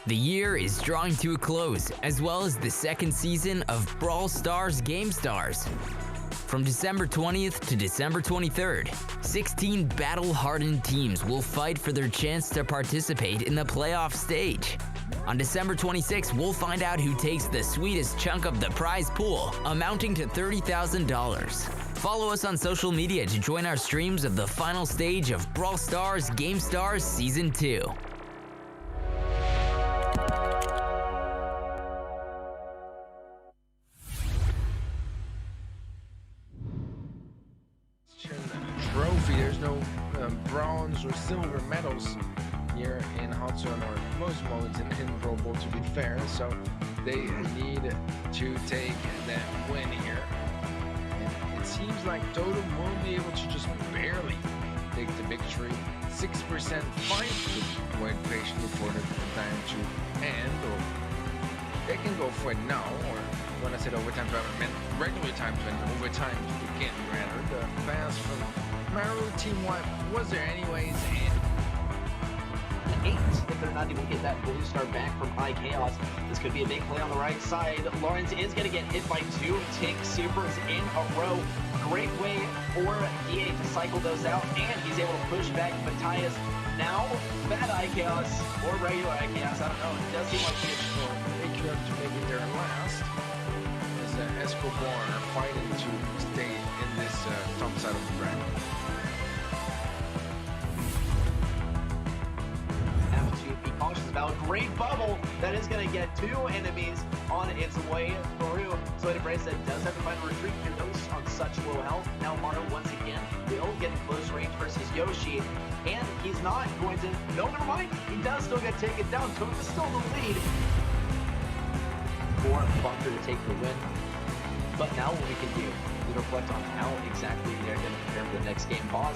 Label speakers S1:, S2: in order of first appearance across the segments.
S1: The year is drawing to a close, as well as the second season of Brawl Stars Gamestars. From December 20th to December 23rd, 16 battle-hardened teams will fight for their chance to participate in the playoff stage. On December 26th, we'll find out who takes the sweetest chunk of the prize pool, amounting to $30,000. Follow us on social media to join our streams of the final stage of Brawl Stars Gamestars Season 2.
S2: Trophy. There's no bronze or silver medals here in Hot Zone or most modes in Brawl Ball, to be fair, so they need to take that win here. And it seems like Totem won't be able to just barely take the victory. 6% fight to wait patiently for the time to end, or they can go for it now, or when I said overtime to I meant regular time to end, overtime to begin rather. The pass from Maru team wipe was there anyways, and
S3: 8 if they're not even get that blue star back from High Chaos. This could be a big play on the right side. Lawrence is going to get hit by 2 tick supers in a row. Great way for DA to cycle those out, and he's able to push back Matthias. Now, bad High Chaos or regular High Chaos, I don't know. It does seem like it's
S2: for Minecart to make it their last. As Escobar fighting to stay in this top side of the bracket.
S3: Cautious about great bubble that is going to get 2 enemies on its way through. So Brace that does have to find a retreat here, those on such low health. Now Mario once again will get in close range versus Yoshi, and he's not going to, no, never mind, he does still get taken down. Toad is still the lead for Bunker to take the win. But now what we can do is reflect on how exactly they're going to prepare for the next game. Boss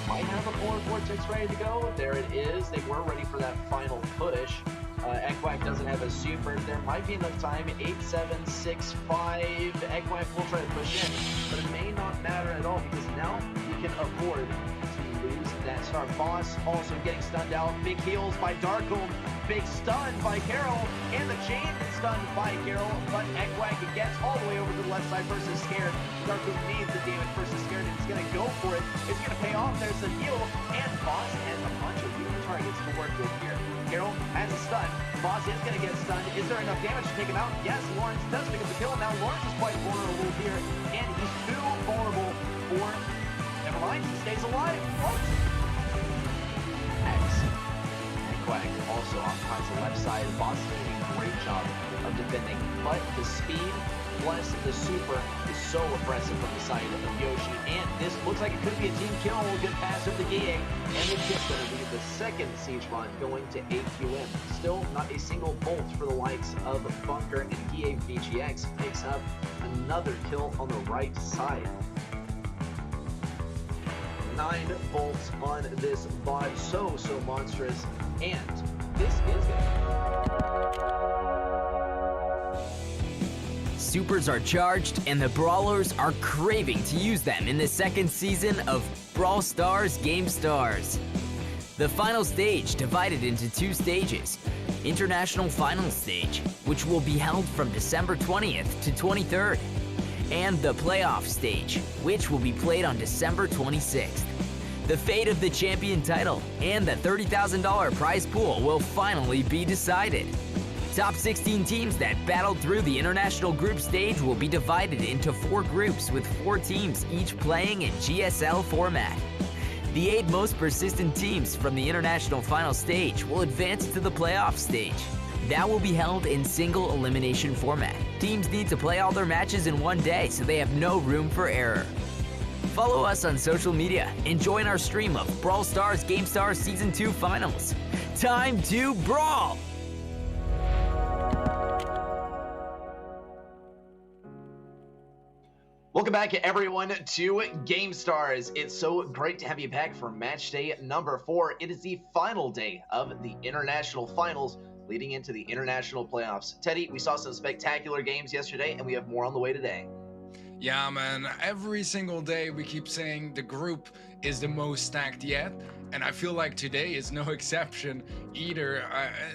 S3: might have a Polar Vortex ready to go. There it is. They were ready for that final push. Ekwack doesn't have a super. There might be enough time. 8, 7, 6, 5. Ekwack will try to push in, but it may not matter at all because now you can afford to lose that star. Boss also getting stunned out. Big heals by Darkhold. Big stun by Carol, and the chain is stunned by Carol, but Ekwack gets all the way over to the left side versus Scared. Darkhold needs the damage versus Scared, and he's going to go for it. It's going to pay off. There's the heal, and Boss has a bunch of healing targets to work with here. Carol has a stun. Boss is going to get stunned. Is there enough damage to take him out? Yes, Lawrence does pick up the kill. Now Lawrence is quite vulnerable here, and he's too vulnerable for... Never mind, he stays alive. Ekwack also occupies the left side. Boss is doing a great job of defending, but the speed plus the super is so aggressive from the side of Yoshi, and this looks like it could be a team kill. Good pass of the GA, and it's just going to be the second siege run going to AQM. Still not a single bolt for the likes of Bunker, and GA VGX picks up another kill on the right side. 9 volts on this bot. So monstrous. And this is
S1: Supers are charged, and the Brawlers are craving to use them in the second season of Brawl Stars Gamestars. The final stage divided into 2 stages. International Final Stage, which will be held from December 20th to 23rd, and the Playoff Stage, which will be played on December 26th. The fate of the champion title and the $30,000 prize pool will finally be decided. Top 16 teams that battled through the international group stage will be divided into 4 groups with 4 teams each playing in GSL format. The 8 most persistent teams from the international final stage will advance to the playoff stage. That will be held in single elimination format. Teams need to play all their matches in one day, so they have no room for error. Follow us on social media and join our stream of Brawl Stars Gamestars Season 2 Finals. Time to brawl!
S3: Welcome back, everyone, to GameStars. It's so great to have you back for match day number 4. It is the final day of the international finals leading into the international playoffs. Teddy, we saw some spectacular games yesterday, and we have more on the way today.
S2: Yeah, man, every single day we keep saying the group is the most stacked yet, and I feel like today is no exception either.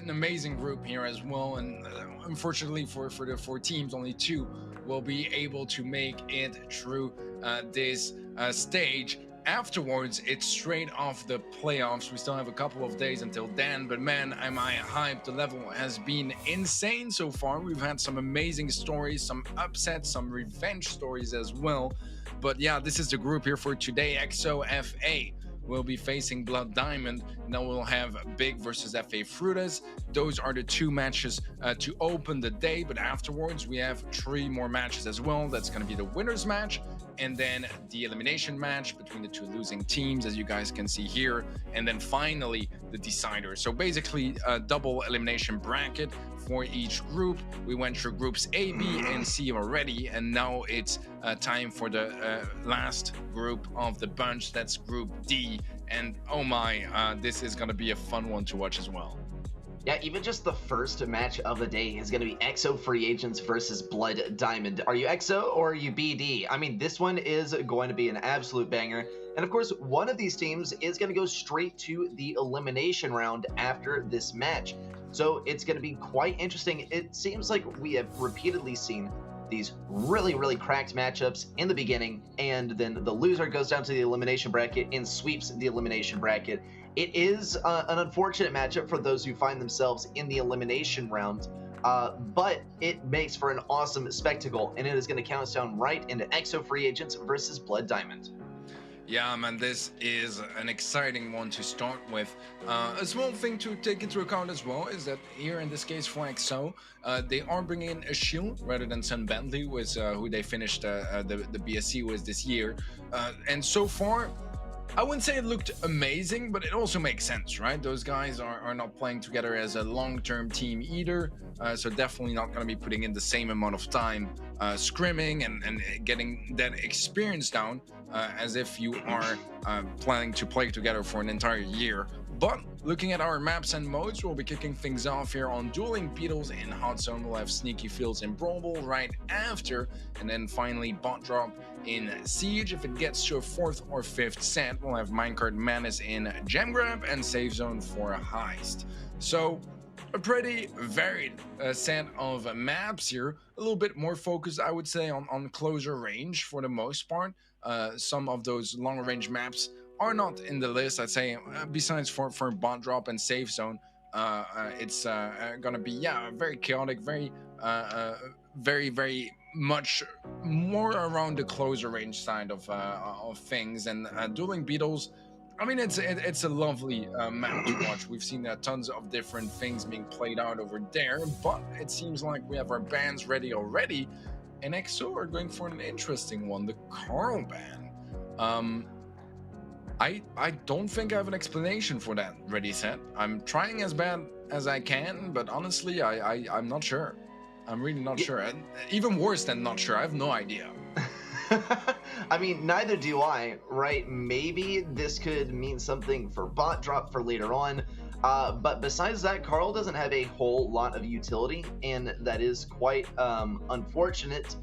S2: An amazing group here as well, and unfortunately for the 4 teams, only 2 will be able to make it through this stage. Afterwards, it's straight off the playoffs. We still have a couple of days until then, but man, am I hyped. The level has been insane so far. We've had some amazing stories, some upsets, some revenge stories as well. But yeah, this is the group here for today. XOFA will be facing Blood Diamond, and then we'll have Big versus FA Frutas. Those are the 2 matches to open the day, but afterwards we have 3 more matches as well. That's going to be the winner's match, and then the elimination match between the 2 losing teams, as you guys can see here, and then finally the decider. So basically a double elimination bracket for each group. We went through groups A, B, and C already, and now it's time for the last group of the bunch. That's group D, and oh my, this is gonna be a fun one to watch as well.
S3: Yeah, even just the first match of the day is going to be EXO Free Agents versus Blood Diamond. Are you EXO or are you BD? I mean, this one is going to be an absolute banger. And of course, one of these teams is going to go straight to the elimination round after this match. So it's going to be quite interesting. It seems like we have repeatedly seen these really cracked matchups in the beginning, and then the loser goes down to the elimination bracket and sweeps the elimination bracket. It is an unfortunate matchup for those who find themselves in the elimination round, but it makes for an awesome spectacle, and it is going to count us down right into EXO Free Agents versus Blood Diamond.
S2: Yeah, man, this is an exciting one to start with. A small thing to take into account as well is that here in this case for EXO, they are bringing in a shield rather than Sun Bentley, who they finished the BSC with this year. And so far, I wouldn't say it looked amazing, but it also makes sense, right? Those guys are not playing together as a long-term team either, so definitely not going to be putting in the same amount of time scrimming and getting that experience down as if you are planning to play together for an entire year. But looking at our maps and modes, we'll be kicking things off here on Dueling Beetles in Hot Zone. We'll have Sneaky Fields in Brawl Ball right after, and then finally Bot Drop in Siege. If it gets to a 4th or 5th set, we'll have Minecart Madness in Gem Grab and Safe Zone for a Heist. So a pretty varied set of maps here, a little bit more focused, I would say, on closer range for the most part. Some of those long range maps are not in the list, I'd say, besides for Bot Drop and Safe Zone. It's gonna be very chaotic, very much more around the closer range side of things. And Dueling Beetles, I mean, it's a lovely map to watch. We've seen tons of different things being played out over there, but it seems like we have our bans ready already, and EXO are going for an interesting one, the Carl ban. I don't think I have an explanation for that ready set. I'm trying as bad as I can, but honestly, I'm not sure. I'm really not sure. And even worse than not sure, I have no idea.
S4: I mean, neither do I, right? Maybe this could mean something for bot drop for later on. But besides that, Carl doesn't have a whole lot of utility, and that is quite unfortunate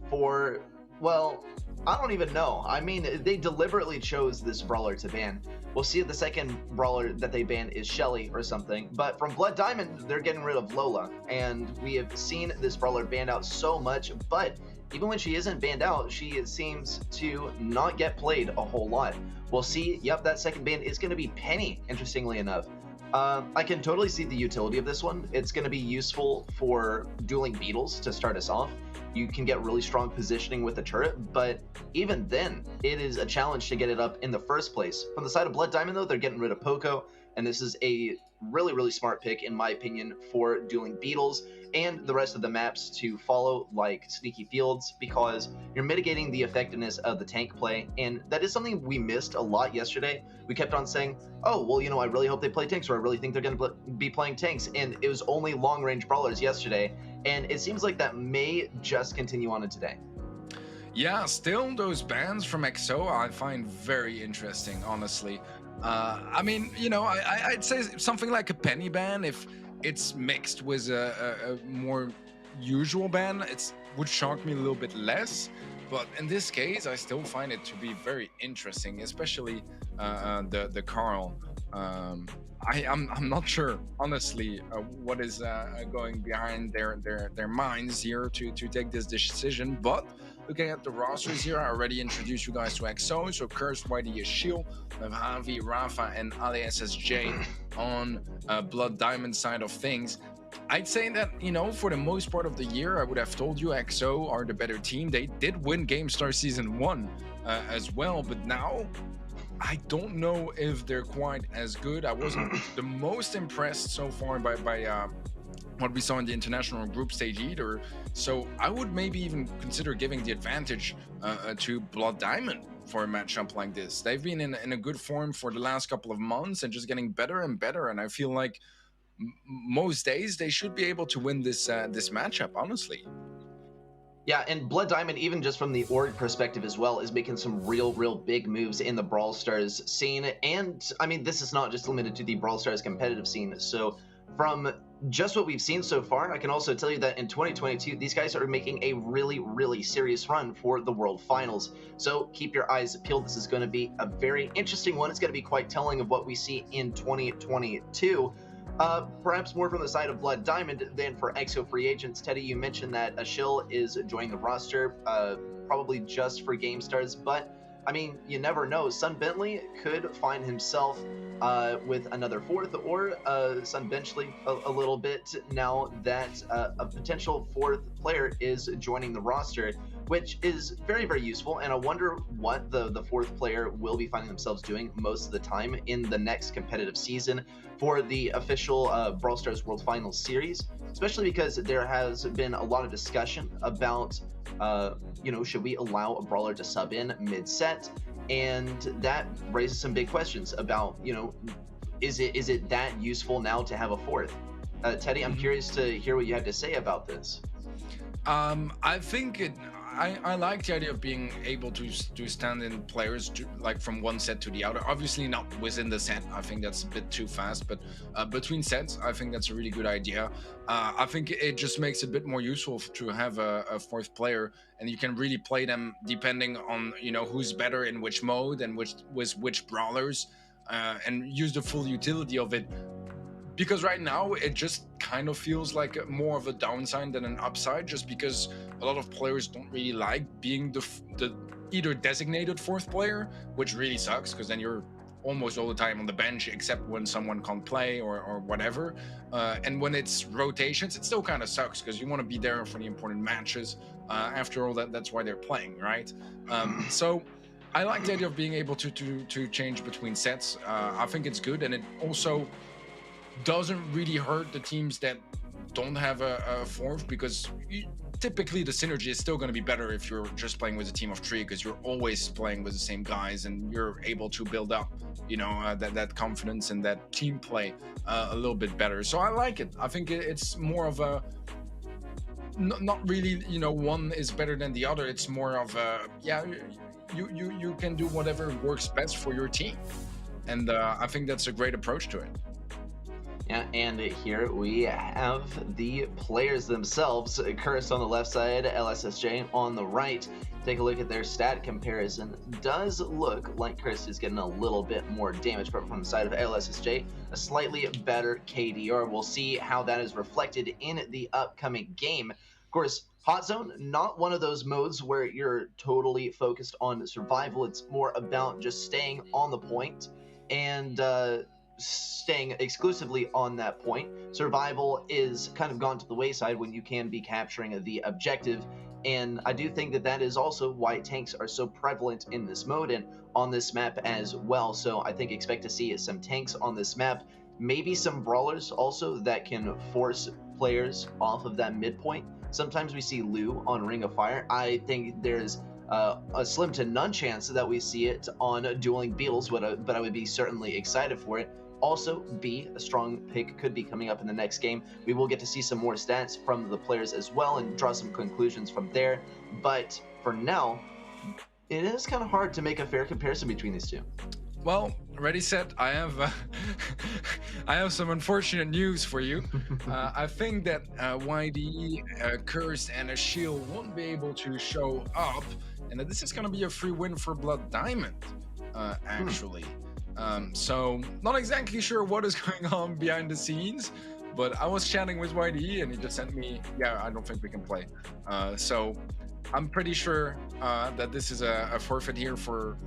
S4: for, well, I don't even know. I mean, they deliberately chose this brawler to ban. We'll see if the second brawler that they ban is Shelly or something. But from Blood Diamond, they're getting rid of Lola. And we have seen this brawler banned out so much. But even when she isn't banned out, she seems to not get played a whole lot. We'll see. Yep, that second ban is going to be Penny, interestingly enough. I can totally see the utility of this one. It's going to be useful for dueling beetles to start us off. You can get really strong positioning with the turret, but even then, it is a challenge to get it up in the first place. From the side of Blood Diamond, though, they're getting rid of Poco, and this is a really, really smart pick, in my opinion, for dueling beetles and the rest of the maps to follow, like Sneaky Fields, because you're mitigating the effectiveness of the tank play, and that is something we missed a lot yesterday. We kept on saying, oh, well, you know, I really hope they play tanks, or I really think they're going to be playing tanks, and it was only long-range brawlers yesterday, and it seems like that may just continue on in today.
S2: Yeah, still those bans from XO I find very interesting, honestly. I mean, you know, I'd say something like a Penny ban, if it's mixed with a more usual ban, it would shock me a little bit less. But in this case, I still find it to be very interesting, especially the Carl. I'm not sure, honestly, what is going behind their minds here to take this decision. But looking at the rosters here, I already introduced you guys to XO. So Cursed, Whitey, Shield, we have Javi, Rafa, and Ali SSJ on Blood Diamond side of things. I'd say that, you know, for the most part of the year, I would have told you XO are the better team. They did win GameStar Season 1 as well, but now I don't know if they're quite as good. I wasn't the most impressed so far by what we saw in the international group stage either. So I would maybe even consider giving the advantage to Blood Diamond for a matchup like this. They've been in a good form for the last couple of months and just getting better and better. And I feel like most days they should be able to win this this matchup, honestly.
S4: Yeah, and Blood Diamond, even just from the org perspective as well, is making some real big moves in the Brawl Stars scene. And, I mean, this is not just limited to the Brawl Stars competitive scene. So, from just what we've seen so far, I can also tell you that in 2022, these guys are making a really serious run for the World Finals. So, keep your eyes peeled. This is going to be a very interesting one. It's going to be quite telling of what we see in 2022. Perhaps more from the side of Blood Diamond than for EXO free agents. Teddy, you mentioned that Ashil is joining the roster, probably just for GameStars, but I mean, you never know. Sun Bentley could find himself with another fourth, or Sun Benchley a little bit now that a potential fourth player is joining the roster, which is very useful. And I wonder what the fourth player will be finding themselves doing most of the time in the next competitive season for the official Brawl Stars World Finals series, especially because there has been a lot of discussion about, you know, should we allow a brawler to sub in mid-set? And that raises some big questions about, you know, is it that useful now to have a fourth? Teddy, I'm curious to hear what you have to say about this.
S2: I think I like the idea of being able to stand in players like from one set to the other. Obviously not within the set. I think that's a bit too fast, but between sets, I think that's a really good idea. I think it just makes it a bit more useful to have a fourth player, and you can really play them depending on, you know, who's better in which mode and which brawlers, and use the full utility of it. Because right now it just kind of feels like more of a downside than an upside, just because a lot of players don't really like being the either designated fourth player, which really sucks because then you're almost all the time on the bench except when someone can't play or whatever. And when it's rotations, it still kind of sucks because you want to be there for the important matches. After all, that's why they're playing, right? So I like the idea of being able to change between sets. I think it's good, and it also doesn't really hurt the teams that don't have a fourth, because typically the synergy is still going to be better if you're just playing with a team of three, because you're always playing with the same guys and you're able to build up, you know, that confidence and that team play a little bit better. So I like it. I think it's more of a not really, you know, one is better than the other. It's more of yeah, you can do whatever works best for your team, and I think that's a great approach to it.
S4: Yeah, and here we have the players themselves. Curse on the left side, LSSJ on the right. Take a look at their stat comparison. Does look like Curse is getting a little bit more damage, but from the side of LSSJ, a slightly better KDR. We'll see how that is reflected in the upcoming game. Of course, Hot Zone, not one of those modes where you're totally focused on survival. It's more about just staying on the point and staying exclusively on that point. Survival is kind of gone to the wayside when you can be capturing the objective, and I do think that that is also why tanks are so prevalent in this mode and on this map as well. So I think expect to see some tanks on this map, maybe some brawlers also that can force players off of that midpoint. Sometimes we see Lou on Ring of Fire. I think there's a slim to none chance that we see it on Dueling Beetles, but I would be certainly excited for it. Also, B, a strong pick could be coming up in the next game. We will get to see some more stats from the players as well and draw some conclusions from there. But for now, it is kind of hard to make a fair comparison between these two.
S2: Well, ready, set. I have I have some unfortunate news for you. I think that YD, Cursed, and a Shield won't be able to show up, and that this is going to be a free win for Blood Diamond, actually. So not exactly sure what is going on behind the scenes, but I was chatting with YD and he just sent me, yeah, I don't think we can play. So I'm pretty sure that this is a forfeit here for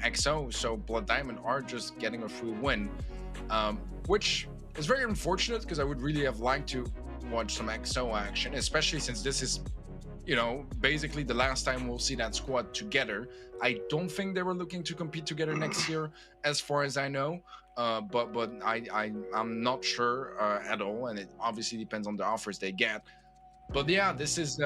S2: XO. So Blood Diamond are just getting a free win, which is very unfortunate because I would really have liked to watch some XO action, especially since this is, you know, basically the last time we'll see that squad together. I don't think they were looking to compete together next year, as far as I know. But I'm not sure at all, and it obviously depends on the offers they get. But yeah, this is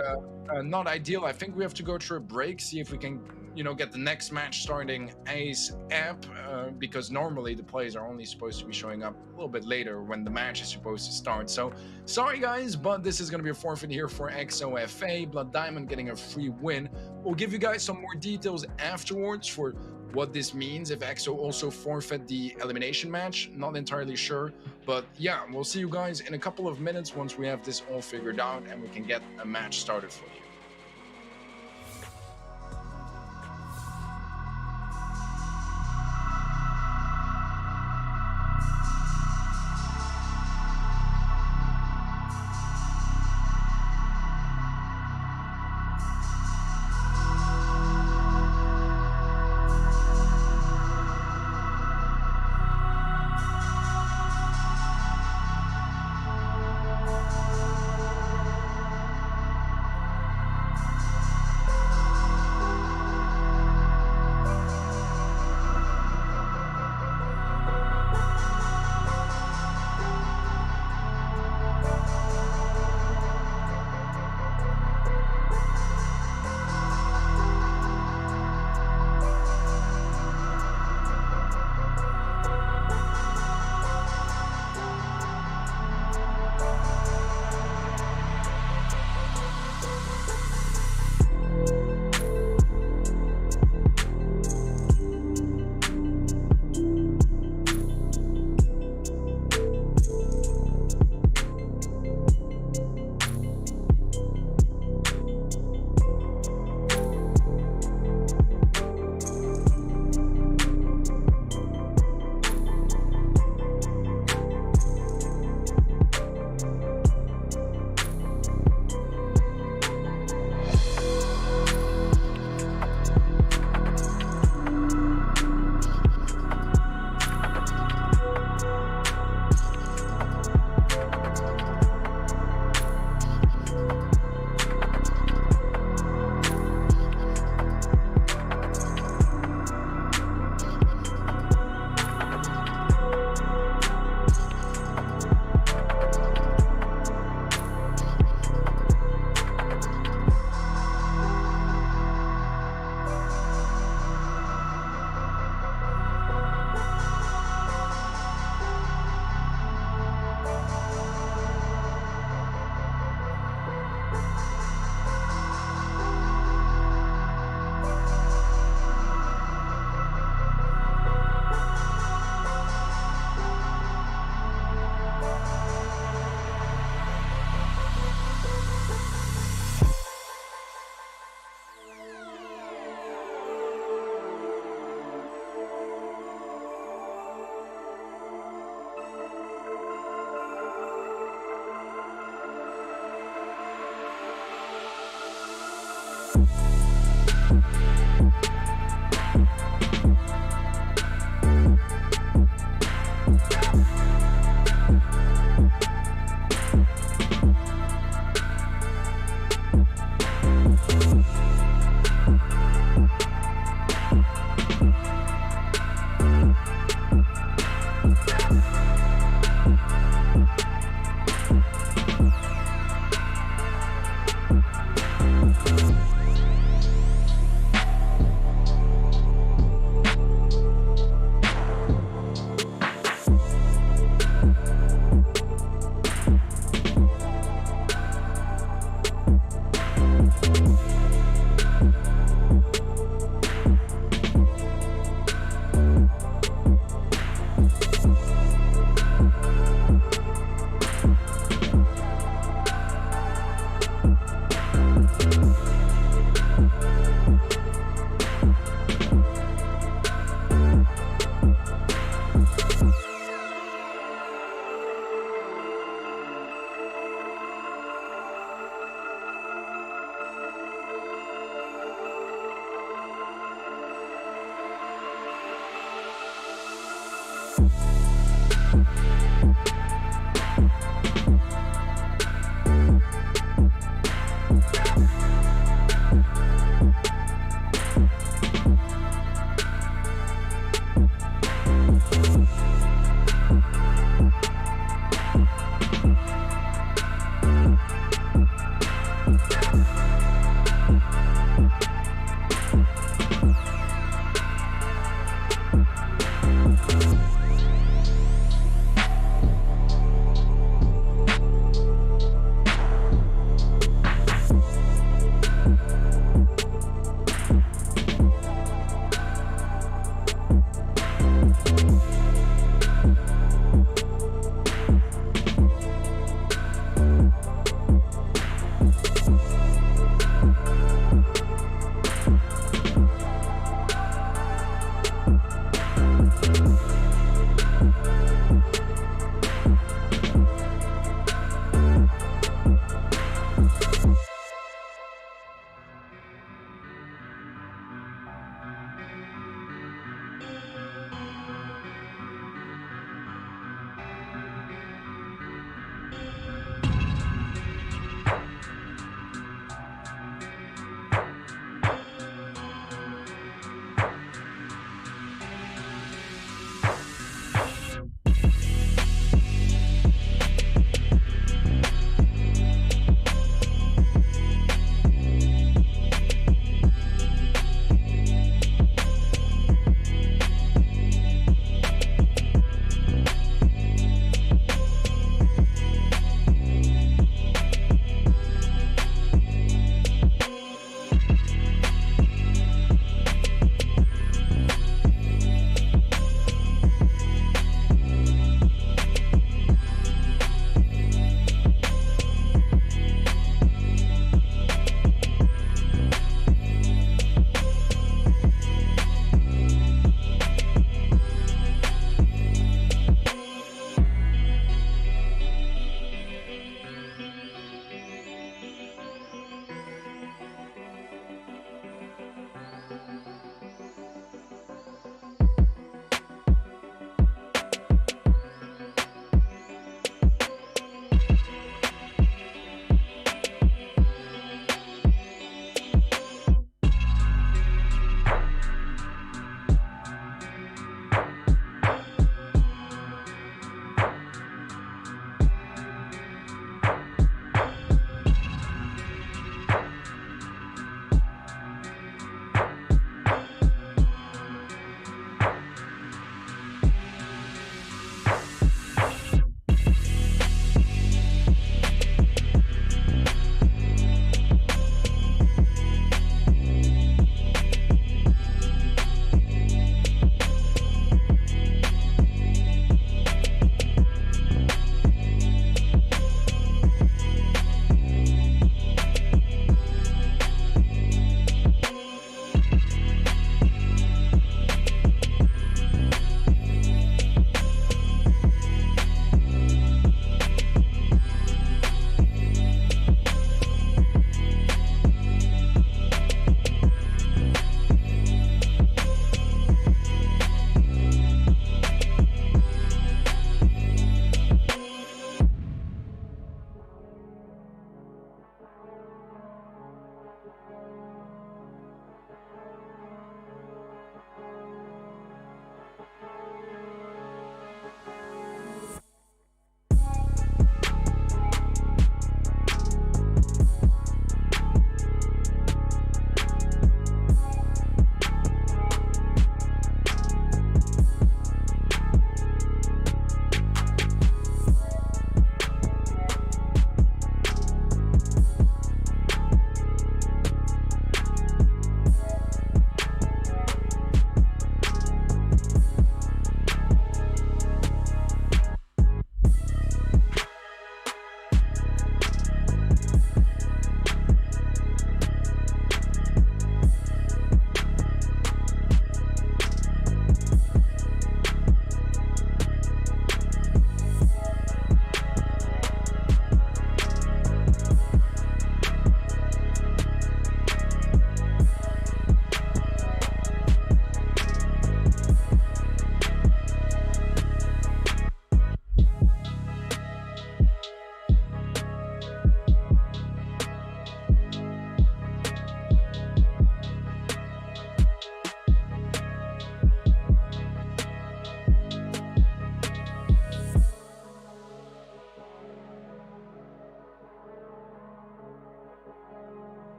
S2: not ideal. I think we have to go through a break, see if we can, you know, get the next match starting ASAP, because normally the players are only supposed to be showing up a little bit later when the match is supposed to start. So sorry guys, but this is going to be a forfeit here for XOFA. Blood Diamond getting a free win. We'll give you guys some more details afterwards for what this means if XO also forfeit the elimination match. Not entirely sure, but yeah, we'll see you guys in a couple of minutes once we have this all figured out and we can get a match started for you.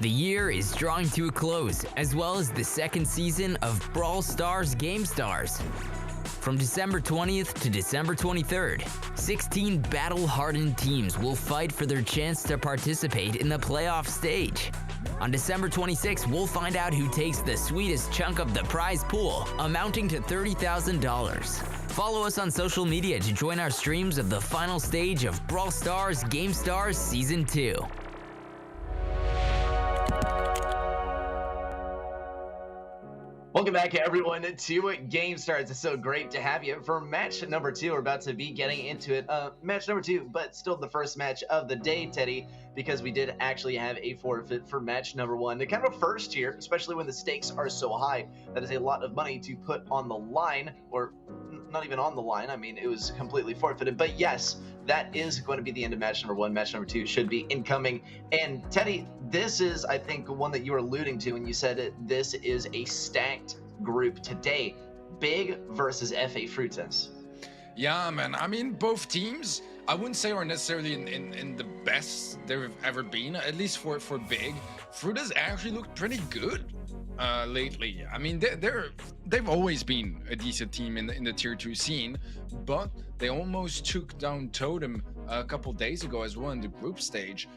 S1: The year is drawing to a close, as well as the second season of Brawl Stars Gamestars. From December 20th to December 23rd, 16 battle-hardened teams will fight for their chance to participate in the playoff stage. On December 26th, we'll find out who takes the sweetest chunk of the prize pool, amounting to $30,000. Follow us on social media to join our streams of the final stage of Brawl Stars Gamestars Season 2.
S4: Welcome back, everyone, to GameStars. It's so great to have you for match number 2. We're about to be getting into it. Match number 2, but still the first match of the day, Teddy, because we did actually have a forfeit for match number 1. Kind of a first here, especially when the stakes are so high. That is a lot of money to put on the line, or not even on the line. I mean, it was completely forfeited. But yes, that is going to be the end of match number 1. Match number 2 should be incoming. And Teddy, this is, I think, one that you were alluding to when you said this is a stacked group today. Big versus FA Frutas.
S2: Yeah, man. I mean, both teams, I wouldn't say are necessarily in the best they've ever been, at least for Big. Frutas actually looked pretty good lately. I mean, they've always been a decent team in the tier 2 scene, but they almost took down Totem a couple days ago as well in the group stage.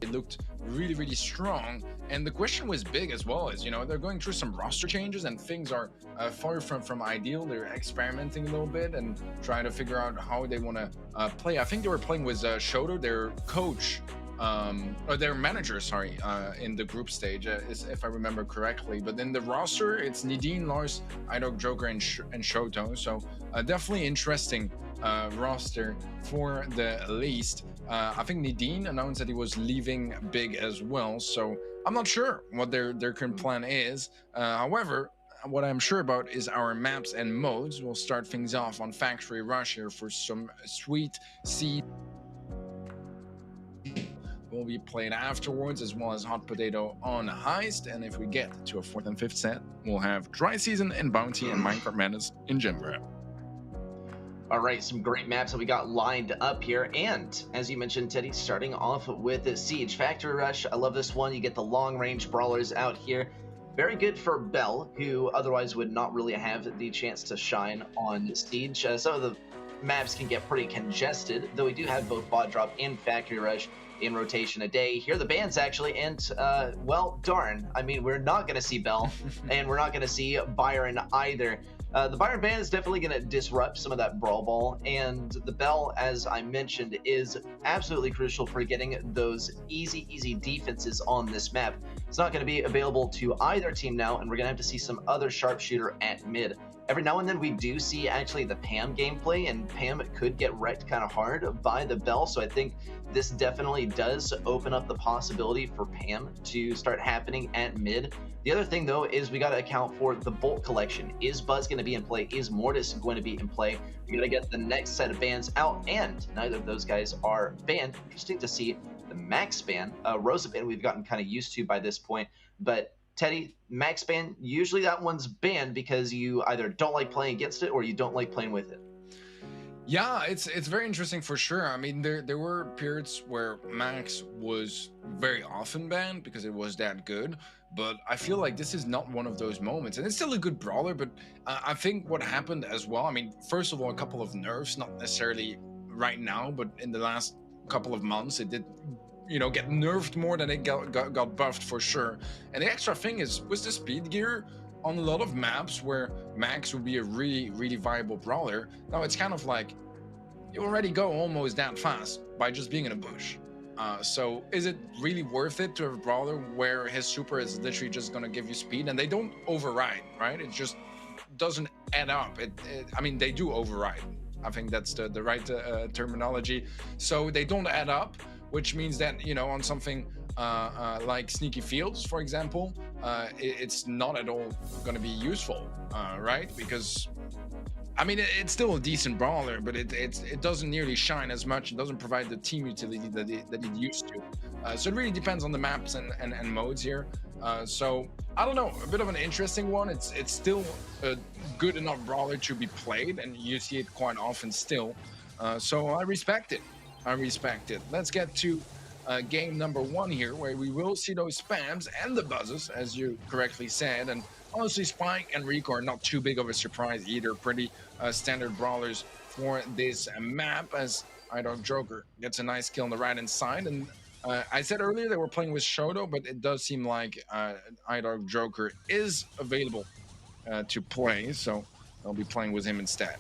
S2: It looked really, really strong, and the question was big as well. As you know, they're going through some roster changes and things are far from ideal. They're experimenting a little bit and trying to figure out how they want to play. I think they were playing with Shoto, their coach, or their manager, sorry, in the group stage, if I remember correctly. But in the roster, it's Nadine, Lars, Idog, Joker, and Shoto. So definitely interesting roster for the least. I think Nadine announced that he was leaving Big as well, so I'm not sure what their current plan is. However, what I'm sure about is our maps and modes. We'll start things off on Factory Rush here for some sweet seed. Will be played afterwards, as well as Hot Potato on Heist. And if we get to a 4th and 5th set, we'll have Dry Season and Bounty and Minecart Madness in Gym Grab.
S4: All right, some great maps that we got lined up here. And as you mentioned, Teddy, starting off with Siege. Factory Rush, I love this one. You get the long-range brawlers out here. Very good for Bell, who otherwise would not really have the chance to shine on Siege. Some of the maps can get pretty congested, though we do have both Bot Drop and Factory Rush in rotation a day. Here are the bans, actually, and, well, darn. I mean, we're not going to see Bell, and we're not going to see Byron either. The Byron ban is definitely going to disrupt some of that Brawl Ball, and the Bell, as I mentioned, is absolutely crucial for getting those easy defenses on this map. It's not going to be available to either team now, and we're going to have to see some other sharpshooter at mid. Every now and then we do see actually the Pam gameplay, and Pam could get wrecked kind of hard by the Bell, so I think this definitely does open up the possibility for Pam to start happening at mid. The other thing, though, is we got to account for the Bolt collection. Is Buzz going to be in play? Is Mortis going to be in play? We're going to get the next set of bans out, and neither of those guys are banned. Interesting to see the Max ban. Rosa ban we've gotten kind of used to by this point, but Teddy, Max ban, usually that one's banned because you either don't like playing against it or you don't like playing with it.
S2: Yeah, it's very interesting for sure. I mean, there were periods where Max was very often banned because it was that good, but I feel like this is not one of those moments. And it's still a good brawler, but I think what happened as well, I mean, first of all, a couple of nerfs, not necessarily right now, but in the last couple of months, it did, you know, get nerfed more than it got buffed for sure. And the extra thing is, with the speed gear, on a lot of maps where Max would be a really viable brawler, now it's kind of like you already go almost that fast by just being in a bush. So is it really worth it to have a brawler where his super is literally just going to give you speed and they don't override, right? It just doesn't add up. I mean, they do override. I think that's the right terminology. So they don't add up, which means that, you know, on something like Sneaky Fields, for example, it's not at all going to be useful, right? Because, I mean, it's still a decent brawler, but it doesn't nearly shine as much. It doesn't provide the team utility that it used to. So it really depends on the maps and modes here. So, I don't know, a bit of an interesting one. It's still a good enough brawler to be played, and you see it quite often still. So I respect it. Let's get to game number 1 here, where we will see those spams and the buzzes, as you correctly said. And honestly, Spike and Rico are not too big of a surprise either. Pretty standard brawlers for this map, as Idog Joker gets a nice kill on the right-hand side. And I said earlier they were playing with Shoto, but it does seem like Idog Joker is available to play, so they'll be playing with him instead.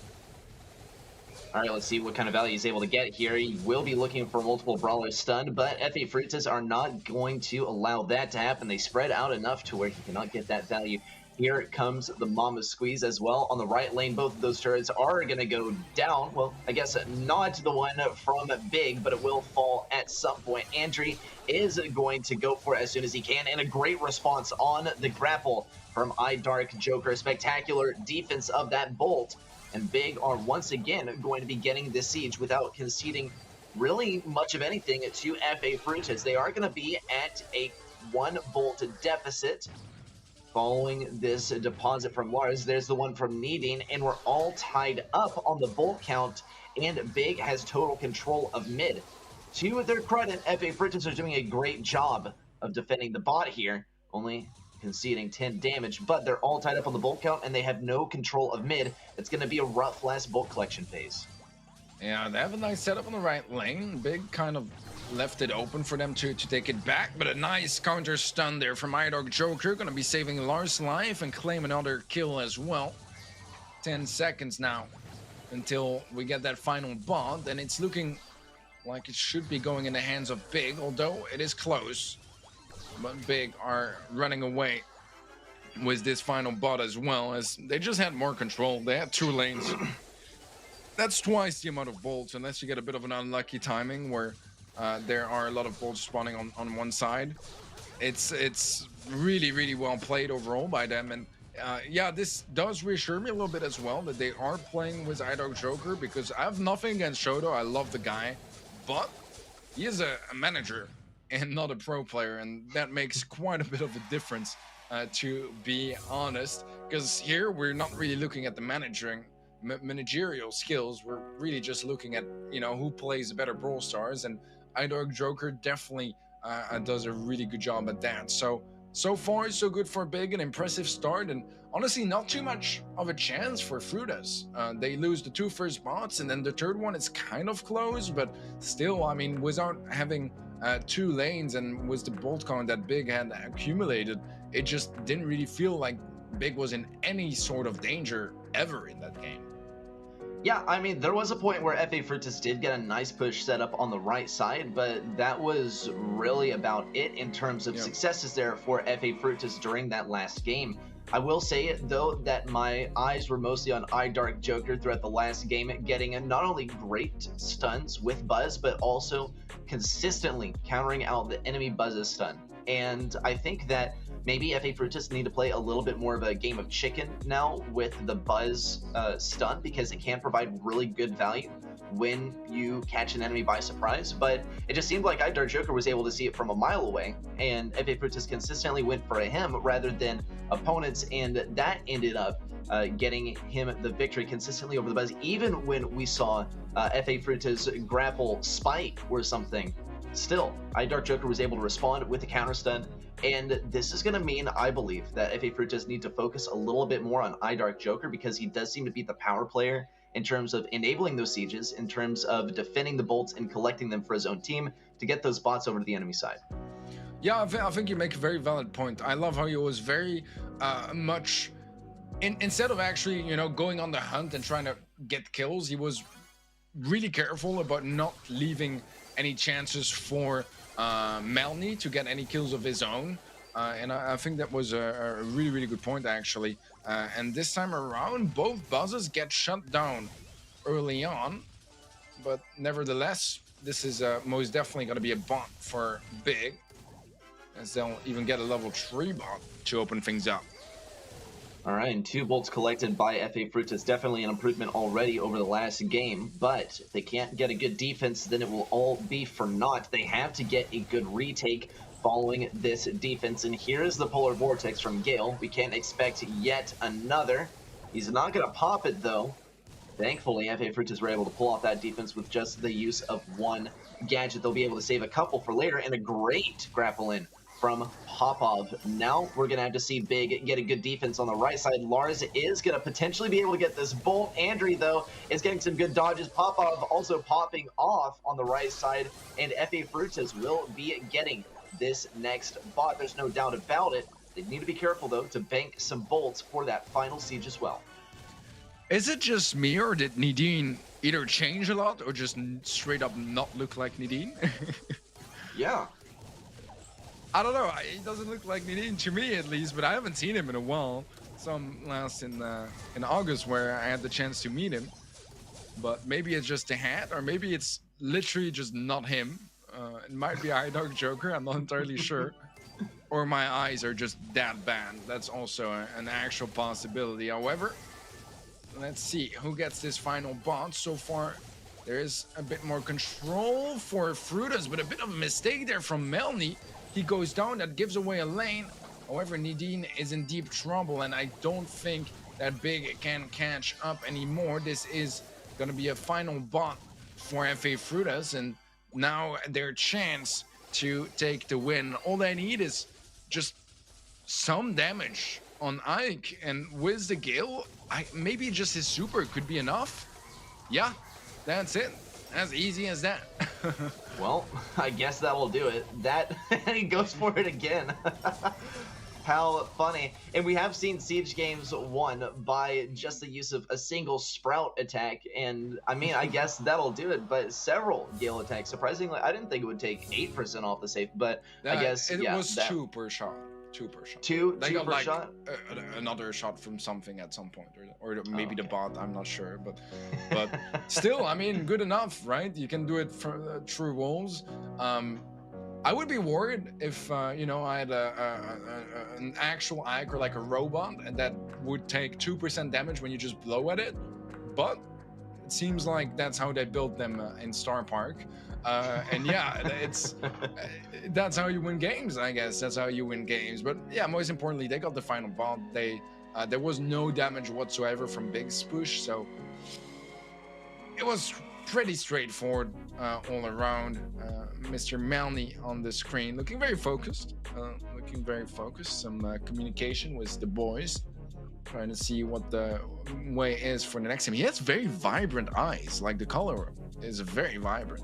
S4: All right, let's see what kind of value he's able to get here. He will be looking for multiple brawlers stunned, but FA Frutas are not going to allow that to happen. They spread out enough to where he cannot get that value. Here comes the Mama Squeeze as well on the right lane. Both of those turrets are going to go down. Well, I guess not the one from Big, but it will fall at some point. Andrew is going to go for it as soon as he can, and a great response on the grapple from iDark Joker. Spectacular defense of that bolt, and Big are once again going to be getting this siege without conceding really much of anything to FA Fruitas. They are going to be at a 1 bolt deficit following this deposit from Lars. There's the one from Needing, and we're all tied up on the bolt count, and Big has total control of mid. To their credit, FA Fruitas are doing a great job of defending the bot here, only conceding 10 damage, but they're all tied up on the bolt count, and they have no control of mid. It's going to be a rough last bolt collection phase.
S2: Yeah, they have a nice setup on the right lane. Big kind of left it open for them to take it back, but a nice counter stun there from iDark Joker. Gonna be saving Lars' life and claim another kill as well. 10 seconds now until we get that final bot, and it's looking like it should be going in the hands of Big, although it is close. But Big are running away with this final bot as well, as they just had more control. They had 2 lanes. That's twice the amount of bolts, unless you get a bit of an unlucky timing where there are a lot of bolts spawning on one side. It's really, really well played overall by them, and yeah, this does reassure me a little bit as well that they are playing with iDark Joker, because I have nothing against Shoto. I love the guy, but he is a manager and not a pro player, and that makes quite a bit of a difference, to be honest, because here we're not really looking at the managerial skills. We're really just looking at, you know, who plays a better Brawl Stars, and iDark Joker definitely does a really good job at that. So far so good for Big, an impressive start, and honestly not too much of a chance for Fruitas. They lose the 2 first bots, and then the 3rd one is kind of close, but still, I mean, without having 2 lanes and with the bolt count that Big had accumulated, it just didn't really feel like Big was in any sort of danger ever in that game.
S4: Yeah, I mean, there was a point where FA Fruitas did get a nice push set up on the right side, but that was really about it in terms of successes there for FA Fruitas during that last game. I will say, though, that my eyes were mostly on iDark Joker throughout the last game, getting not only great stuns with Buzz, but also consistently countering out the enemy Buzz's stun. And I think that maybe FA Fruitas need to play a little bit more of a game of chicken now with the Buzz stun, because it can provide really good value when you catch an enemy by surprise. But it just seemed like iDark Joker was able to see it from a mile away, and FA Fruitas consistently went for him rather than opponents, and that ended up getting him the victory consistently over the Buzz, even when we saw FA Fruitas grapple Spike or something. Still, iDark Joker was able to respond with a counter stun, and this is going to mean, I believe, that FA Fruitas need to focus a little bit more on iDark Joker, because he does seem to be the power player in terms of enabling those sieges, in terms of defending the bolts and collecting them for his own team to get those bots over to the enemy side.
S2: Yeah, I think you make a very valid point. I love how he was very much, instead of actually, you know, going on the hunt and trying to get kills, he was really careful about not leaving any chances for Melny to get any kills of his own. And I think that was a really, really good point, actually. And this time around, both buzzes get shut down early on. But nevertheless, this is most definitely going to be a bot for Big, as they'll even get a level 3 bot to open things up.
S4: All right, and 2 bolts collected by FA Fruitas, definitely an improvement already over the last game, but if they can't get a good defense, then it will all be for naught. They have to get a good retake following this defense, and here's the Polar Vortex from Gale. We can't expect yet another. He's not going to pop it, though. Thankfully, FA Fruitas were able to pull off that defense with just the use of 1 gadget. They'll be able to save a couple for later, and a great grapple in from Popov. Now we're going to have to see Big get a good defense on the right side. Lars is going to potentially be able to get this bolt. Andrew, though, is getting some good dodges. Popov also popping off on the right side, and FA Fruitas will be getting this next bot. There's no doubt about it. They need to be careful, though, to bank some bolts for that final siege as well.
S2: Is it just me, or did Nadine either change a lot or just straight up not look like Nadine?
S4: Yeah.
S2: I don't know. He doesn't look like Nadine to me, at least, but I haven't seen him in a while. Some last in August, where I had the chance to meet him. But maybe it's just the hat, or maybe it's literally just not him. It might be Eye Dark Joker, I'm not entirely sure. Or my eyes are just that bad. That's also an actual possibility. However, let's see who gets this final bot. So far, there is a bit more control for Frutas, but a bit of a mistake there from Melny. He goes down, that gives away a lane. However, Nadine is in deep trouble, and I don't think that Big can catch up anymore. This is gonna be a final bot for FA Frutas, and now their chance to take the win. All they need is just some damage on Ike, and with the Gale, maybe just his super could be enough. Yeah, that's it. As easy as that.
S4: Well, I guess that'll do it. That, and he goes for it again. How funny. And we have seen Siege games won by just the use of a single Sprout attack. And I mean, I guess that'll do it, but several Gale attacks. Surprisingly, I didn't think it would take 8% off the safe, but I guess
S2: it was 2 per shot. 2 per shot.
S4: Two per
S2: like,
S4: shot?
S2: Another shot from something at some point, or maybe the bot, I'm not sure, but still, I mean, good enough, right? You can do it for through walls. I would be worried if you know, I had an actual Ike or like a robot, and that would take 2% damage when you just blow at it. But it seems like that's how they built them in Star Park. And yeah, it's that's how you win games, I guess. That's how you win games. But yeah, most importantly, they got the final bot. There was no damage whatsoever from Big's push, so it was pretty straightforward all around. Mr. Melny on the screen, looking very focused. Some communication with the boys, trying to see what the way is for the next game. He has very vibrant eyes, like the color is very vibrant.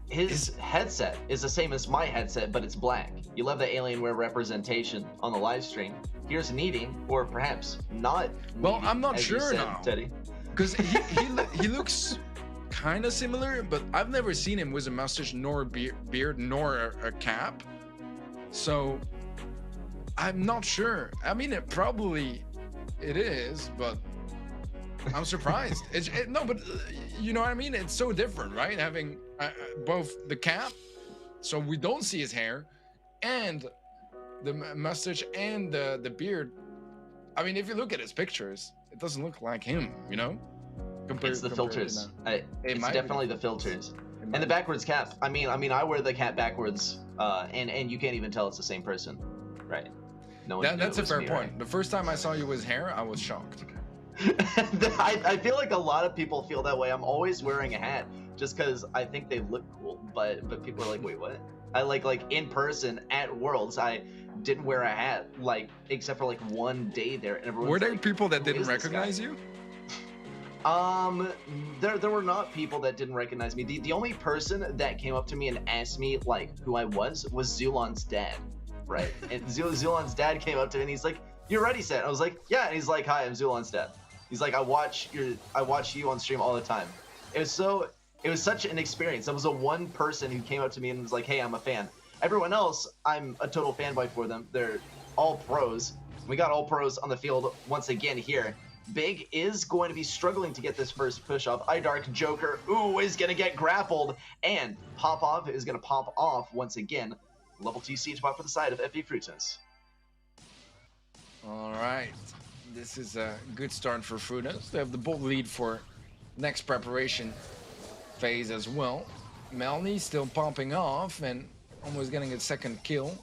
S4: His headset is the same as my headset, but it's black. You love the Alienware representation on the live stream. Here's needing, or perhaps not.
S2: Well,
S4: needing,
S2: I'm not
S4: as you
S2: sure
S4: said,
S2: now,
S4: Teddy.
S2: because he looks kind of similar, but I've never seen him with a mustache, nor a beard, nor a cap. So I'm not sure. I mean, it is, but I'm surprised. No, but you know what I mean? It's so different, right? Having both the cap, so we don't see his hair, and the mustache and the beard. I mean, if you look at his pictures, it doesn't look like him, you know?
S4: It's the filters. It's definitely the filters. And the backwards cap. I mean, I wear the cap backwards, and you can't even tell it's the same person, right? No one.
S2: That's a fair point. Right? The first time I saw you with hair, I was shocked.
S4: I feel like a lot of people feel that way. I'm always wearing a hat just because I think they look cool, but people are like, wait, what? I like in person at Worlds, I didn't wear a hat, like, except for like one day there, and everyone.
S2: Were there people that didn't recognize you?
S4: There were not people that didn't recognize me. The only person that came up to me and asked me like who I was Zulon's dad, right? And Zulon's dad came up to me and he's like, "You're ready, set?" I was like, "Yeah." And he's like, "Hi, I'm Zulon's dad." He's like, I watch you on stream all the time." It was such an experience. That was the one person who came up to me and was like, "Hey, I'm a fan." Everyone else, I'm a total fanboy for them. They're all pros. We got all pros on the field once again here. Big is going to be struggling to get this first push off. Eye Dark Joker, is going to get grappled, and Pop Off is going to pop off once again. Level 2 siege bot for the side of FA Frutas.
S2: All right, this is a good start for Frutas. They have the bold lead for next preparation phase as well. Melny still popping off and almost getting a second kill.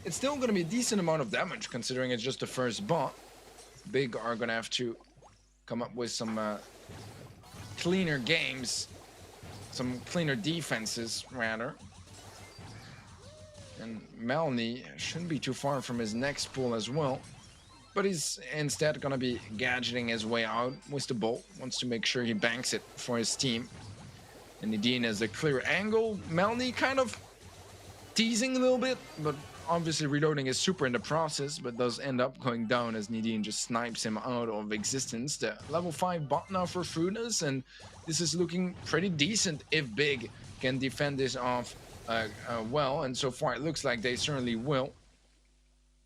S2: It's still going to be a decent amount of damage considering it's just the first bot. Big are going to have to come up with some cleaner games, some cleaner defenses, rather. And Melny shouldn't be too far from his next pool as well. But he's instead going to be gadgeting his way out with the bolt. Wants to make sure he banks it for his team. And Nadine has a clear angle. Melny kind of teasing a little bit, but obviously reloading his super in the process, but does end up going down as Nadine just snipes him out of existence. The level 5 bot now for Frutas, and this is looking pretty decent if Big can defend this off well, and so far it looks like they certainly will.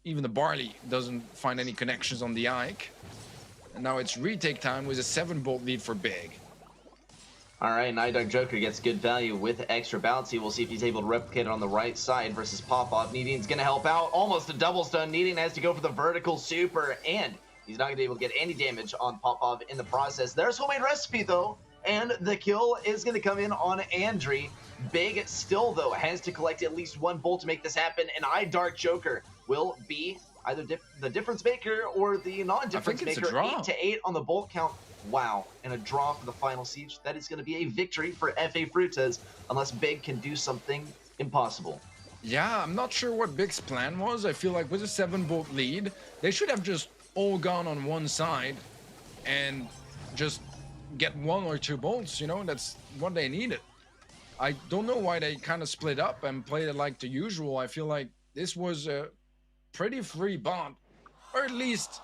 S2: Even the Barley doesn't find any connections on the Ike. And now it's retake time with a 7 bolt lead for Big.
S4: All right, Night Dark Joker gets good value with extra bouncy. We'll see if he's able to replicate it on the right side versus Pop-Off. Needing's going to help out. Almost a double stun. Needing has to go for the vertical super, and he's not going to be able to get any damage on Pop-Off in the process. There's Homemade Recipe, though, and the kill is going to come in on Andre. Big still, though, has to collect at least one bolt to make this happen, and Night Dark Joker will be either the difference maker or the non-difference maker. 8 to 8 on the bolt count. Wow, and a draw for the final siege. That is going to be a victory for FA Frutas, unless Big can do something impossible.
S2: Yeah, I'm not sure what Big's plan was. I feel like with a 7-bolt lead, they should have just all gone on one side and just get 1 or 2 bolts, you know, that's what they needed. I don't know why they kind of split up and played it like the usual. I feel like this was a pretty free bond, or at least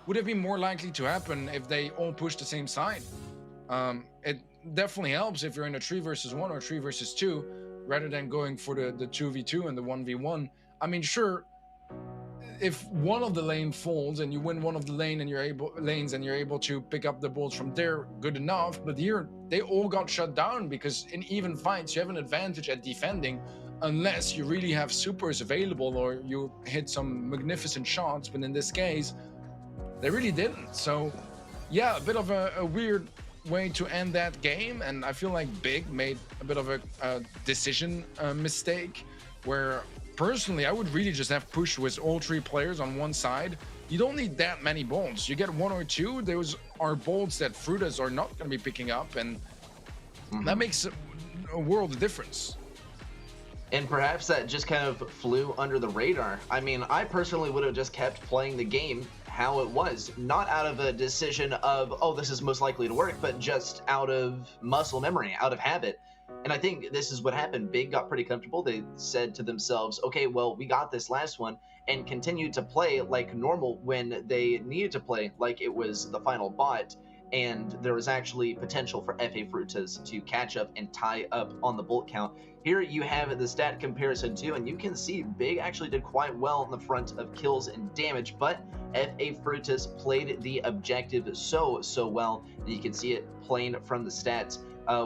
S2: would have been more likely to happen if they all pushed the same side. It definitely helps if you're in a 3 versus 1 or 3 versus 2, rather than going for the 2v2 and the 1v1. I mean, sure, if one of the lane falls and you win one of the lanes and you're able to pick up the bolts from there, good enough. But here, they all got shut down because in even fights, you have an advantage at defending unless you really have supers available or you hit some magnificent shots. But in this case, they really didn't. So yeah, a bit of a weird way to end that game, and I feel like Big made a bit of a decision mistake where personally I would really just have pushed with all 3 players on one side. You don't need that many bolts. You get 1 or 2, those are bolts that Frutas are not going to be picking up, and that makes a world of difference.
S4: And perhaps that just kind of flew under the radar. I mean, I personally would have just kept playing the game how it was, not out of a decision of, oh, this is most likely to work, but just out of muscle memory, out of habit. And I think this is what happened. Big got pretty comfortable. They said to themselves, okay, well, we got this last one, and continued to play like normal when they needed to play like it was the final bot. And there was actually potential for FA Frutas to catch up and tie up on the bolt count. Here you have the stat comparison too, and you can see Big actually did quite well in the front of kills and damage, but FA Frutas played the objective so well, and you can see it plain from the stats.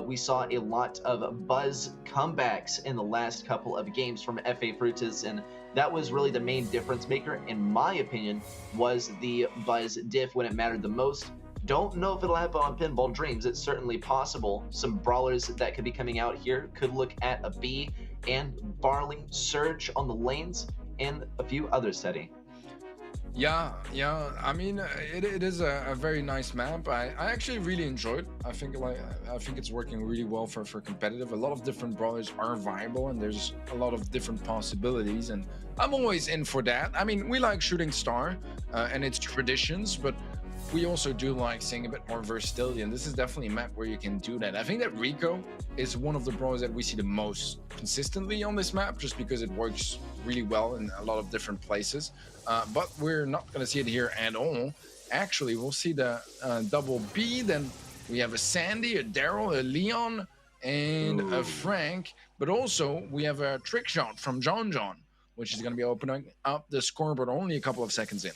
S4: We saw a lot of buzz comebacks in the last couple of games from FA Frutas, and that was really the main difference maker, in my opinion, was the buzz diff when it mattered the most. Don't know if it'll happen on Pinball Dreams. It's certainly possible. Some brawlers that could be coming out here could look at a B and Barley, Surge on the lanes, and a few others, Teddy.
S2: Yeah. I mean, it is a very nice map. I actually really enjoyed. I think it's working really well for competitive. A lot of different brawlers are viable, and there's a lot of different possibilities. And I'm always in for that. I mean, we like Shooting Star and its traditions, but we also do like seeing a bit more versatility, and this is definitely a map where you can do that. I think that Rico is one of the brawlers that we see the most consistently on this map, just because it works really well in a lot of different places. But we're not going to see it here at all. Actually, we'll see the double B, then we have a Sandy, a Daryl, a Leon, and a Frank. But also, we have a trick shot from John, which is going to be opening up the scoreboard only a couple of seconds in.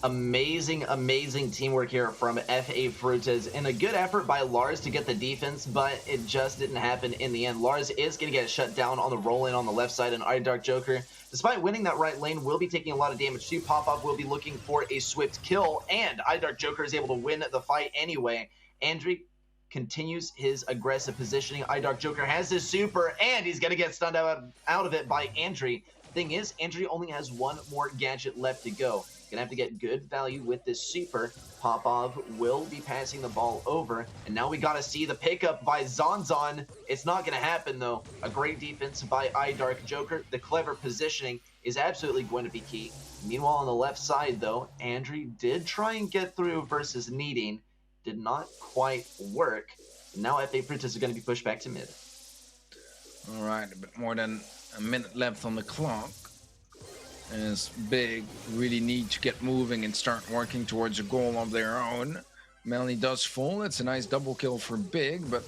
S4: Amazing teamwork here from FA Frutas, and a good effort by Lars to get the defense, but it just didn't happen in the end. Lars is going to get shut down on the roll-in on the left side, and Night Dark Joker, despite winning that right lane, will be taking a lot of damage too. Pop-Up will be looking for a swift kill, and Night Dark Joker is able to win the fight anyway. Andre continues his aggressive positioning. Night Dark Joker has his super, and he's going to get stunned out of it by Andre. Thing is, Andre only has one more gadget left to go. Gonna have to get good value with this super. Popov will be passing the ball over, and now we gotta see the pickup by Zonzon. It's not gonna happen though. A great defense by Night Dark Joker. The clever positioning is absolutely going to be key. Meanwhile, on the left side though, Andre did try and get through versus Needing. Did not quite work. And now FA Frutas is gonna be pushed back to mid.
S2: All right, a bit more than a minute left on the clock. As Big really need to get moving and start working towards a goal of their own. Melanie does fall. It's a nice double kill for Big, but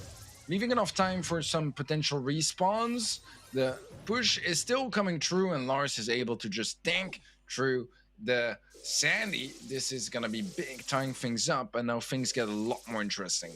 S2: leaving enough time for some potential respawns. The push is still coming through, and Lars is able to just tank through the Sandy. This is gonna be Big tying things up, and now things get a lot more interesting.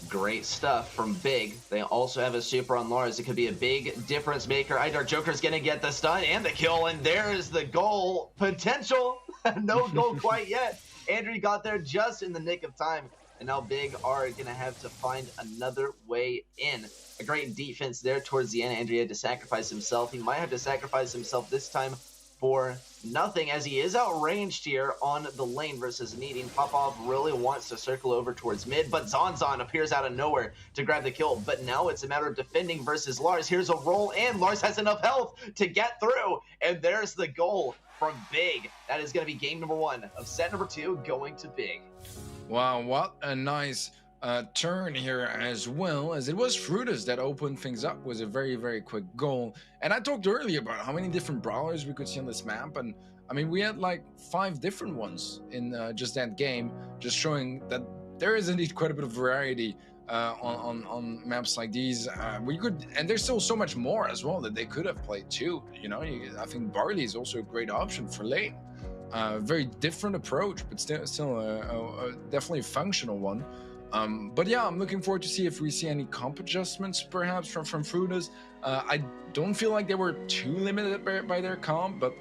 S4: Great stuff from Big. They also have a super on Lars. It could be a big difference maker. iDark Joker's gonna get the stun and the kill, and there's the goal potential. No goal quite yet. Andrew got there just in the nick of time, and now Big are gonna have to find another way in. A great defense there towards the end. Andrew had to sacrifice himself. He might have to sacrifice himself this time for nothing, as he is outranged here on the lane versus needing. Popov really wants to circle over towards mid, but Zonzon appears out of nowhere to grab the kill. But now it's a matter of defending versus Lars. Here's a roll, and Lars has enough health to get through, and there's the goal from Big. That is going to be game number 1 of set number 2 going to Big.
S2: Wow, what a nice turn here, as well as it was Fruitus that opened things up with a very, very quick goal. And I talked earlier about how many different brawlers we could see on this map, and I mean, we had like 5 different ones in just that game, just showing that there is indeed quite a bit of variety on maps like these. We could, and there's still so much more as well that they could have played too. You know, I think Barley is also a great option for lane. Very different approach, but still a definitely a functional one. But yeah, I'm looking forward to see if we see any comp adjustments perhaps from Fruitus. I don't feel like they were too limited by their comp, but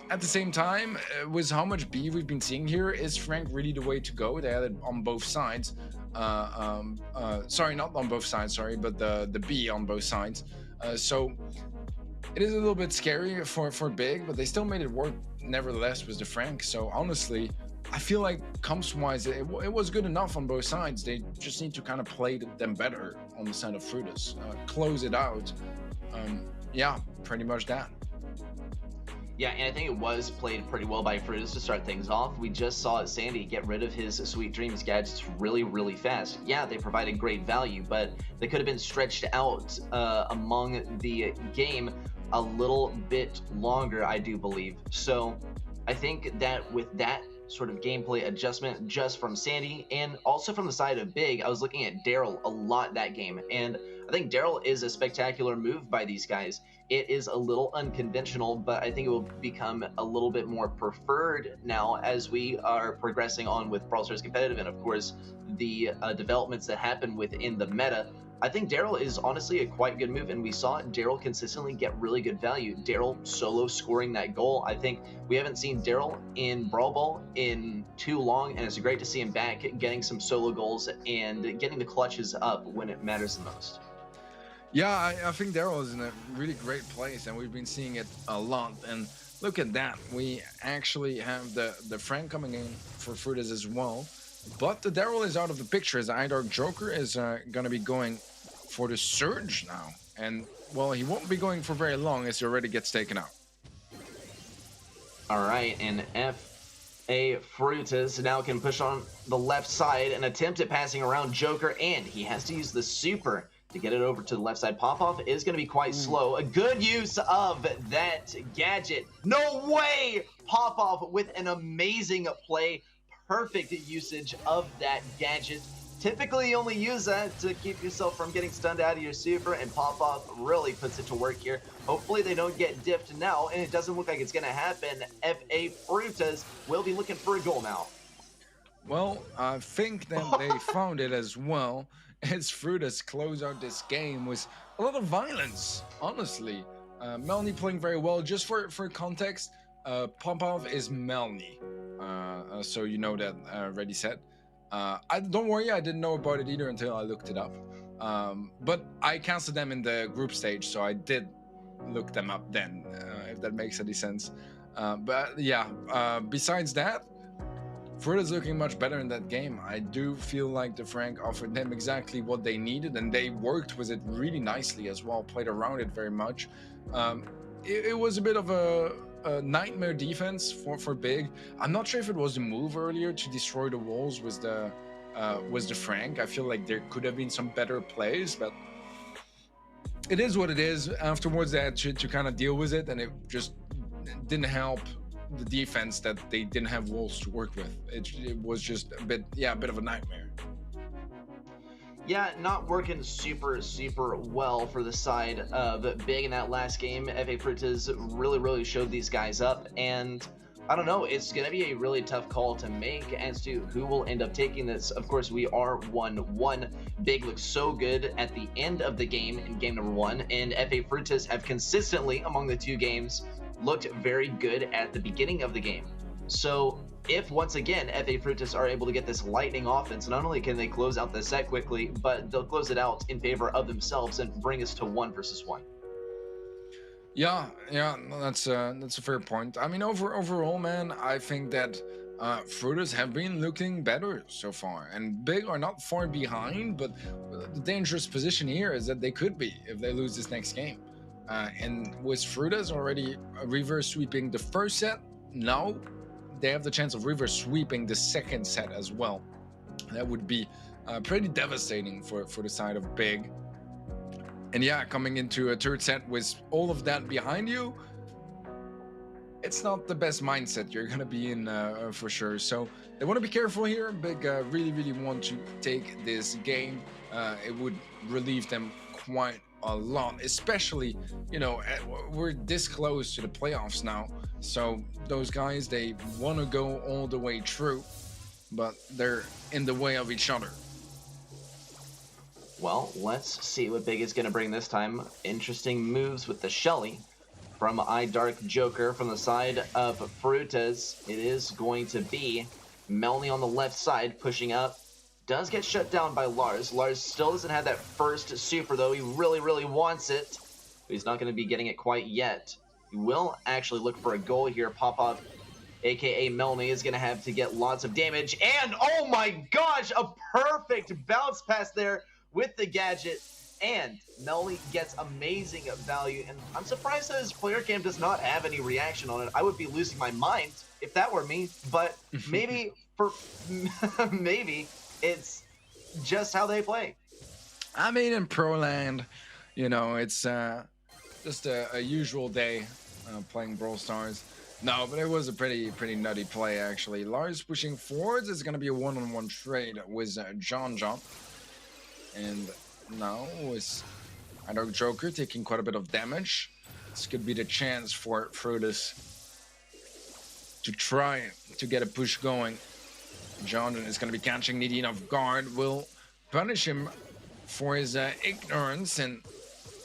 S2: at the same time, with how much B we've been seeing here, is Frank really the way to go? They had it on both sides. Sorry, not on both sides, sorry, but the B on both sides. So it is a little bit scary for Big, but they still made it work nevertheless with the Frank. So honestly, I feel like comps-wise, it was good enough on both sides. They just need to kind of play them better on the side of Fruitus. Close it out. Yeah, pretty much that.
S4: Yeah, and I think it was played pretty well by Fruitus to start things off. We just saw Sandy get rid of his Sweet Dreams gadgets really, really fast. Yeah, they provided great value, but they could have been stretched out among the game a little bit longer, I do believe. So I think that with that sort of gameplay adjustment just from Sandy and also from the side of Big, I was looking at Daryl a lot that game, and I think Daryl is a spectacular move by these guys. It is a little unconventional, but I think it will become a little bit more preferred now as we are progressing on with Brawl Stars Competitive and, of course, the developments that happen within the meta. I think Daryl is honestly a quite good move, and we saw Daryl consistently get really good value. Daryl solo scoring that goal. I think we haven't seen Daryl in Brawl Ball in too long, and it's great to see him back getting some solo goals and getting the clutches up when it matters the most.
S2: Yeah, I think Daryl is in a really great place, and we've been seeing it a lot. And look at that. We actually have the Frank coming in for Fruitus as well. But the Daryl is out of the picture, as iDark Joker is going to be going for the Surge now. And, well, he won't be going for very long as he already gets taken out.
S4: All right, and F.A. Fruitus now can push on the left side and attempt at passing around Joker, and he has to use the super to get it over to the left side. Pop-Off is going to be quite slow. A good use of that gadget. No way! Pop-Off with an amazing play. Perfect usage of that gadget. Typically, you only use that to keep yourself from getting stunned out of your super, and Pop-Off really puts it to work here. Hopefully, they don't get diffed now, and it doesn't look like it's going to happen. F.A. Fruitus will be looking for a goal now.
S2: Well, I think that they found it as well, as Fruitus close out this game with a lot of violence, honestly. Melanie playing very well. Just for context, Popov is Melanie. So you know that, ready, set. Don't worry, I didn't know about it either until I looked it up. But I casted them in the group stage, so I did look them up then, if that makes any sense. But yeah, besides that, Fruitus looking much better in that game. I do feel like the Frank offered them exactly what they needed, and they worked with it really nicely as well, played around it very much. It was a bit of a nightmare defense for Big. I'm not sure if it was the move earlier to destroy the walls with the Frank. I feel like there could have been some better plays, but it is what it is. Afterwards, they had to kind of deal with it, and it just didn't help the defense that they didn't have walls to work with. It was just a bit of a nightmare.
S4: Yeah, not working super well for the side of Big in that last game. F.A. Fruitus really showed these guys up, and I don't know. It's going to be a really tough call to make as to who will end up taking this. Of course, we are 1-1. Big looks so good at the end of the game in game number 1, and FA Frutas have consistently, among the 2 games, looked very good at the beginning of the game. So if, once again, FA Frutas are able to get this lightning offense, not only can they close out the set quickly, but they'll close it out in favor of themselves and bring us to 1 versus 1.
S2: Yeah, no, that's a fair point. I mean, overall, man, I think that Frutas have been looking better so far, and Big are not far behind. But the dangerous position here is that they could be if they lose this next game. And with Frutas already reverse sweeping the first set, now they have the chance of reverse sweeping the second set as well. That would be pretty devastating for the side of Big. And yeah, coming into a third set with all of that behind you, it's not the best mindset you're going to be in for sure. So they want to be careful here. Big really want to take this game. It would relieve them quite a lot, especially, you know, we're this close to the playoffs now. So those guys, they want to go all the way through, but they're in the way of each other.
S4: Well, let's see what Big is going to bring this time. Interesting moves with the Shelly from iDark Joker from the side of Frutas. It is going to be Melny on the left side pushing up. Does get shut down by Lars. Lars still doesn't have that first super, though. He really wants it, but he's not going to be getting it quite yet. He will actually look for a goal here. Pop-Up, aka Melny, is going to have to get lots of damage. And, oh my gosh, a perfect bounce pass there with the gadget, and Melny gets amazing value, and I'm surprised that his player cam does not have any reaction on it. I would be losing my mind if that were me, but maybe maybe it's just how they play.
S2: I mean, in Pro Land, you know, it's just a usual day playing Brawl Stars. No, but it was a pretty nutty play, actually. Lars pushing forwards. It's going to be a one-on-one trade with John. And now with iDark Joker taking quite a bit of damage, this could be the chance for Frutas to try to get a push going. John is going to be catching Nadine off guard, will punish him for his ignorance, and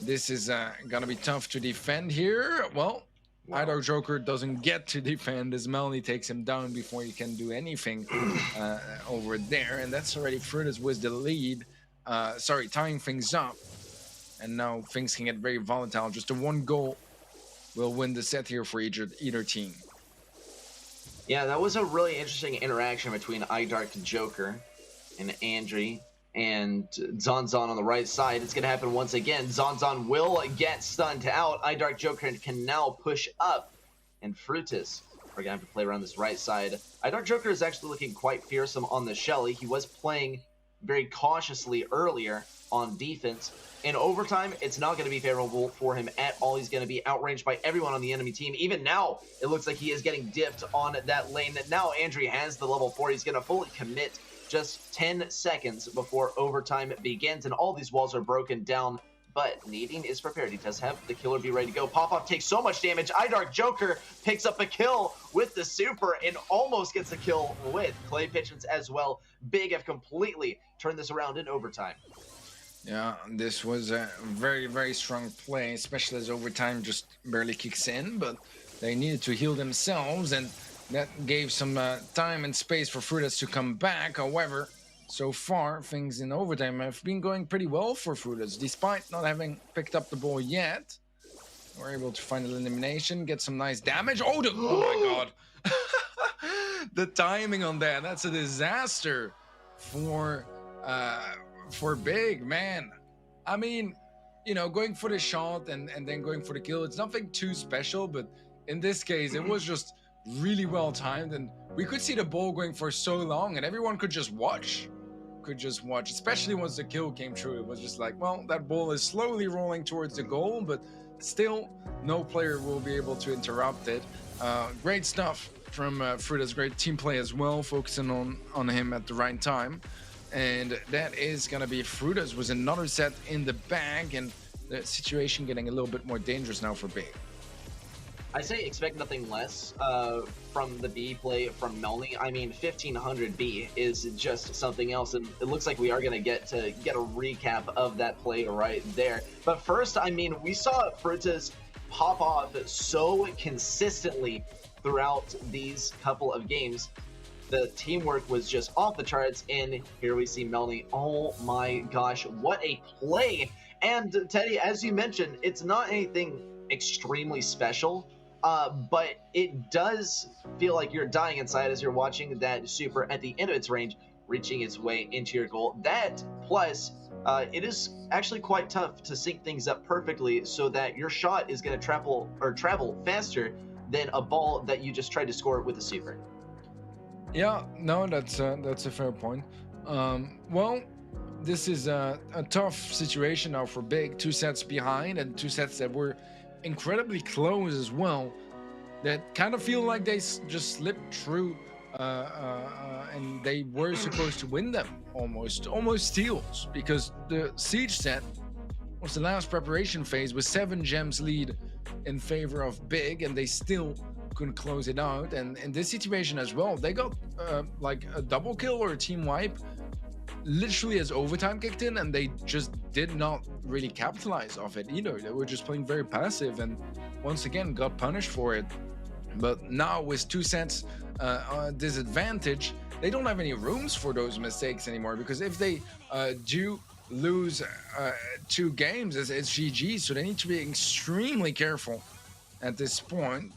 S2: this is going to be tough to defend here. Well, iDark Joker doesn't get to defend as Melny takes him down before he can do anything over there, and that's already Frutas with the lead. Tying things up, and now things can get very volatile. Just a 1 goal will win the set here for either team.
S4: Yeah, that was a really interesting interaction between iDark Joker and Andre and Zonzon on the right side. It's going to happen once again. Zonzon will get stunned out. iDark Joker can now push up, and Frutas are going to have to play around this right side. iDark Joker is actually looking quite fearsome on the Shelly. He was playing very cautiously earlier on defense. In overtime, it's not going to be favorable for him at all. He's going to be outranged by everyone on the enemy team. Even now, it looks like he is getting dipped on that lane. Now Andre has the level 4. He's going to fully commit just 10 seconds before overtime begins, and all these walls are broken down. But Nadine is prepared. He does have the killer be ready to go. Pop-Off takes so much damage. iDark Joker picks up a kill with the super and almost gets a kill with Clay Pigeons as well. Big have completely turned this around in overtime.
S2: Yeah, this was a very strong play, especially as overtime just barely kicks in, but they needed to heal themselves, and that gave some time and space for Frutas to come back. However, so far, things in overtime have been going pretty well for Frutas, despite not having picked up the ball yet. We're able to find an elimination, get some nice damage. Oh my god! The timing on that's a disaster for Big, man. I mean, you know, going for the shot and then going for the kill, it's nothing too special, but in this case, it was just really well timed, and we could see the ball going for so long, and everyone could just watch. Especially once the kill came through. It was just like, well, that ball is slowly rolling towards the goal, but still no player will be able to interrupt it. Great stuff from Frutas, great team play as well, focusing on him at the right time. And that is gonna be Frutas with another set in the bag, and the situation getting a little bit more dangerous now for Big.
S4: I say expect nothing less from the B play from Melny. I mean, 1500 B is just something else, and it looks like we are going to get a recap of that play right there. But first, I mean, we saw Frutas pop off so consistently throughout these couple of games. The teamwork was just off the charts, and here we see Melny. Oh my gosh, what a play! And Teddy, as you mentioned, it's not anything extremely special, but it does feel like you're dying inside as you're watching that super at the end of its range, reaching its way into your goal. That plus, it is actually quite tough to sync things up perfectly so that your shot is going to travel faster than a ball that you just tried to score with a super.
S2: Yeah, no, that's a fair point. Well, this is a tough situation now for Big. 2 sets behind and 2 sets that were incredibly close as well, that kind of feel like they just slipped through, and they were supposed to win them almost steals, because the Siege set was the last preparation phase with 7 gems lead in favor of Big, and they still couldn't close it out. And in this situation as well, they got like a double kill or a team wipe literally as overtime kicked in, and they just did not really capitalize off it either. They were just playing very passive and once again got punished for it. But now with 2 sets disadvantage, they don't have any rooms for those mistakes anymore, because if they do lose 2 games, it's GG. So they need to be extremely careful at this point.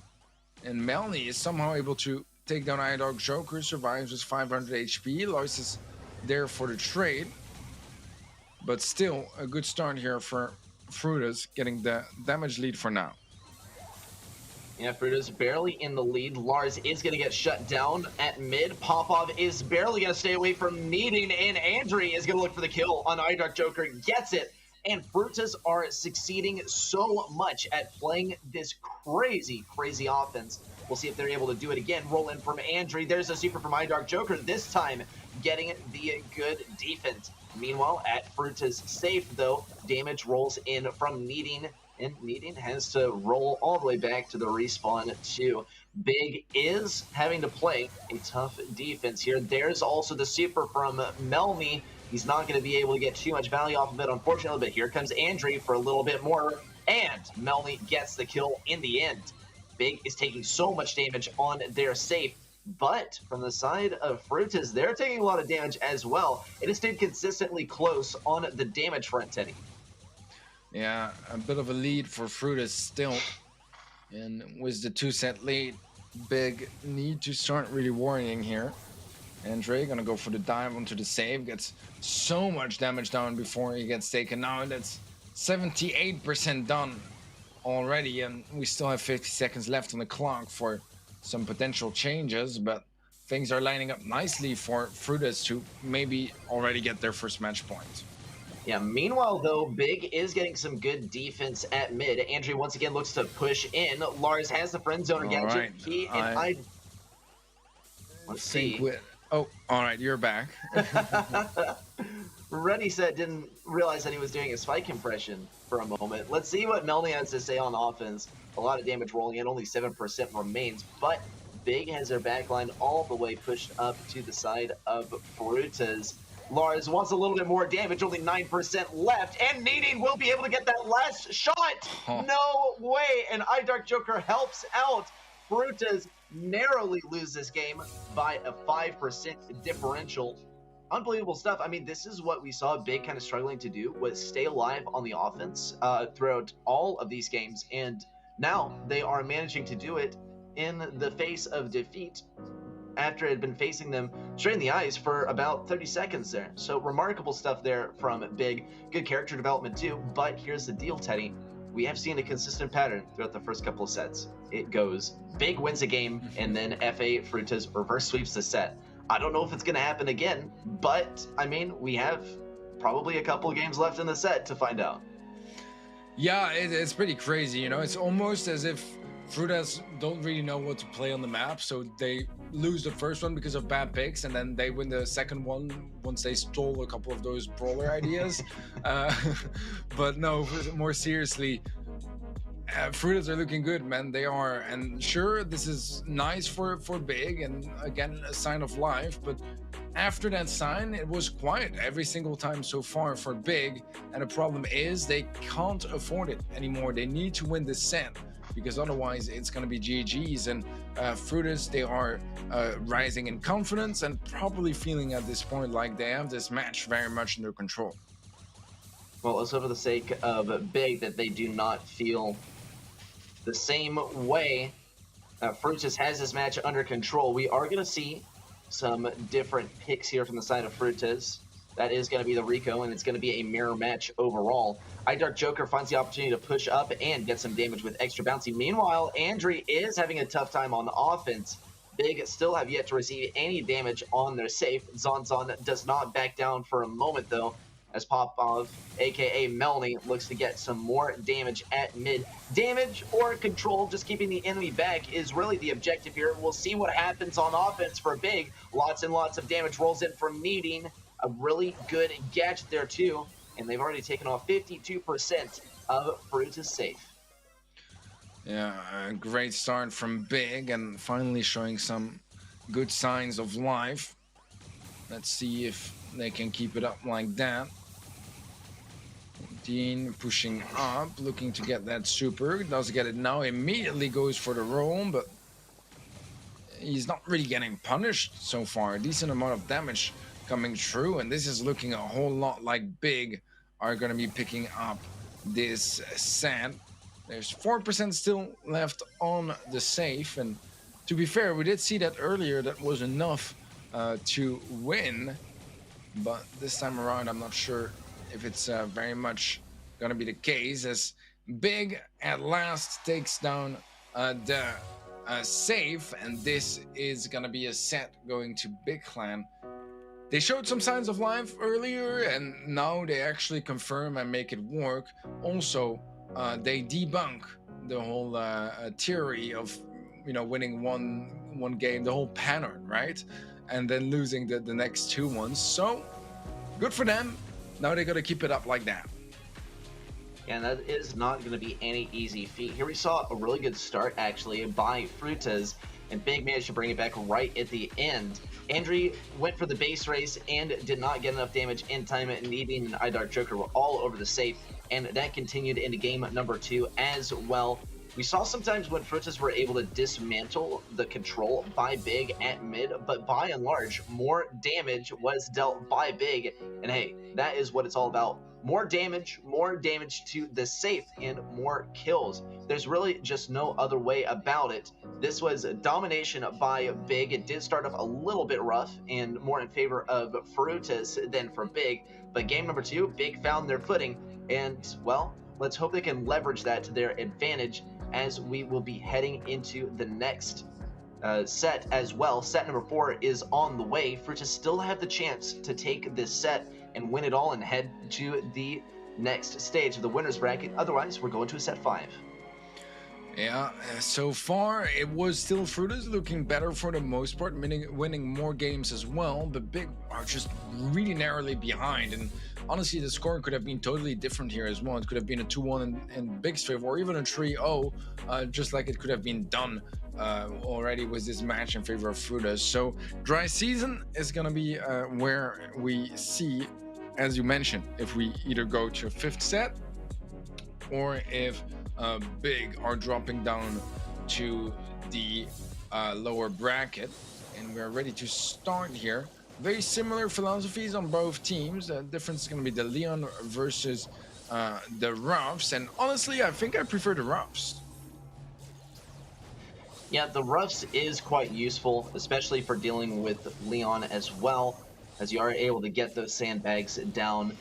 S2: And Melny is somehow able to take down Iron Joker, survives with 500 HP. Lois is there for the trade, but still a good start here for Frutas, getting the damage lead for now.
S4: Yeah, Frutas barely in the lead. Lars is going to get shut down at mid. Popov is barely going to stay away from needing, and Andre is going to look for the kill on Iron Joker, gets it. And Frutas are succeeding so much at playing this crazy offense. We'll see if they're able to do it again. Roll in from Andre. There's a super from Iron Joker, this time getting the good defense. Meanwhile, at Frutas safe, though, damage rolls in from Needing, and Needing has to roll all the way back to the respawn too. Big is having to play a tough defense here. There's also the super from Melny. He's not going to be able to get too much value off of it, unfortunately, but here comes Andre for a little bit more, and Melny gets the kill in the end. Big is taking so much damage on their safe, but from the side of Frutas, they're taking a lot of damage as well. It has stayed consistently close on the damage front, Teddy.
S2: Yeah, a bit of a lead for Frutas still, and with the 2 set lead, Big need to start really worrying here. Andre gonna go for the dive onto the save, gets so much damage down before he gets taken out. That's 78% done already, and we still have 50 seconds left on the clock for some potential changes, but things are lining up nicely for Frutas to maybe already get their first match point.
S4: Yeah, meanwhile, though, Big is getting some good defense at mid. Andre once again looks to push in. Lars has the friend zone gadget.
S2: Right.
S4: He and I... Let's see.
S2: Oh, all right, you're back.
S4: Ready Set didn't realize that he was doing a spike compression for a moment. Let's see what Melny has to say on offense. A lot of damage rolling in, only 7% remains, but Big has their backline all the way pushed up to the side of Frutas. Lars wants a little bit more damage, only 9% left, and Needing will be able to get that last shot. Oh. No way, and Dark Joker helps out. Frutas narrowly lose this game by a 5% differential. Unbelievable stuff. I mean, this is what we saw Big kind of struggling to do, was stay alive on the offense throughout all of these games, and now they are managing to do it in the face of defeat after it had been facing them straight in the eyes for about 30 seconds there. So remarkable stuff there from Big. Good character development too, but here's the deal, Teddy. We have seen a consistent pattern throughout the first couple of sets. It goes Big wins a game, and then FA Frutas reverse sweeps the set. I don't know if it's going to happen again, but I mean, we have probably a couple of games left in the set to find out.
S2: Yeah, it's pretty crazy, you know. It's almost as if Frutas don't really know what to play on the map, so they lose the first one because of bad picks, and then they win the second one once they stole a couple of those brawler ideas. But no, more seriously, Fruiters are looking good, man. They are, and sure, this is nice for Big, and again, a sign of life. But after that sign, it was quiet every single time so far for Big. And the problem is they can't afford it anymore. They need to win this set, because otherwise it's going to be GG's. And Fruiters, they are rising in confidence and probably feeling at this point like they have this match very much under control.
S4: Well, let's hope for the sake of Big that they do not feel the same way. Fruitus has this match under control. We are going to see some different picks here from the side of Fruitus. That is going to be the Rico, and it's going to be a mirror match overall. Dark Joker finds the opportunity to push up and get some damage with extra bouncy. Meanwhile, Andre is having a tough time on offense. Big still have yet to receive any damage on their safe. Zon does not back down for a moment, though, as Popov, aka Melanie, looks to get some more damage at mid. Damage or control, just keeping the enemy back, is really the objective here. We'll see what happens on offense for Big. Lots and lots of damage rolls in from Needing. A really good gadget there too, and they've already taken off 52% of Fruitus safe.
S2: Yeah, a great start from Big, and finally showing some good signs of life. Let's see if they can keep it up like that. Dean pushing up, looking to get that super. Does get it now, immediately goes for the roll, but he's not really getting punished so far. A decent amount of damage coming through, and this is looking a whole lot like Big are going to be picking up this set. There's 4% still left on the safe, and to be fair, we did see that earlier. That was enough to win, but this time around I'm not sure if it's very much going to be the case, as Big at last takes down the safe, and this is going to be a set going to Big Clan. They showed some signs of life earlier, and now they actually confirm and make it work. Also, they debunk the whole theory of, you know, winning one game, the whole pattern, right? And then losing the next two ones. So good for them. Now they got to keep it up like that.
S4: And that is not going to be any easy feat. Here we saw a really good start actually by Frutas, and Big managed to bring it back right at the end. Andre went for the base race and did not get enough damage in time. Needing and Dark Joker were all over the safe, and that continued into game number 2 as well. We saw sometimes when Frutas were able to dismantle the control by Big at mid, but by and large, more damage was dealt by Big. And hey, that is what it's all about. More damage to the safe, and more kills. There's really just no other way about it. This was domination by Big. It did start off a little bit rough and more in favor of Frutas than for Big, but game number 2, Big found their footing, and well, let's hope they can leverage that to their advantage as we will be heading into the next set as well. Set number 4 is on the way. Frutas still have the chance to take this set and win it all and head to the next stage of the winner's bracket. Otherwise, we're going to a set 5.
S2: Yeah, so far it was still Frutas looking better for the most part, winning more games as well, but Big are just really narrowly behind, and honestly the score could have been totally different here as well. It could have been a 2-1 in Big's favor, or even a 3-0, just like it could have been done already with this match in favor of Frutas. So dry season is gonna be where we see, as you mentioned, if we either go to a 5th set or if Big are dropping down to the lower bracket. And we're ready to start here. Very similar philosophies on both teams. The difference is going to be the Leon versus the Roughs, and honestly I think I prefer the Roughs.
S4: Yeah, the Roughs is quite useful, especially for dealing with Leon as well, as you are able to get those sandbags down.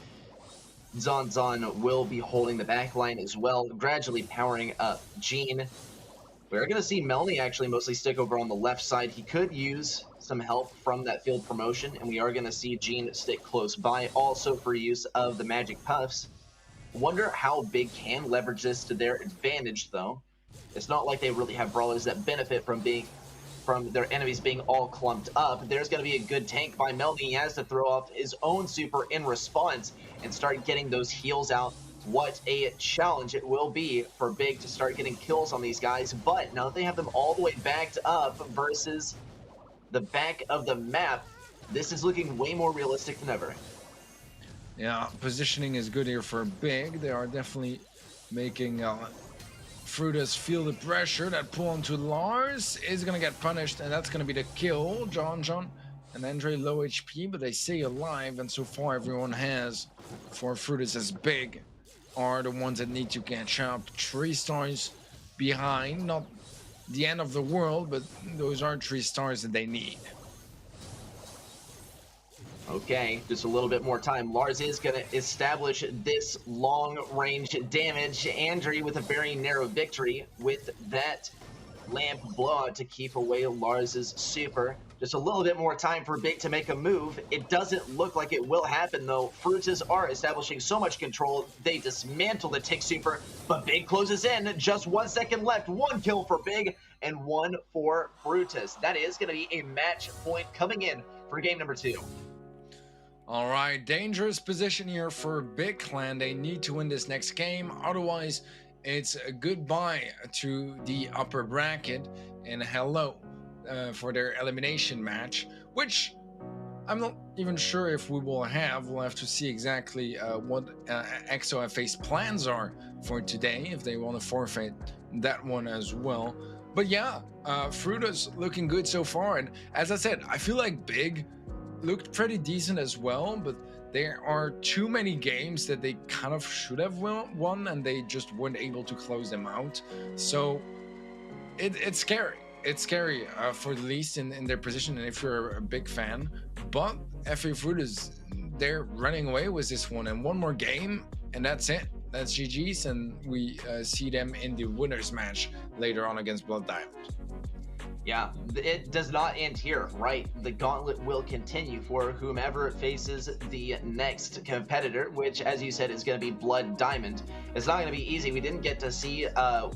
S4: Zon will be holding the back line as well, gradually powering up Gene. We're going to see Melanie actually mostly stick over on the left side. He could use some help from that field promotion, and we are going to see Gene stick close by, also for use of the magic puffs. Wonder how Big can leverage this to their advantage, though. It's not like they really have brawlers that benefit from their enemies being all clumped up. There's going to be a good tank by Melanie. He has to throw off his own super in response and start getting those heals out what a challenge it will be for Big to start getting kills on these guys. But now that they have them all the way backed up versus the back of the map, this is looking way more realistic than ever.
S2: Yeah, positioning is good here for Big. They are definitely making Frutas feel the pressure. That pull onto Lars is going to get punished, and that's going to be the kill. John and Andre low HP, but they stay alive, and so far everyone has for Frutas as Big are the ones that need to catch up. 3 stars behind, not the end of the world, but those are 3 stars that they need.
S4: Okay, just a little bit more time. Lars is going to establish this long-range damage. Andre with a very narrow victory with that lamp blowout to keep away Lars's super. Just a little bit more time for Big to make a move. It doesn't look like it will happen, though. Frutas are establishing so much control. They dismantle the tick super, but Big closes in. Just 1 second left. 1 kill for Big and 1 for Frutas. That is going to be a match point coming in for game number 2.
S2: All right, dangerous position here for Big Clan. They need to win this next game. Otherwise, it's a goodbye to the upper bracket and hello for their elimination match, which I'm not even sure if we will have. We'll have to see exactly what XOFA's plans are for today, if they want to forfeit that one as well. But yeah, Fruta's looking good so far. And as I said, I feel like Big looked pretty decent as well, but there are too many games that they kind of should have won and they just weren't able to close them out. So it's scary. It's scary for the least in their position, and if you're a big fan. But FA Frutas, they're running away with this one, and one more game and that's it. That's GG's, and we see them in the winners match later on against Blood Diamond.
S4: Yeah, it does not end here, right? The gauntlet will continue for whomever faces the next competitor, which, as you said, is going to be Blood Diamond. It's not going to be easy. We didn't get to see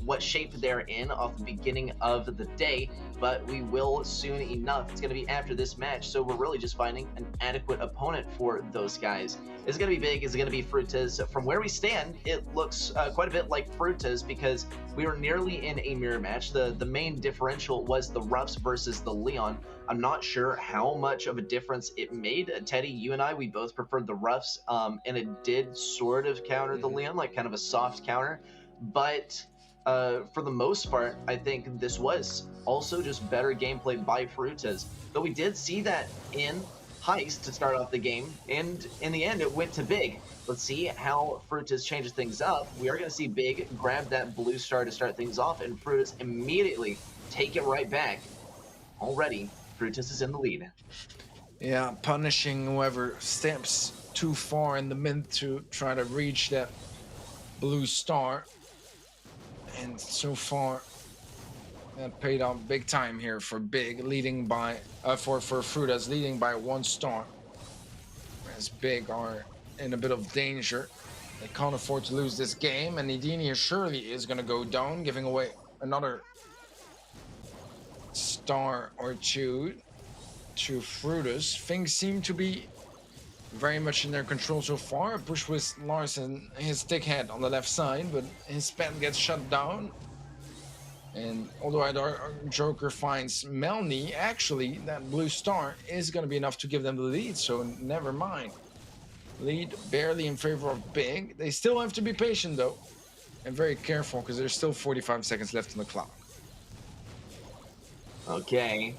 S4: what shape they're in off the beginning of the day, but we will soon enough. It's going to be after this match, so we're really just finding an adequate opponent for those guys. Is it going to be Big? Is it going to be Frutas? From where we stand, it looks quite a bit like Frutas because we were nearly in a mirror match. The main differential was the Roughs versus the Leon. I'm not sure how much of a difference it made. Teddy, you and I, we both preferred the Roughs, and it did sort of counter the Leon, like kind of a soft counter. But for the most part, I think this was also just better gameplay by Frutas. Though we did see that in Heist to start off the game, and in the end it went to Big. Let's see how Frutas changes things up. We are going to see Big grab that blue star to start things off, and Frutas immediately take it right back. Already, Frutas is in the lead.
S2: Yeah, punishing whoever steps too far in the mid to try to reach that blue star. And so far, that paid off big time here for Big, leading by for Frutas, leading by 1 star. As Big are in a bit of danger. They can't afford to lose this game, and Nidini surely is going to go down, giving away another star or 2 to Frutas. Things seem to be very much in their control so far. A push with Larson, his stick head on the left side, but his pen gets shut down. And although our Joker finds Melny, actually that blue star is going to be enough to give them the lead, so never mind. Lead barely in favor of Big. They still have to be patient though, and very careful because there's still 45 seconds left on the clock.
S4: Okay.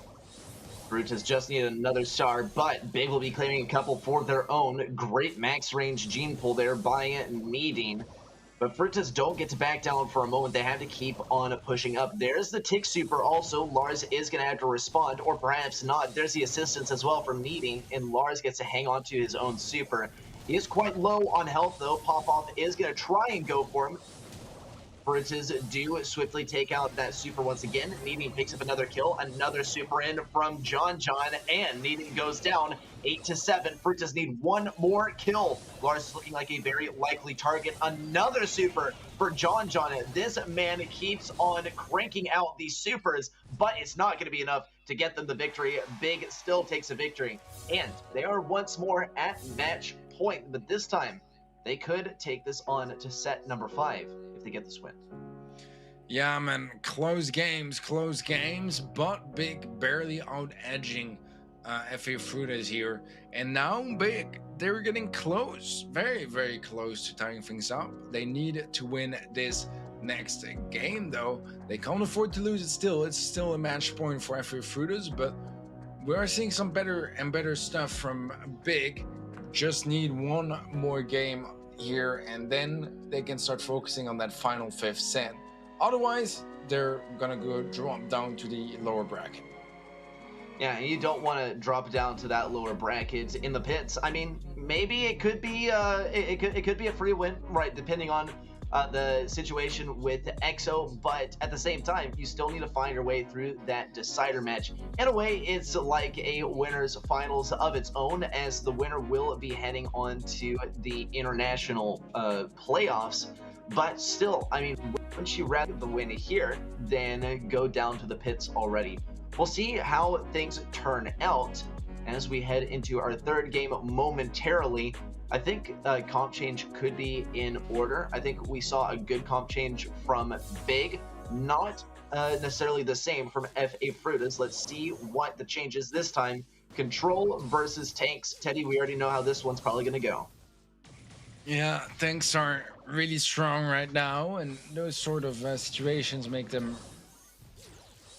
S4: Frutas just needed another star, but Big will be claiming a couple for their own. Great max range gene pull there by Needing. But Frutas don't get to back down for a moment. They have to keep on pushing up. There's the tick super also. Lars is going to have to respond, or perhaps not. There's the assistance as well from Needing, and Lars gets to hang on to his own super. He is quite low on health, though. Pop-Off is going to try and go for him. Frutas do swiftly take out that super once again. Needing picks up another kill, another super in from John, and Needing goes down 8-7. Frutas need 1 more kill. Lars is looking like a very likely target. Another super for John. This man keeps on cranking out these supers, but it's not going to be enough to get them the victory. Big still takes a victory, and they are once more at match point, but this time they could take this on to set number 5 if they get this win.
S2: Yeah, man, close games, but Big barely out-edging FA Fruiters here. And now Big, they're getting close, very, very close to tying things up. They need to win this next game, though. They can't afford to lose it still. It's still a match point for FA Fruiters, but we are seeing some better and better stuff from Big. Just need one more game here, and then they can start focusing on that final 5th set. Otherwise, they're gonna go drop down to the lower bracket.
S4: Yeah, and you don't want to drop down to that lower bracket in the pits. I mean, maybe it could be it could be a free win, right? Depending on the situation with EXO, but at the same time, you still need to find your way through that decider match. In a way, it's like a winner's finals of its own, as the winner will be heading on to the international playoffs. But still, I mean, wouldn't you rather the win here than go down to the pits already? We'll see how things turn out as we head into our 3rd game momentarily. I think comp change could be in order. I think we saw a good comp change from Big, not necessarily the same from FA Fruiters. Let's see what the change is this time. Control versus tanks. Teddy, we already know how this one's probably going to go.
S2: Yeah, tanks are really strong right now, and those sort of situations make them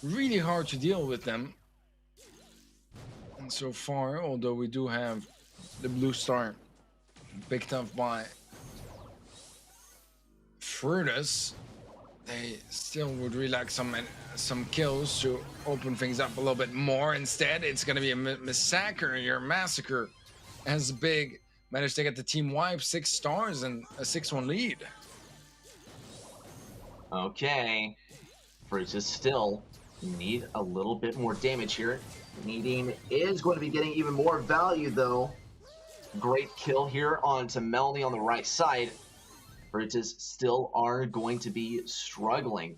S2: really hard to deal with them. And so far, although we do have the blue star picked up by Frutus, they still would really like some kills to open things up a little bit more. Instead, it's going to be a massacre as Big managed to get the team wipe, 6 stars and a 6-1 lead.
S4: Okay, Frutus still need a little bit more damage here. Needing is going to be getting even more value though. Great kill here onto Melanie on the right side. Frutus still are going to be struggling,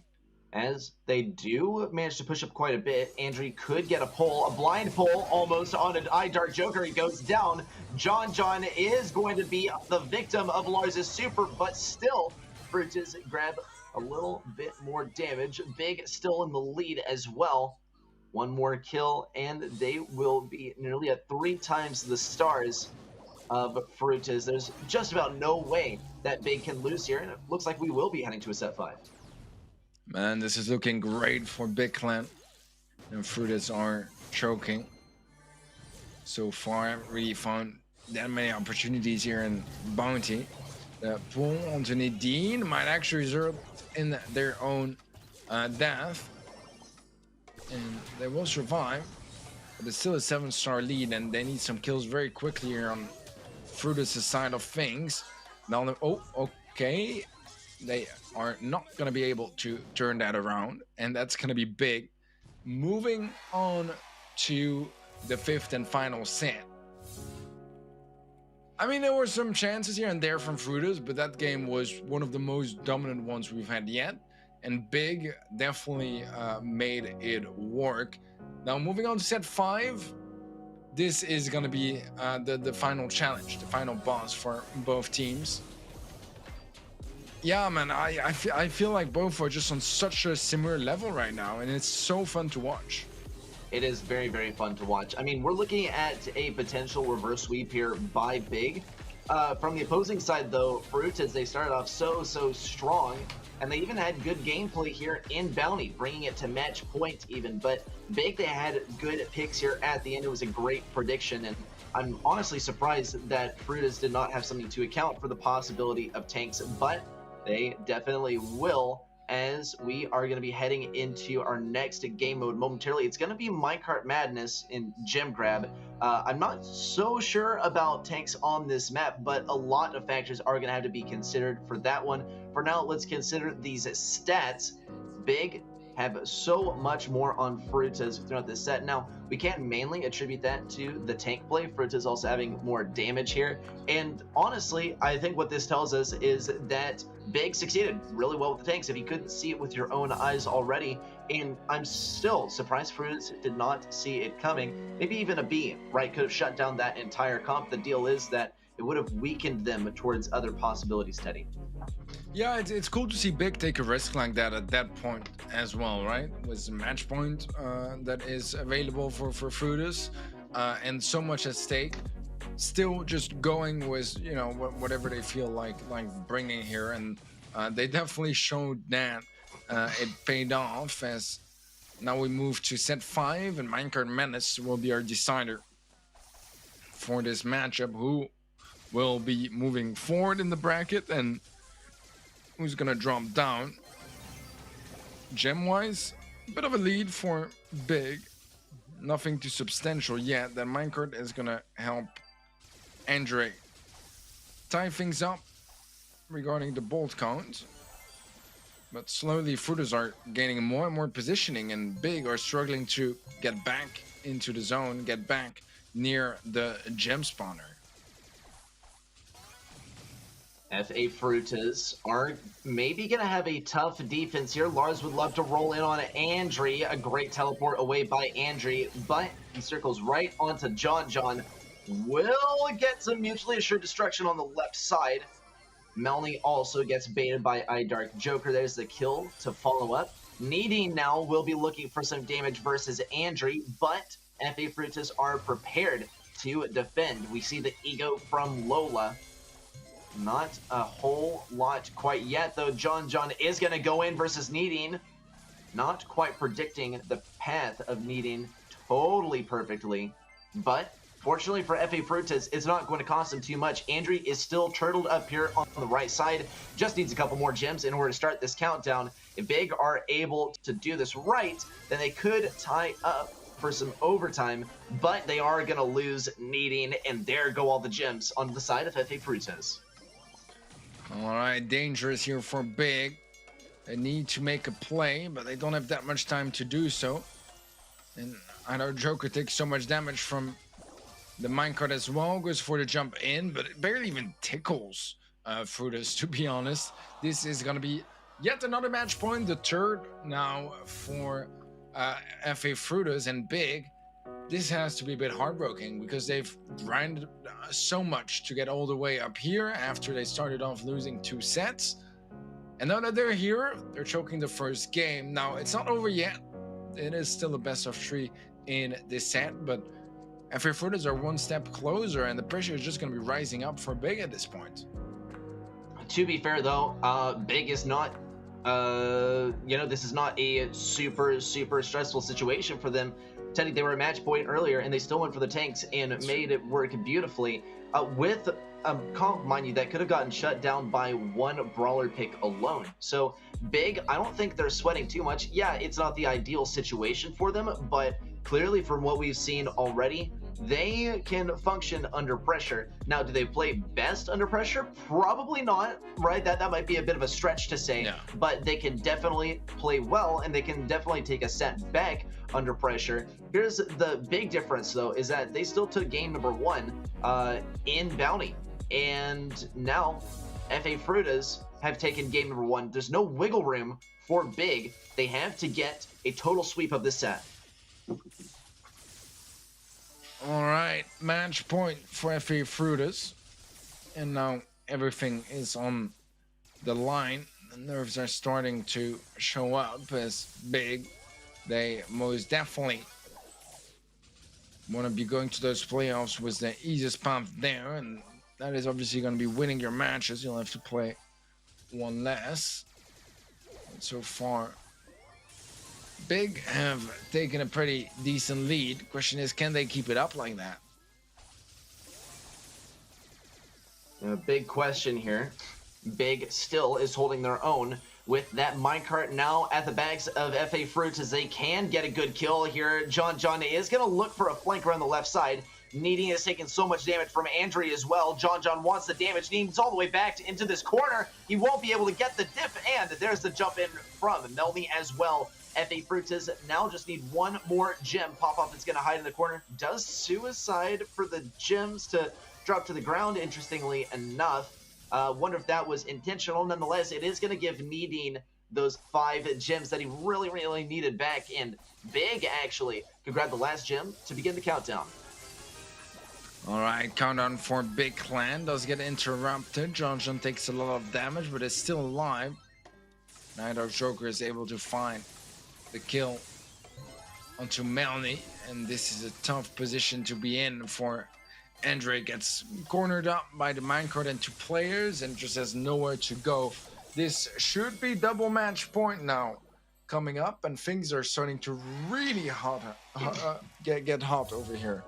S4: as they do manage to push up quite a bit. Andrew could get a pull, a blind pull almost on an eye dart Joker. He goes down. John is going to be the victim of Lars's super, but still Frutus grab a little bit more damage. Big still in the lead as well. One more kill and they will be nearly at 3 times the stars of Frutus. There's just about no way that Big can lose here, and it looks like we will be heading to a set 5.
S2: Man, this is looking great for Big Clan, and Frutus are choking. So far, I haven't really found that many opportunities here in Bounty. The pull onto Nadine might actually result in their own death, and they will survive. But it's still a 7-star lead, and they need some kills very quickly here on Frutus' side of things. Now, oh, okay. They are not going to be able to turn that around, and that's going to be Big. Moving on to the 5th and final set. I mean, there were some chances here and there from Frutus, but that game was one of the most dominant ones we've had yet, and Big definitely made it work. Now, moving on to set 5, this is going to be the final challenge, the final boss for both teams. Yeah, man, I feel like both are just on such a similar level right now, and it's so fun to watch.
S4: It is very, very fun to watch. I mean, we're looking at a potential reverse sweep here by Big. From the opposing side, though, Frutus, they started off so strong, and they even had good gameplay here in Bounty, bringing it to match point even. But Big, they had good picks here at the end. It was a great prediction, and I'm honestly surprised that Frutus did not have something to account for the possibility of tanks, but they definitely will, as we are going to be heading into our next game mode momentarily. It's going to be Minecart Madness in Gem Grab. I'm not so sure about tanks on this map, but a lot of factors are going to have to be considered for that one. For now, let's consider these stats. Big have so much more on Frutus throughout this set. Now, we can't mainly attribute that to the tank play. Frutus also having more damage here. And honestly, I think what this tells us is that Big succeeded really well with the tanks if you couldn't see it with your own eyes already. And I'm still surprised Frutus did not see it coming. Maybe even a B, right? Could have shut down that entire comp. The deal is that it would have weakened them towards other possibilities, Teddy.
S2: Yeah, it's cool to see Big take a risk like that at that point as well, right? With a match point that is available for Frutus and so much at stake. Still just going with, you know, whatever they feel like bringing here, and they definitely showed that it paid off, as now we move to set 5, and Minecart Menace will be our decider for this matchup. Who will be moving forward in the bracket and who's gonna drop down? Gem-wise, a bit of a lead for Big. Nothing too substantial yet. That Minecart is gonna help Andre tie things up regarding the bolt count. But slowly Fruiters are gaining more and more positioning, and Big are struggling to get back into the zone, get back near the gem spawner.
S4: FA Frutas are maybe going to have a tough defense here. Lars would love to roll in on Andre. A great teleport away by Andre, but he circles right onto John. John will get some mutually assured destruction on the left side. Melanie also gets baited by iDark Joker. There's the kill to follow up. Needing now will be looking for some damage versus Andre, but FA Frutas are prepared to defend. We see the ego from Lola. Not a whole lot quite yet, though. John is going to go in versus Needing. Not quite predicting the path of Needing totally perfectly. But fortunately for FA Frutas, it's not going to cost him too much. Andre is still turtled up here on the right side. Just needs a couple more gems in order to start this countdown. If Big are able to do this right, then they could tie up for some overtime. But they are going to lose Needing, and there go all the gems on the side of FA Frutas.
S2: All right, dangerous here for Big. They need to make a play, but they don't have that much time to do so. And I know Joker takes so much damage from the Minecart as well. Goes for the jump in, but it barely even tickles Frutus, to be honest. This is going to be yet another match point, the third now for FA Frutus, and Big. This has to be a bit heartbreaking because they've grinded so much to get all the way up here after they started off losing 2 sets. And now that they're here, they're choking the first game. Now, it's not over yet. It is still a best of 3 in this set, but FA Frutas are one step closer, and the pressure is just going to be rising up for Big at this point.
S4: To be fair, though, Big is not, this is not a super stressful situation for them. Teddy, they were at match point earlier, and they still went for the tanks and made it work beautifully. With comp, mind you, that could have gotten shut down by one brawler pick alone. So Big, I don't think they're sweating too much. Yeah, it's not the ideal situation for them, but clearly from what we've seen already, they can function under pressure. Now, do they play best under pressure? Probably not, right? That might be a bit of a stretch to say, yeah. But they can definitely play well, and they can definitely take a set back under pressure. Here's the big difference, though, is that they still took game number 1 in Bounty, and now FA Frutas have taken game number 1. There's no wiggle room for Big. They have to get a total sweep of this set.
S2: All right, match point for FA Frutas. And now everything is on the line. The nerves are starting to show up as Big. They most definitely want to be going to those playoffs with the easiest path there. And that is obviously going to be winning your matches. You'll have to play one less. And so far, Big have taken a pretty decent lead. Question is, can they keep it up like that?
S4: A big question here. Big still is holding their own with that Minecart now at the backs of FA Fruits, as they can get a good kill here. John is going to look for a flank around the left side. Needing is taking so much damage from Andre as well. John wants the damage. Needing's all the way back into this corner. He won't be able to get the dip, and there's the jump in from Melanie as well. FA Frutas now just need one more gem. Pop-Off is going to hide in the corner. Does suicide for the gems to drop to the ground, interestingly enough. Wonder if that was intentional. Nonetheless, it is going to give Needing those 5 gems that he really needed back. And Big actually could grab the last gem to begin the countdown.
S2: All right, countdown for Big Clan does get interrupted. John takes a lot of damage, but is still alive. Neither Joker is able to find the kill onto Melanie, and this is a tough position to be in for Andre. Gets cornered up by the minecart and 2 players and just has nowhere to go. This should be double match point now coming up, and things are starting to really get hot over here.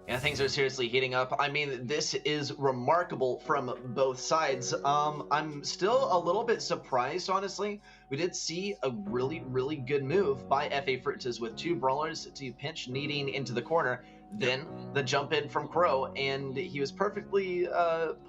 S4: Yeah, things are seriously heating up. I mean, this is remarkable from both sides. I'm still a little bit surprised, honestly. We did see a really, really good move by FA Fruitas with 2 brawlers to pinch Needing into the corner. Then the jump in from Crow, and he was perfectly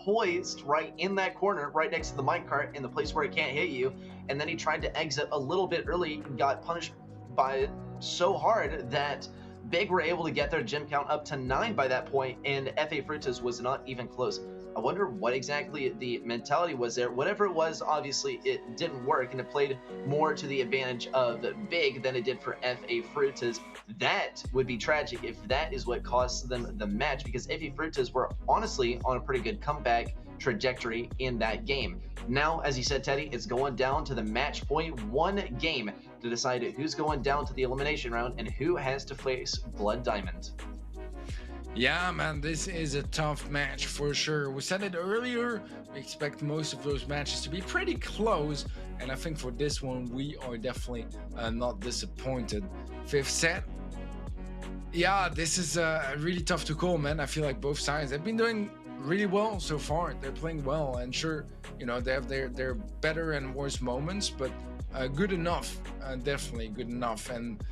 S4: poised right in that corner, right next to the minecart, in the place where it can't hit you. And then he tried to exit a little bit early, got punished by it so hard that Big were able to get their gem count up to 9 by that point, and FA Fruitas was not even close. I wonder what exactly the mentality was there. Whatever it was, obviously it didn't work, and it played more to the advantage of Big than it did for FA Fruitas. That would be tragic if that is what cost them the match, because FA Fruitas were honestly on a pretty good comeback trajectory in that game. Now, as you said, Teddy, it's going down to the match point 1 game to decide who's going down to the elimination round and who has to face Blood Diamond.
S2: Yeah, man, this is a tough match for sure. We said it earlier, we expect most of those matches to be pretty close, and I think for this one we are definitely not disappointed. 5th set. Yeah, this is really tough to call, man. I feel like both sides have been doing really well so far. They're playing well, and sure, you know, they have their better and worse moments, but good enough, definitely good enough. And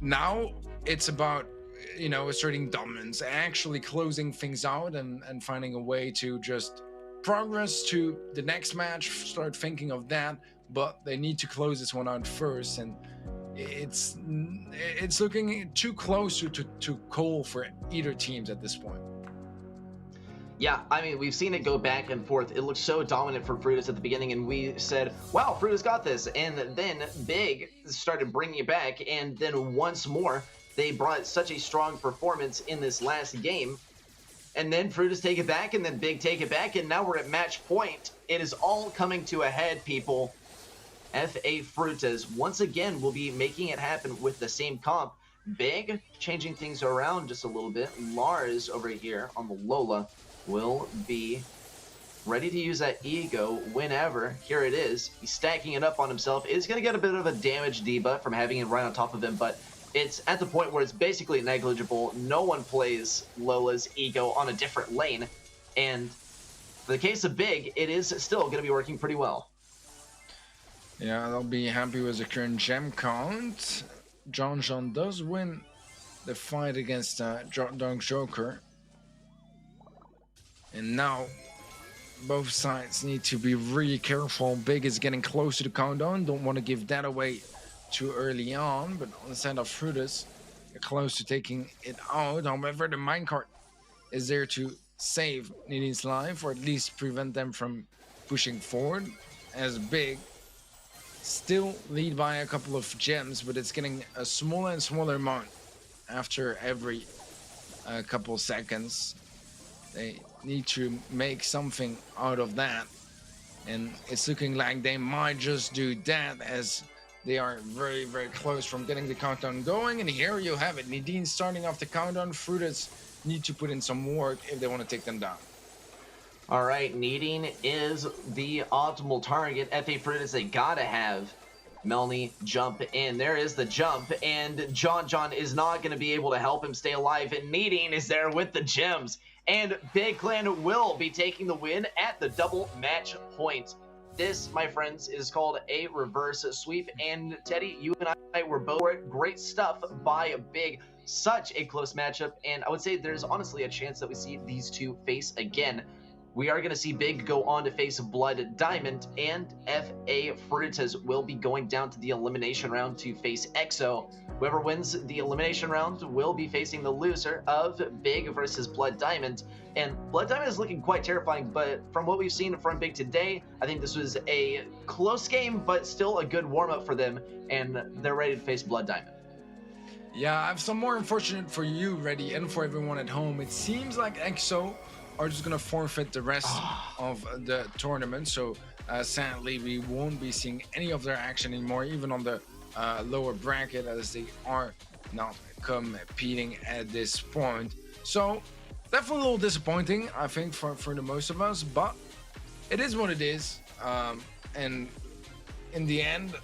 S2: now it's about, you know, asserting dominance, actually closing things out and finding a way to just progress to the next match, start thinking of that, but they need to close this one out first, and it's looking too close to call for either teams at this point.
S4: Yeah, I mean, we've seen it go back and forth. It looked so dominant for Fruitas at the beginning, and we said, wow, Fruitas got this. And then Big started bringing it back, and then once more, they brought such a strong performance in this last game. And then Fruitas take it back, and then Big take it back, and now we're at match point. It is all coming to a head, people. FA Fruitas, once again, will be making it happen with the same comp. Big, changing things around just a little bit. Lars over here on the Lola will be ready to use that ego whenever. Here it is. He's stacking it up on himself. It's going to get a bit of a damage debuff from having it right on top of him, but it's at the point where it's basically negligible. No one plays Lola's ego on a different lane, and for the case of Big, it is still going to be working pretty well.
S2: Yeah, they'll be happy with the current gem count. John does win the fight against Dunk Joker. And now, both sides need to be really careful. Big is getting close to the countdown. Don't want to give that away too early on. But on the side of Fruitas, they're close to taking it out. However, the minecart is there to save Nidin's life, or at least prevent them from pushing forward. As Big still lead by a couple of gems, but it's getting a smaller and smaller amount after every couple seconds. They need to make something out of that, and it's looking like they might just do that, as they are very, very close from getting the countdown going. And here you have it, Nadine starting off the countdown. Fruitas need to put in some work if they want to take them down.
S4: All right, Needing is the optimal target. FA Fruitas, they gotta have Melanie jump in. There is the jump, and John is not going to be able to help him stay alive, and Needing is there with the gems. And Big Clan will be taking the win at the double match point. This, my friends, is called a reverse sweep. And Teddy, you and I were both for it. Great stuff by Big. Such a close matchup. And I would say there's honestly a chance that we see these two face again. We are going to see Big go on to face Blood Diamond, and FA Fruitas will be going down to the elimination round to face EXO. Whoever wins the elimination round will be facing the loser of Big versus Blood Diamond. And Blood Diamond is looking quite terrifying, but from what we've seen from Big today, I think this was a close game, but still a good warm-up for them, and they're ready to face Blood Diamond.
S2: Yeah, I have some more unfortunate for you, Ready, and for everyone at home. It seems like EXO are just gonna forfeit the rest of the tournament. So sadly, we won't be seeing any of their action anymore, even on the lower bracket, as they are not competing at this point. So definitely a little disappointing, I think, for the most of us, but it is what it is. And in the end,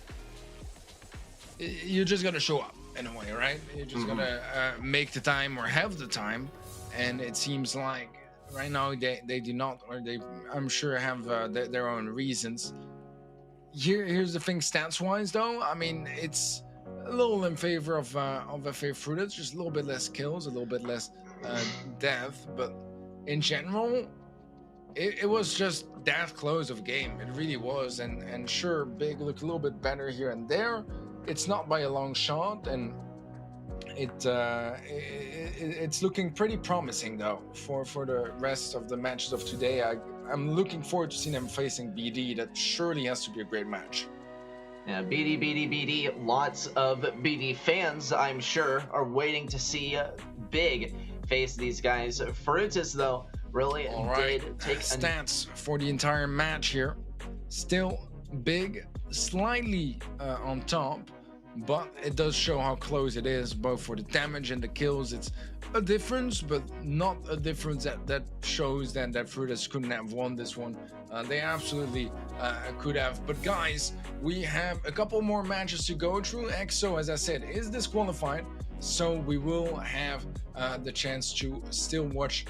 S2: you're just gonna show up in a way, right? You're just gonna make the time or have the time, and it seems like right now they do not, or they, I'm sure, have their own reasons. Here's the thing, stats wise though, I mean, it's a little in favor of FA Fruit. Just a little bit less kills, a little bit less death, but in general, it was just that close of game. It really was, and sure, Big looked a little bit better here and there. It's not by a long shot, and it's looking pretty promising though for the rest of the matches of today. I'm looking forward to seeing them facing BD. That surely has to be a great match.
S4: Yeah, BD, BD, BD. Lots of BD fans, I'm sure, are waiting to see Big face these guys. Fruitus, though, really did take
S2: stats for the entire match here. Still Big, slightly on top, but it does show how close it is, both for the damage and the kills. It's a difference, but not a difference that shows that Fruitus couldn't have won this one. They absolutely could have. But guys, we have a couple more matches to go through. EXO, as I said, is disqualified, so we will have the chance to still watch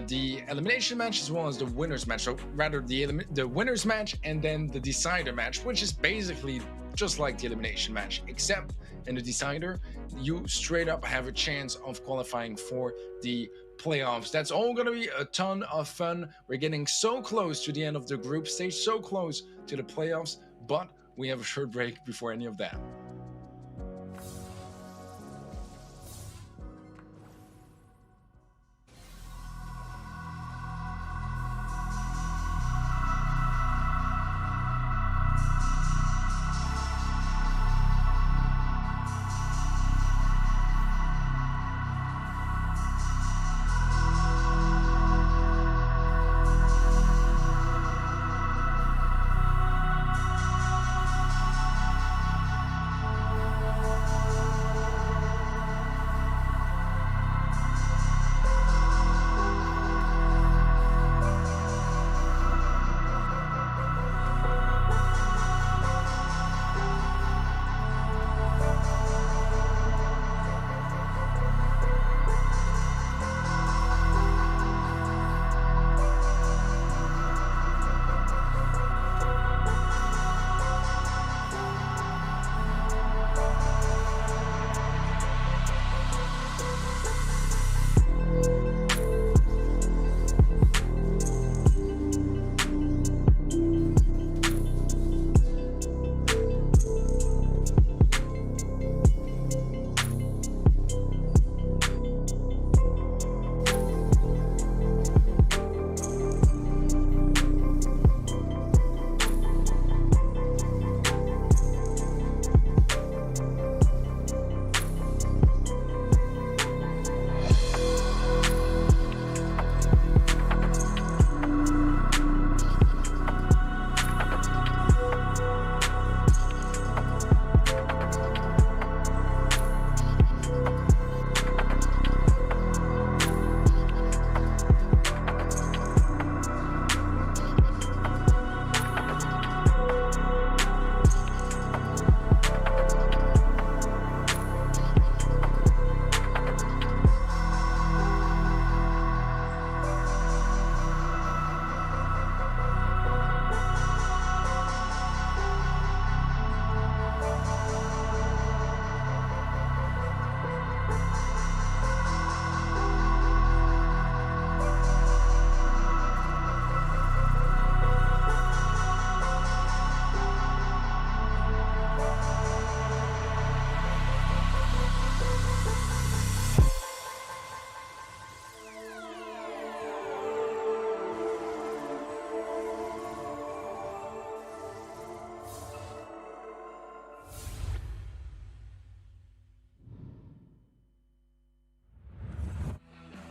S2: the elimination match as well as the winners match. So rather the winners match and then the decider match, which is basically just like the elimination match, except in the decider, you straight up have a chance of qualifying for the playoffs. That's all gonna be a ton of fun. We're getting so close to the end of the group stage, so close to the playoffs, but we have a short break before any of that.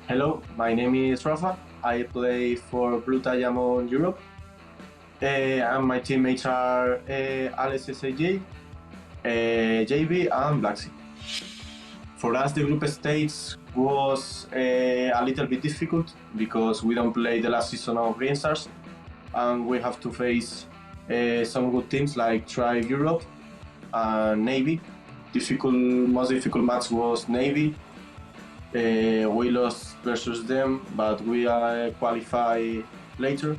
S5: Hello, my name is Rafa. I play for Blue Diamond Europe. And my teammates are Alex SAJ, JB, and Blacksy. For us, the group stage was a little bit difficult because we don't play the last season of Gamestars, and we have to face some good teams like Tribe Europe and Navy. Most difficult match was Navy. We lost versus them, but we qualify later.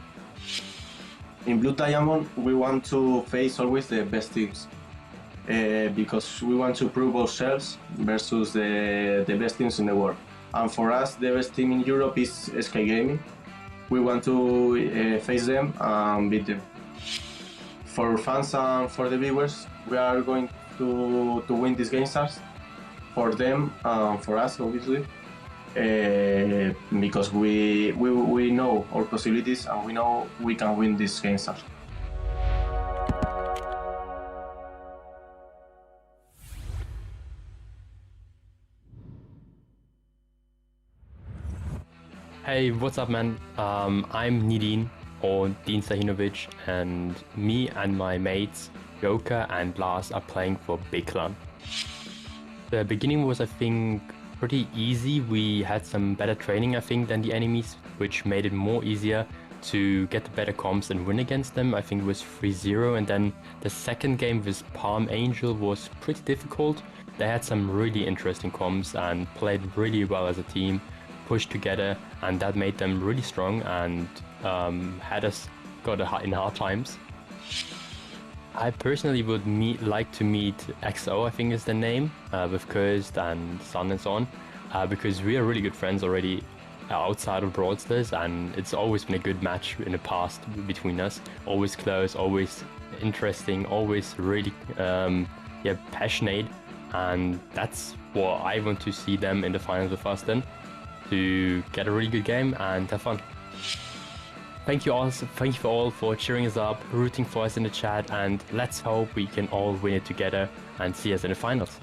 S5: In Blue Diamond, we want to face always the best teams because we want to prove ourselves versus the best teams in the world. And for us, the best team in Europe is Sky Gaming. We want to face them and beat them. For fans and for the viewers, we are going to win these Gamestars. For them, for us, obviously, because we know our possibilities and we know we can win this Gamestars.
S6: Hey, what's up, man? I'm Nidin, or Dean Sahinovic, and me and my mates, Joker and Lars, are playing for Big Clan. The beginning was, I think, pretty easy. We had some better training, I think, than the enemies, which made it more easier to get the better comps and win against them. I think it was 3-0, and then the second game with Palm Angel was pretty difficult. They had some really interesting comps and played really well as a team, pushed together, and that made them really strong and had us in hard times. I personally would like to meet XO, I think is the name, with Cursed and Sun and so on, because we are really good friends already outside of Brawl Stars, and it's always been a good match in the past between us. Always close, always interesting, always really passionate, and that's what I want to see them in the finals with us then, to get a really good game and have fun. Thank you all for cheering us up, rooting for us in the chat, and let's hope we can all win it together and see us in the finals.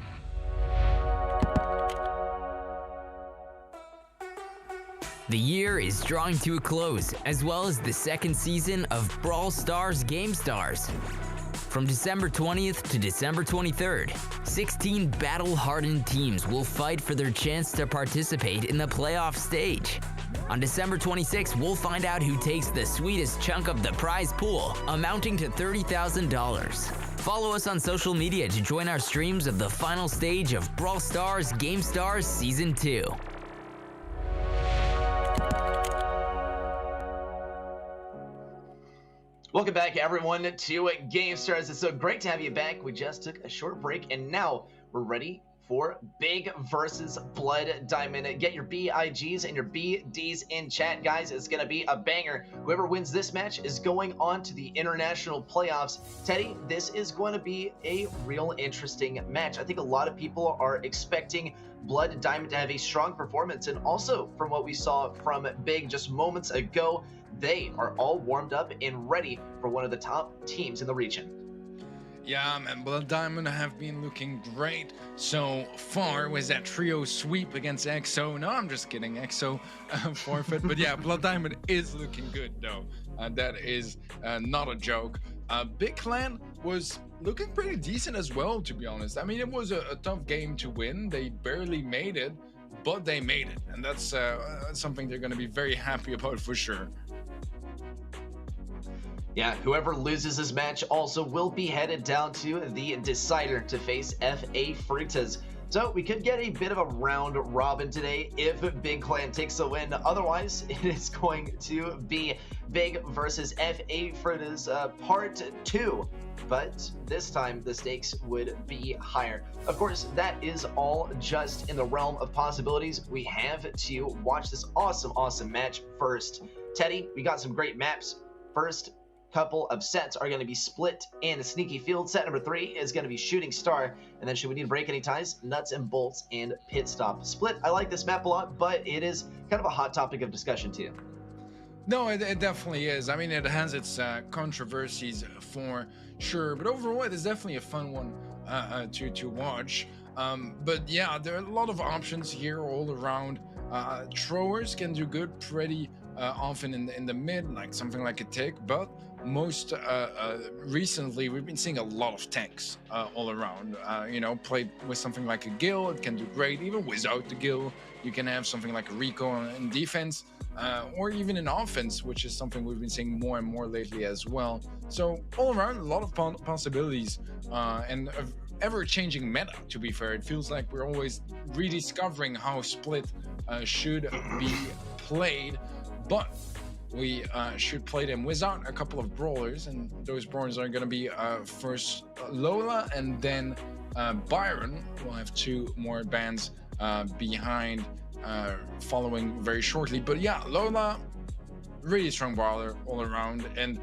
S1: The year is drawing to a close, as well as the second season of Brawl Stars Gamestars. From December 20th to December 23rd, 16 battle-hardened teams will fight for their chance to participate in the playoff stage. On December 26th, we'll find out who takes the sweetest chunk of the prize pool, amounting to $30,000. Follow us on social media to join our streams of the final stage of Brawl Stars Gamestars Season 2.
S4: Welcome back, everyone, to Gamestars. It's so great to have you back. We just took a short break, and now we're ready for Big versus Blood Diamond. Get your BIGs and your BDs in chat, guys. It's going to be a banger. Whoever wins this match is going on to the international playoffs. Teddy, this is going to be a real interesting match. I think a lot of people are expecting Blood Diamond to have a strong performance, and also from what we saw from Big just moments ago, they are all warmed up and ready for one of the top teams in the region.
S2: Yeah, man, Blood Diamond have been looking great so far with that trio sweep against EXO. No, I'm just kidding, EXO forfeit. But yeah, Blood Diamond is looking good, though. That is not a joke. Big Clan was looking pretty decent as well, to be honest. I mean, it was a tough game to win. They barely made it, but they made it. And that's something they're going to be very happy about for sure.
S4: Yeah, whoever loses this match also will be headed down to the decider to face FA Frutas. So we could get a bit of a round robin today if Big Clan takes the win. Otherwise, it is going to be Big versus FA Frutas part 2. But this time the stakes would be higher. Of course, that is all just in the realm of possibilities. We have to watch this awesome match first. Teddy, we got some great maps. First couple of sets are going to be Split and Sneaky Field. Set number 3 is going to be Shooting Star, and then should we need to break any ties, Nuts and Bolts and Pit Stop. Split, I like this map a lot, but it is kind of a hot topic of discussion too.
S2: No, it definitely is. I mean, it has its controversies for sure, but overall it is definitely a fun one to watch. But yeah, there are a lot of options here all around. Throwers can do good pretty often in the mid, like something like a tick, but most recently we've been seeing a lot of tanks all around. Played with something like a Gil, it can do great. Even without the Gil, you can have something like a Rico in defense, or even in offense, which is something we've been seeing more and more lately as well. So all around, a lot of possibilities, and ever-changing meta. To be fair, it feels like we're always rediscovering how Split should be played, but we should play them without a couple of brawlers, and those brawlers are going to be first Lola and then Byron. We'll have 2 more bands behind, following very shortly. But yeah, Lola, really strong brawler all around, and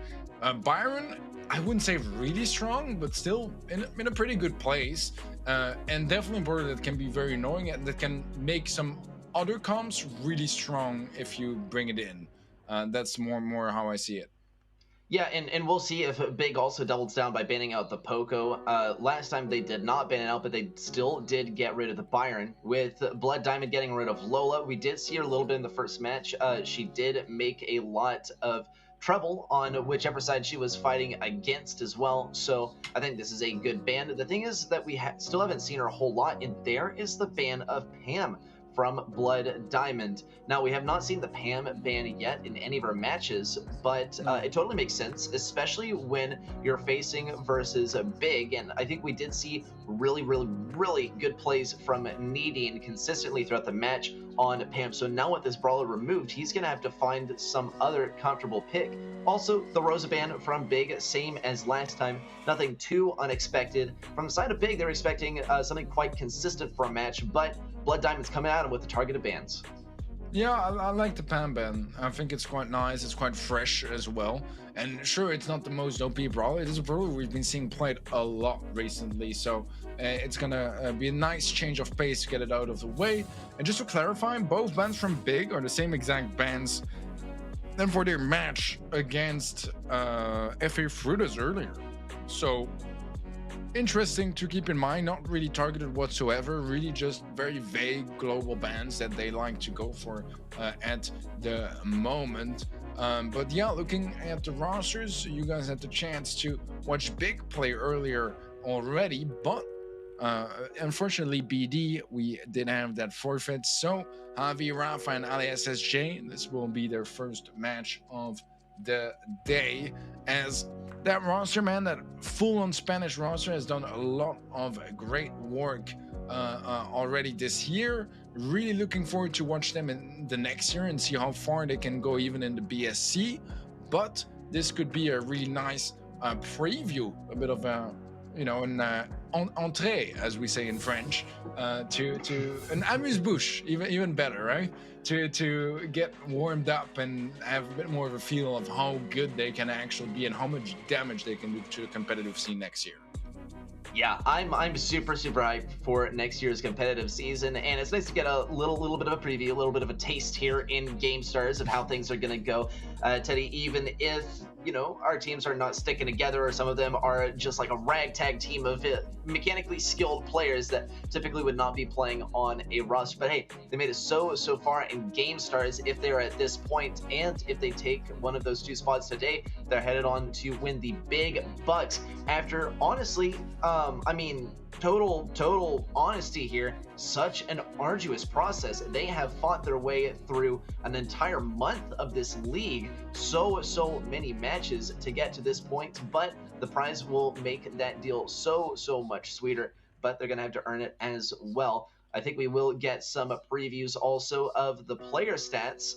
S2: Byron, I wouldn't say really strong, but still in a pretty good place, and definitely a brawler that can be very annoying and that can make some other comps really strong if you bring it in. That's more how I see it.
S4: Yeah, and we'll see if Big also doubles down by banning out the Poco. Last time they did not ban it out, but they still did get rid of the Byron. With Blood Diamond getting rid of Lola, we did see her a little bit in the first match. She did make a lot of trouble on whichever side she was fighting against as well. So I think this is a good ban. The thing is that we still haven't seen her a whole lot, and there is the ban of Pam from Blood Diamond. Now, we have not seen the Pam ban yet in any of our matches, but it totally makes sense, especially when you're facing versus a Big, and I think we did see really good plays from Needing consistently throughout the match on Pam. So now with this brawler removed, he's going to have to find some other comfortable pick. Also, the Rosa ban from Big, same as last time, nothing too unexpected. From the side of Big, they're expecting something quite consistent for a match, but Blood Diamond's coming at him with the targeted bans.
S2: Yeah, I like the Pam ban. I think it's quite nice. It's quite fresh as well. And sure, it's not the most OP brawler. It is a brawler we've been seeing played a lot recently. So it's going to be a nice change of pace to get it out of the way. And just to clarify, both bans from Big are the same exact bans than for their match against FA Frutas earlier. So interesting to keep in mind, not really targeted whatsoever, really just very vague global bans that they like to go for at the moment. But yeah, looking at the rosters, you guys had the chance to watch Big play earlier already, but unfortunately BD, we did have that forfeit. So Javi, Rafa, and Ali SSJ, this will be their first match of the day, as that roster, man, that full-on Spanish roster has done a lot of great work already this year. Really looking forward to watch them in the next year and see how far they can go even in the BSC. But this could be a really nice preview, a bit of a, an entrée, as we say in French, to an amuse-bouche, even better, right? To get warmed up and have a bit more of a feel of how good they can actually be and how much damage they can do to the competitive scene next year.
S4: Yeah, I'm super hyped for next year's competitive season, and it's nice to get a little bit of a preview, a little bit of a taste here in GameStars of how things are gonna go. Teddy, even if our teams are not sticking together, or some of them are just like a ragtag team of mechanically skilled players that typically would not be playing on a roster. But hey, they made it so far in GameStars. If they're at this point, and if they take one of those 2 spots today, they're headed on to win the big bucks. After honestly, total honesty here, such an arduous process. They have fought their way through an entire month of this league, so many matches to get to this point, but the prize will make that deal so much sweeter, but they're gonna have to earn it as well. I think we will get some previews also of the player stats,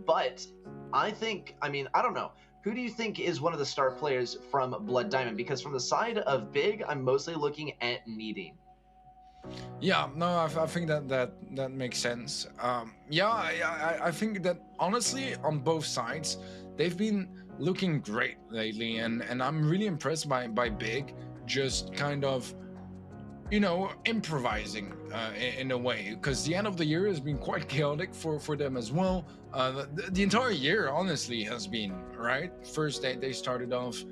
S4: but I don't know. Who do you think is one of the star players from Blood Diamond? Because from the side of Big, I'm mostly looking at Needing.
S2: Yeah, no, I think that makes sense. I think that honestly, on both sides, they've been looking great lately, and I'm really impressed by Big, just kind of, improvising in a way, because the end of the year has been quite chaotic for them as well. The entire year, honestly, has been, right? First, they started off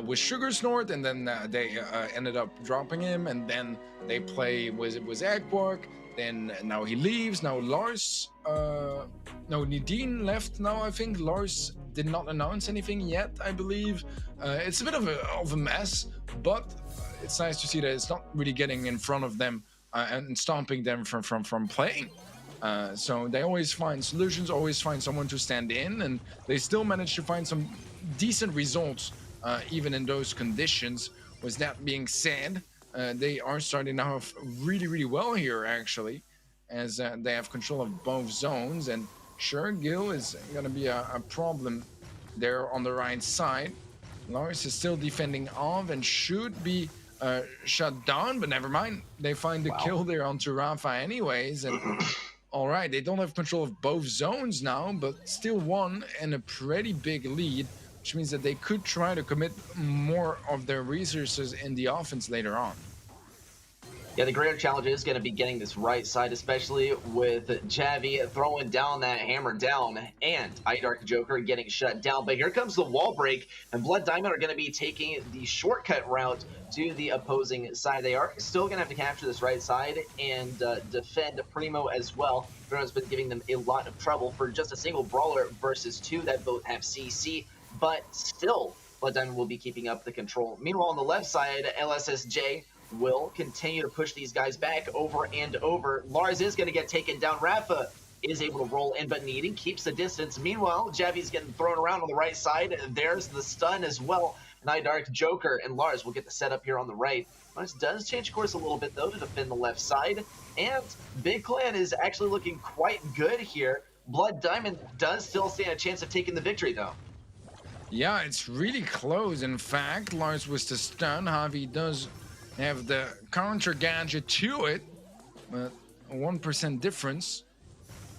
S2: with Sugar Snort, and then they ended up dropping him, and then they play with Eggborg. Then now he leaves. Now Lars, no, Nadine left now. I think Lars did not announce anything yet. I believe it's a bit of a mess, but it's nice to see that it's not really getting in front of them and stomping them from playing. So they always find solutions, always find someone to stand in, and they still manage to find some decent results even in those conditions. With that being said, they are starting off really well here, actually, as they have control of both zones. And sure, Gil is going to be a problem there on the right side. Lars is still defending off and should be shut down, but never mind. They find the kill there onto Rafa anyways. And all right, they don't have control of both zones now, but still one and a pretty big lead, which means that they could try to commit more of their resources in the offense later on.
S4: Yeah, the greater challenge is going to be getting this right side, especially with Javi throwing down that hammer down and Dark Joker getting shut down. But here comes the wall break, and Blood Diamond are going to be taking the shortcut route to the opposing side. They are still going to have to capture this right side and defend Primo as well. Primo's been giving them a lot of trouble for just a single brawler versus two that both have CC, but still Blood Diamond will be keeping up the control. Meanwhile, on the left side, LSSJ will continue to push these guys back over and over. Lars is going to get taken down. Rafa is able to roll in, but Needing keeps the distance. Meanwhile, Javi's getting thrown around on the right side. There's the stun as well. And Dark Joker and Lars will get the setup here on the right. Lars does change course a little bit, though, to defend the left side. And Big Clan is actually looking quite good here. Blood Diamond does still stand a chance of taking the victory, though.
S2: Yeah, it's really close. In fact, Lars was the stun. Javi does have the counter gadget to it, but a 1% difference.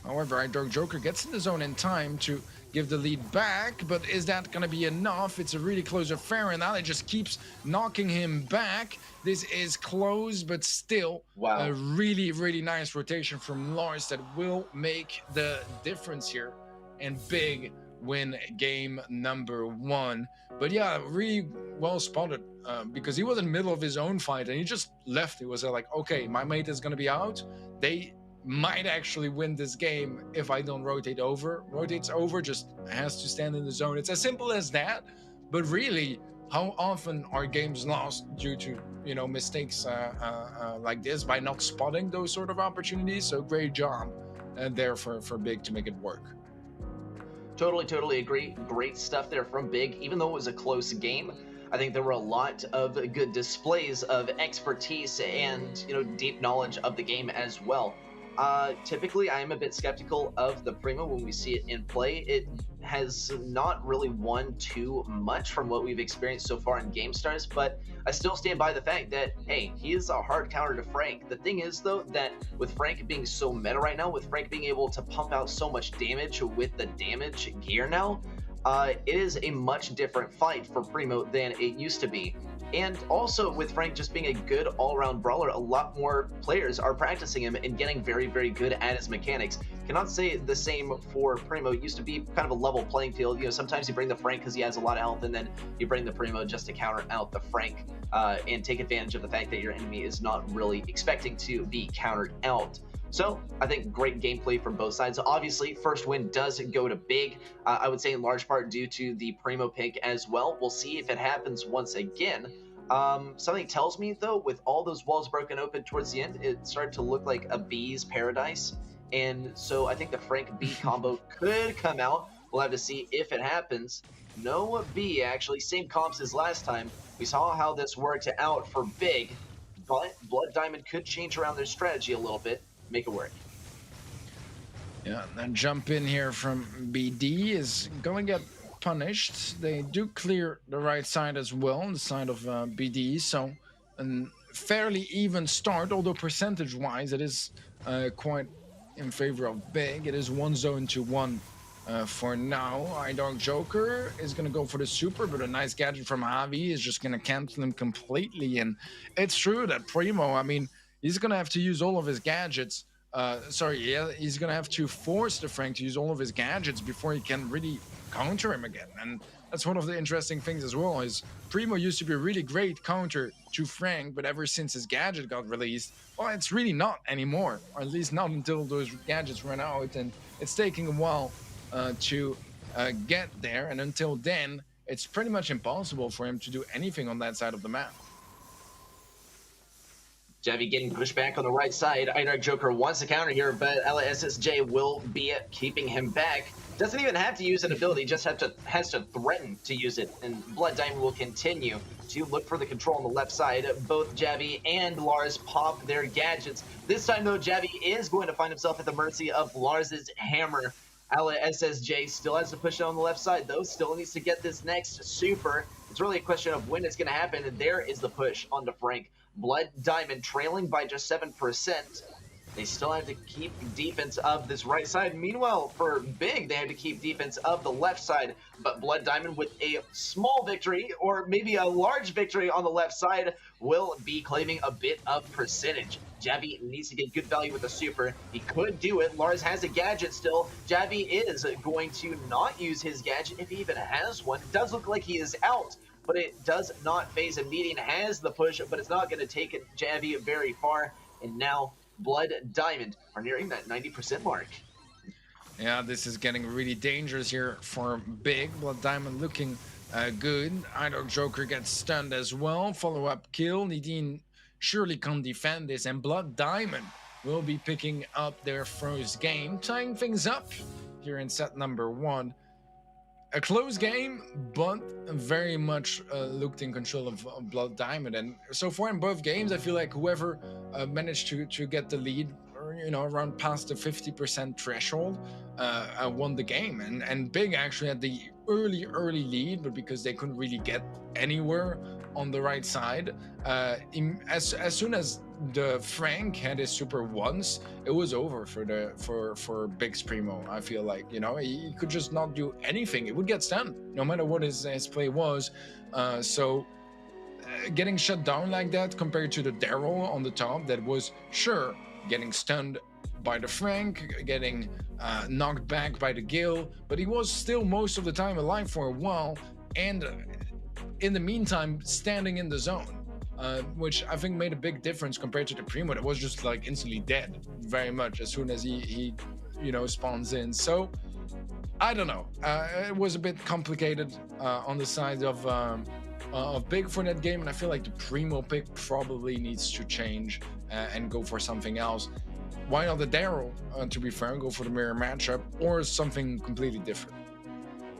S2: However, Dark Joker gets in the zone in time to give the lead back, but is that going to be enough? It's a really close affair, and Ali just keeps knocking him back. This is close, but still a really nice rotation from Lars that will make the difference here. And big win game number 1. But yeah, really well spotted because he was in the middle of his own fight and he just left. He was like, okay, my mate is going to be out. They might actually win this game if I don't rotate over. Rotates over, just has to stand in the zone. It's as simple as that. But really, how often are games lost due to, you know, mistakes like this by not spotting those sort of opportunities? So great job there for Big to make it work.
S4: Totally agree. Great stuff there from Big. Even though it was a close game, I think there were a lot of good displays of expertise and, you know, deep knowledge of the game as well. Typically, I am a bit skeptical of the Primo when we see it in play. It has not really won too much from what we've experienced so far in GameStars, but I still stand by the fact that, hey, he is a hard counter to Frank. The thing is, though, that with Frank being so meta right now, with Frank being able to pump out so much damage with the damage gear now, it is a much different fight for Primo than it used to be. And also with Frank just being a good all-around brawler, a lot more players are practicing him and getting very good at his mechanics. Cannot say the same for Primo. It used to be kind of a level playing field. You know, sometimes you bring the Frank because he has a lot of health, and then you bring the Primo just to counter out the Frank and take advantage of the fact that your enemy is not really expecting to be countered out. So I think great gameplay from both sides. Obviously, first win does go to Big. I would say in large part due to the Primo pick as well. We'll see if it happens once again. Something tells me, though, with all those walls broken open towards the end, it started to look like a B's paradise. And so I think the Frank B combo could come out. We'll have to see if it happens. No B, actually. Same comps as last time. We saw how this worked out for Big. But Blood Diamond could change around their strategy a little bit. Make it work.
S2: Yeah, that jump in here from BD is going to get punished. They do clear the right side as well, the side of BD, so a fairly even start, although percentage-wise it is quite in favor of Big. It is 1 zone to 1 for now. Dark Joker is going to go for the super, but a nice gadget from Javi is just going to cancel him completely. And it's true that Primo, I mean, he's going to have to use all of his gadgets. He's going to have to force the Frank to use all of his gadgets before he can really counter him again. And that's one of the interesting things as well. Is Primo used to be a really great counter to Frank, but ever since his gadget got released, well, it's really not anymore, or at least not until those gadgets run out, and it's taking a while to get there, and until then, it's pretty much impossible for him to do anything on that side of the map.
S4: Javi getting pushed back on the right side. Dark Joker wants to counter here, but LSSJ will be keeping him back. Doesn't even have to use an ability, just has to threaten to use it. And Blood Diamond will continue to look for the control on the left side. Both Javi and Lars pop their gadgets. This time, though, Javi is going to find himself at the mercy of Lars's hammer. SSJ still has to push it on the left side, though. Still needs to get this next super. It's really a question of when it's going to happen, and there is the push onto Frank. Blood Diamond trailing by just 7%. They still have to keep defense of this right side. Meanwhile, for Big, they have to keep defense of the left side. But Blood Diamond with a small victory, or maybe a large victory on the left side, will be claiming a bit of percentage. Javi needs to get good value with the super. He could do it. Lars has a gadget still. Javi is going to not use his gadget if he even has one. It does look like he is out, but it does not phase him. Meeting has the push, but it's not going to take it Javi very far. And now Blood Diamond are nearing that 90% mark.
S2: Yeah, this is getting really dangerous here for Big. Blood Diamond looking good. Idol Joker gets stunned as well. Follow-up kill. Nadine surely can't defend this, and Blood Diamond will be picking up their first game, tying things up here in set number 1. A close game, but very much looked in control of Blood Diamond. And so far in both games, I feel like whoever managed to get the lead, or, you know, around past the 50% threshold, won the game. And Big actually had the early lead, but because they couldn't really get anywhere on the right side, as soon as the Frank had his super once, it was over for Big's Primo. I feel like, you know, he could just not do anything. It would get stunned no matter what his play was. So getting shut down like that compared to the Daryl on the top, that was sure getting stunned by the Frank, getting knocked back by the Gale, but he was still most of the time alive for a while, and in the meantime standing in the zone. Which I think made a big difference compared to the Primo that was just like instantly dead very much as soon as he you know, spawns in. So I don't know, it was a bit complicated on the side of Big for that game, and I feel like the Primo pick probably needs to change and go for something else. Why not the Daryl, to be fair, go for the mirror matchup or something completely different?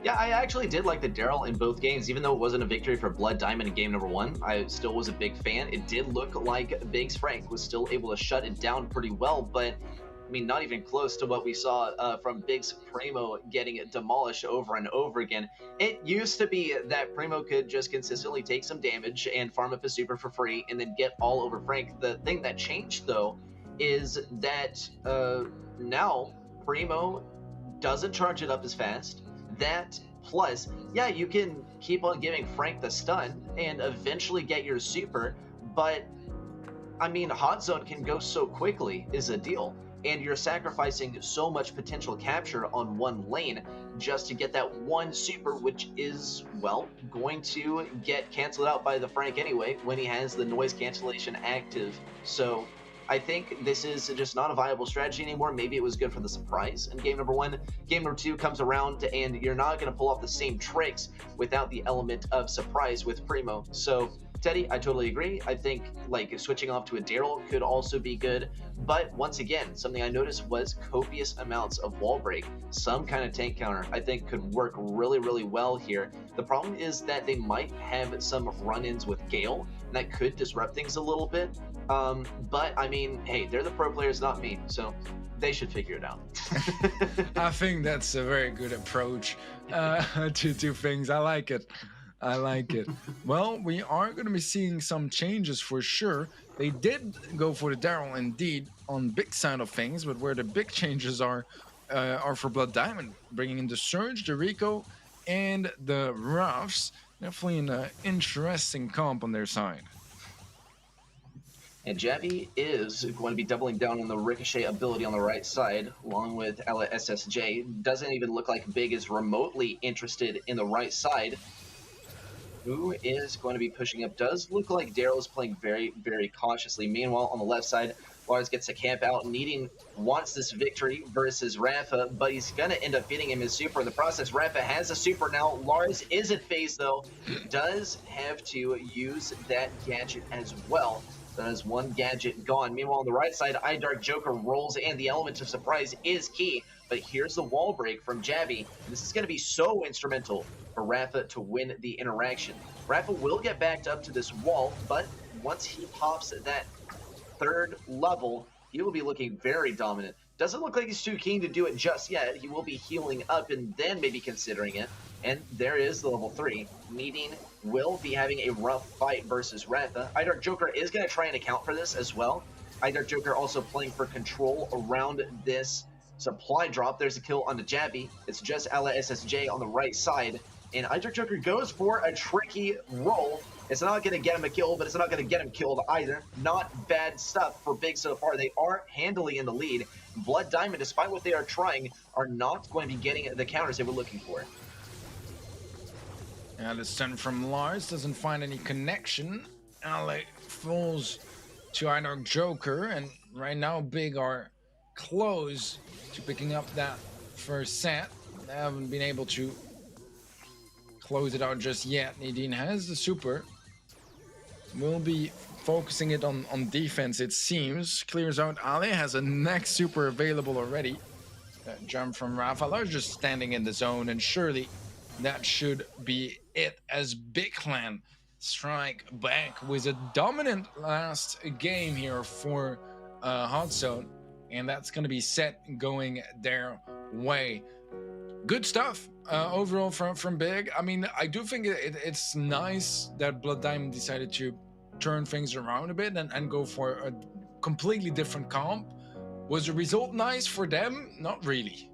S4: Yeah, I actually did like the Daryl in both games. Even though it wasn't a victory for Blood Diamond in game number 1, I still was a big fan. It did look like Big's Frank was still able to shut it down pretty well, but I mean, not even close to what we saw from Big's Primo getting demolished over and over again. It used to be that Primo could just consistently take some damage and farm up his super for free and then get all over Frank. The thing that changed, though, is that now Primo doesn't charge it up as fast. That plus, yeah, you can keep on giving Frank the stun and eventually get your super, but I mean, Hot Zone can go so quickly is a deal, and you're sacrificing so much potential capture on one lane just to get that one super, which is, well, going to get canceled out by the Frank anyway when he has the noise cancellation active. So I think this is just not a viable strategy anymore. Maybe it was good for the surprise in game number 1. Game number 2 comes around, and you're not going to pull off the same tricks without the element of surprise with Primo. So, Teddy, I totally agree. I think like switching off to a Daryl could also be good. But once again, something I noticed was copious amounts of wall break. Some kind of tank counter I think could work really, really well here. The problem is that they might have some run-ins with Gale, and that could disrupt things a little bit. But I mean, hey, they're the pro players, not me, so they should figure it out.
S2: I think that's a very good approach to things. I like it. I like it. Well, we are going to be seeing some changes for sure. They did go for the Daryl indeed on big side of things, but where the big changes are for Blood Diamond, bringing in the Surge, the Rico, and the Ruffs. Definitely an interesting comp on their side.
S4: And Javi is going to be doubling down on the ricochet ability on the right side, along with Ella SSJ. Doesn't even look like Big is remotely interested in the right side. Who is going to be pushing up? Does look like Daryl is playing very, very cautiously. Meanwhile, on the left side, Lars gets a camp out. Wants this victory versus Rafa, but he's going to end up beating him his super in the process. Rafa has a super now. Lars isn't phased, though. Does have to use that gadget as well. That is one gadget gone. Meanwhile, on the right side, Dark Joker rolls, and the element of surprise is key. But here's the wall break from Javi. This is going to be so instrumental for Rafa to win the interaction. Rafa will get backed up to this wall, but once he pops that third level, he will be looking very dominant. Doesn't look like he's too keen to do it just yet. He will be healing up and then maybe considering it. And there is the level 3. Meeting will be having a rough fight versus Rafa. Dark Joker is going to try and account for this as well. Dark Joker also playing for control around this supply drop. There's a kill on the Javi. It's just Ella SSJ on the right side. And Dark Joker goes for a tricky roll. It's not going to get him a kill, but it's not going to get him killed either. Not bad stuff for Big so far. They are handily in the lead. Blood Diamond, despite what they are trying, are not going to be getting the counters they were looking for.
S2: And the stun from Lars doesn't find any connection. Ale falls to Dark Joker, and right now Big are close to picking up that first set. They haven't been able to close it out just yet. Nadine has the super. Will be focusing it on defense, it seems. Clears out Ale, has a next super available already. That jump from Rafa. Lars just standing in the zone, and surely that should be it as Big Clan strike back with a dominant last game here for Hot Zone, and that's going to be set going their way. Good stuff overall from Big. I mean, I do think it's nice that Blood Diamond decided to turn things around a bit and go for a completely different comp. Was the result nice for them? Not really.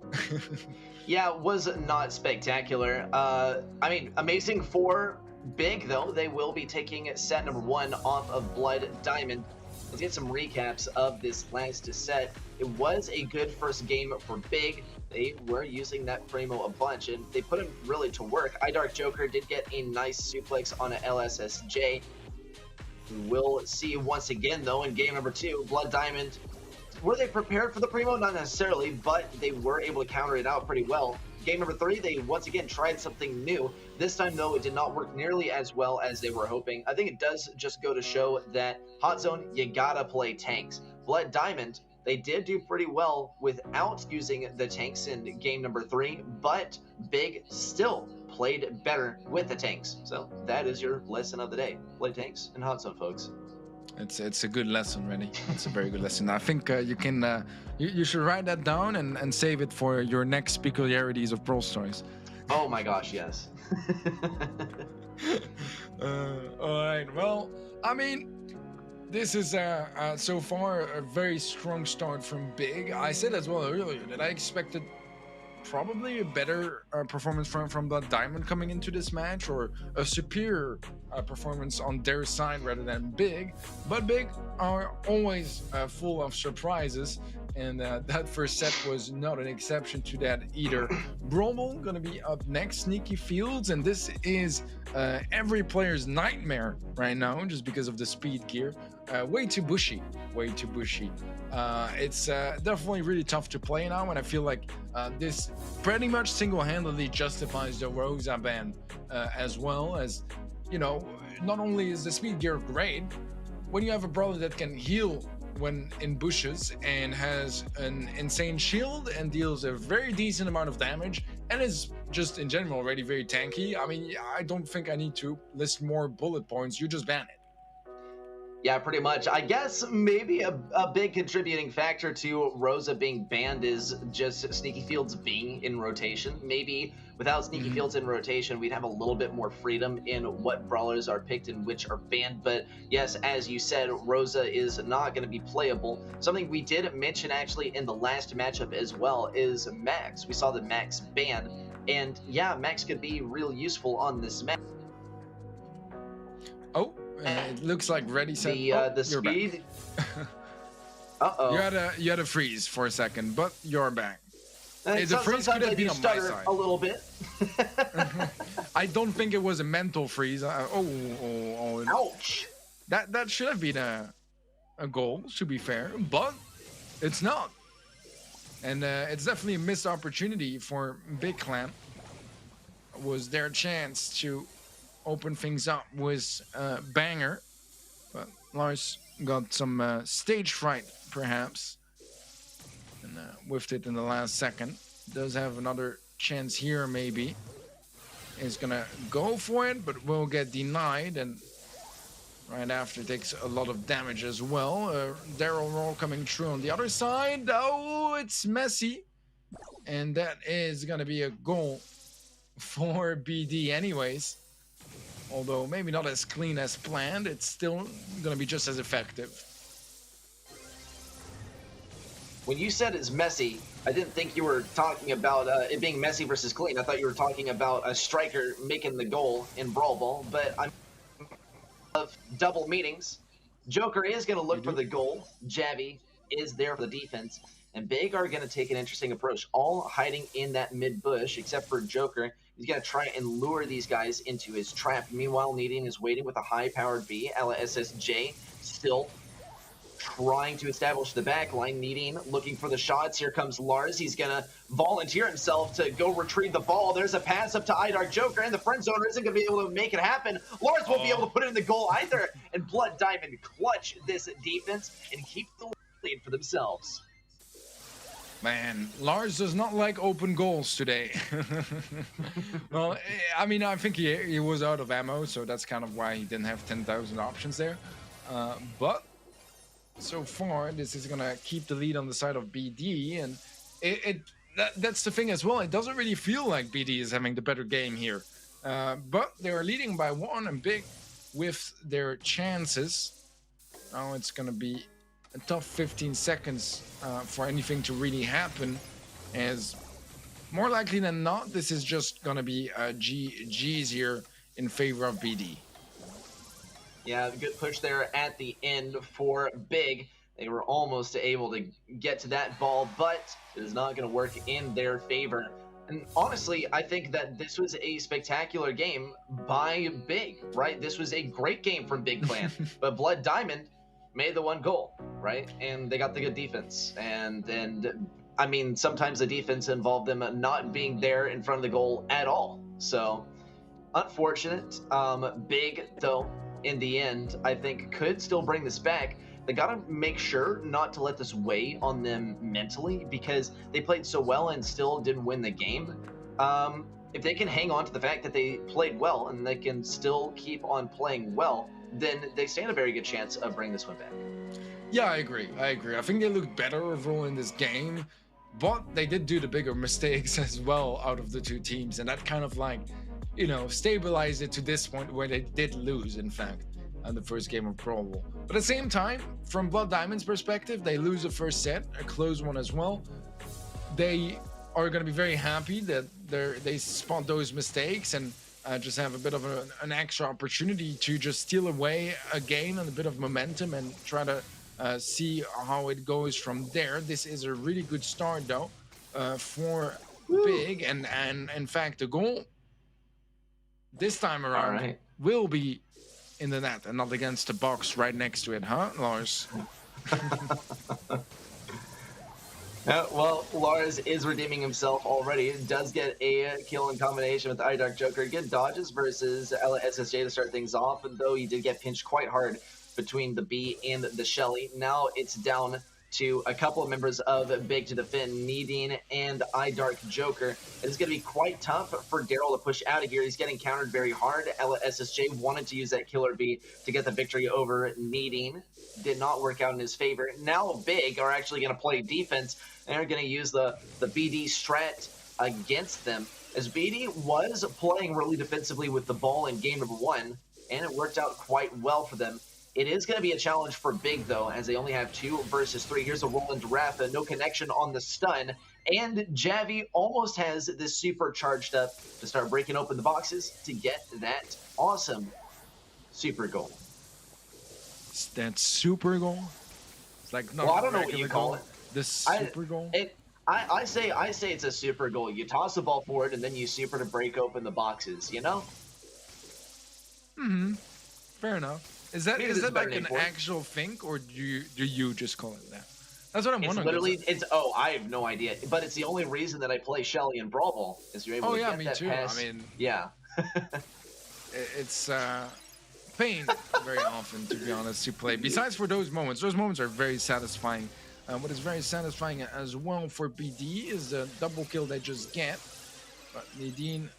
S4: Yeah, it was not spectacular. I mean, amazing for Big, though. They will be taking set number 1 off of Blood Diamond. Let's get some recaps of this last set. It was a good first game for Big. They were using that Primo a bunch, and they put him really to work. Dark Joker did get a nice suplex on an LSSJ. We'll see once again, though, in game number 2, Blood Diamond. Were they prepared for the Primo? Not necessarily, but they were able to counter it out pretty well. Game number 3, they once again tried something new. This time, though, it did not work nearly as well as they were hoping. I think it does just go to show that Hot Zone, you gotta play tanks. Blood Diamond, they did do pretty well without using the tanks in game number 3, but Big still played better with the tanks. So that is your lesson of the day. Play tanks in Hot Zone, folks.
S2: It's a good lesson, really. It's a very good lesson. I think you can you should write that down and save it for your next peculiarities of Brawl Stars.
S4: Oh my gosh, yes.
S2: All right. Well, I mean, this is so far a very strong start from Big. I said as well earlier that I expected probably a better performance from Blood Diamond coming into this match, or a superior performance on their side rather than Big. But Big are always full of surprises, and that first set was not an exception to that either. Brawl gonna be up next, Sneaky Fields, and this is every player's nightmare right now just because of the speed gear. Way too bushy. It's definitely really tough to play now, and I feel like this pretty much single-handedly justifies the Rosa ban, as well as, you know, not only is the speed gear great, when you have a brawler that can heal when in bushes and has an insane shield and deals a very decent amount of damage and is just in general already very tanky, I mean, I don't think I need to list more bullet points. You just ban it.
S4: Yeah, pretty much. I guess maybe a big contributing factor to Rosa being banned is just Sneaky Fields being in rotation. Maybe without Sneaky Fields in rotation, we'd have a little bit more freedom in what brawlers are picked and which are banned. But yes, as you said, Rosa is not going to be playable. Something we did mention actually in the last matchup as well is Max. We saw the Max ban, and yeah, Max could be real useful on this map.
S2: Oh, It looks like ready, set.
S4: The
S2: You're back.
S4: speed. Uh-oh.
S2: You had a freeze for a second, but you're back. The freeze
S4: Sometimes
S2: could
S4: I
S2: have
S4: do
S2: been on my
S4: stutter
S2: side.
S4: a little bit.
S2: I don't think it was a mental freeze. Oh.
S4: Ouch.
S2: That should have been a goal, to be fair, but it's not. And it's definitely a missed opportunity for Big Clan. Was their chance to open things up with Banger, but Lars got some stage fright, perhaps, and whiffed it in the last second. Does have another chance here, maybe. Is gonna go for it, but will get denied, and right after takes a lot of damage as well. Daryl roll coming through on the other side. Oh, it's messy, and that is gonna be a goal for BD anyways. Although maybe not as clean as planned, it's still gonna be just as effective.
S4: When you said it's messy, I didn't think you were talking about it being messy versus clean. I thought you were talking about a striker making the goal in Brawl Ball, but I'm of double meanings. Joker is going to look for the goal. Javi is there for the defense. And Big are going to take an interesting approach, all hiding in that mid bush, except for Joker. He's going to try and lure these guys into his trap. Meanwhile, Needing is waiting with a high-powered B, a la SSJ, still trying to establish the back line. Needing, looking for the shots. Here comes Lars. He's going to volunteer himself to go retrieve the ball. There's a pass up to iDark Joker, and the friend zoner isn't going to be able to make it happen. Lars won't be able to put it in the goal either. And Blood Diamond clutch this defense and keep the lead for themselves.
S2: Man, Lars does not like open goals today. Well, I mean, I think he was out of ammo, so that's kind of why he didn't have 10,000 options there. But so far, this is going to keep the lead on the side of BD, and that's the thing as well. It doesn't really feel like BD is having the better game here. But they are leading by one, and Big with their chances. Now it's going to be a tough 15 seconds for anything to really happen, as more likely than not, this is just going to be GG's here in favor of BD.
S4: Yeah, good push there at the end for Big. They were almost able to get to that ball, but it is not going to work in their favor. And honestly, I think that this was a spectacular game by Big, right? This was a great game from Big Clan, but Blood Diamond made the one goal, right? And they got the good defense. And I mean, sometimes the defense involved them not being there in front of the goal at all. So unfortunate. Big, though, in the end, I think could still bring this back. They got to make sure not to let this weigh on them mentally, because they played so well and still didn't win the game. If they can hang on to the fact that they played well and they can still keep on playing well, then they stand a very good chance of bringing this one back.
S2: Yeah, I agree. I think they looked better overall in this game, but they did do the bigger mistakes as well out of the two teams, and that kind of like, you know, stabilized it to this point where they did lose, in fact, in the first game of Brawl Ball. But at the same time, from Blood Diamond's perspective, they lose the first set, a close one as well. They are going to be very happy that they spot those mistakes and just have a bit of an extra opportunity to just steal away a game and a bit of momentum and try to see how it goes from there. This is a really good start, though, for Big, and in fact, the goal this time around will be in the net and not against the box right next to it, huh, Lars?
S4: Well, Lars is redeeming himself already. Does get a kill in combination with iDark Joker. Good dodges versus SSJ to start things off, and though he did get pinched quite hard between the B and the Shelly. Now it's down to a couple of members of Big to defend, Needing and iDark Joker. It is going to be quite tough for Daryl to push out of here. He's getting countered very hard. SSJ wanted to use that killer B to get the victory over Needing. Did not work out in his favor. Now Big are actually going to play defense, and they're going to use the BD strat against them, as BD was playing really defensively with the ball in game number 1, and it worked out quite well for them. It is going to be a challenge for Big, though, as they only have 2 versus 3. Here's a roll into Rafa, no connection on the stun, and Javi almost has this super charged up to start breaking open the boxes to get that awesome super goal.
S2: that super goal. It's like not
S4: Well, I don't know what
S2: regular
S4: you call
S2: goal.
S4: it.
S2: The super goal.
S4: I say it's a super goal. You toss the ball forward and then you super to break open the boxes. You know?
S2: Fair enough. Is that
S4: Maybe
S2: is
S4: there's a
S2: that
S4: better
S2: like an
S4: name for it.
S2: actual thing, or do you just call it that? That's what I'm
S4: It's
S2: wondering.
S4: literally I have no idea, but it's the only reason that I play Shelly and Brawl Ball is you're able to get
S2: me
S4: that
S2: too.
S4: pass.
S2: I mean,
S4: yeah.
S2: it's pain very often, to be honest, to play. Besides for those moments are very satisfying. What is very satisfying as well for BD is the double kill they just get. But Nadine,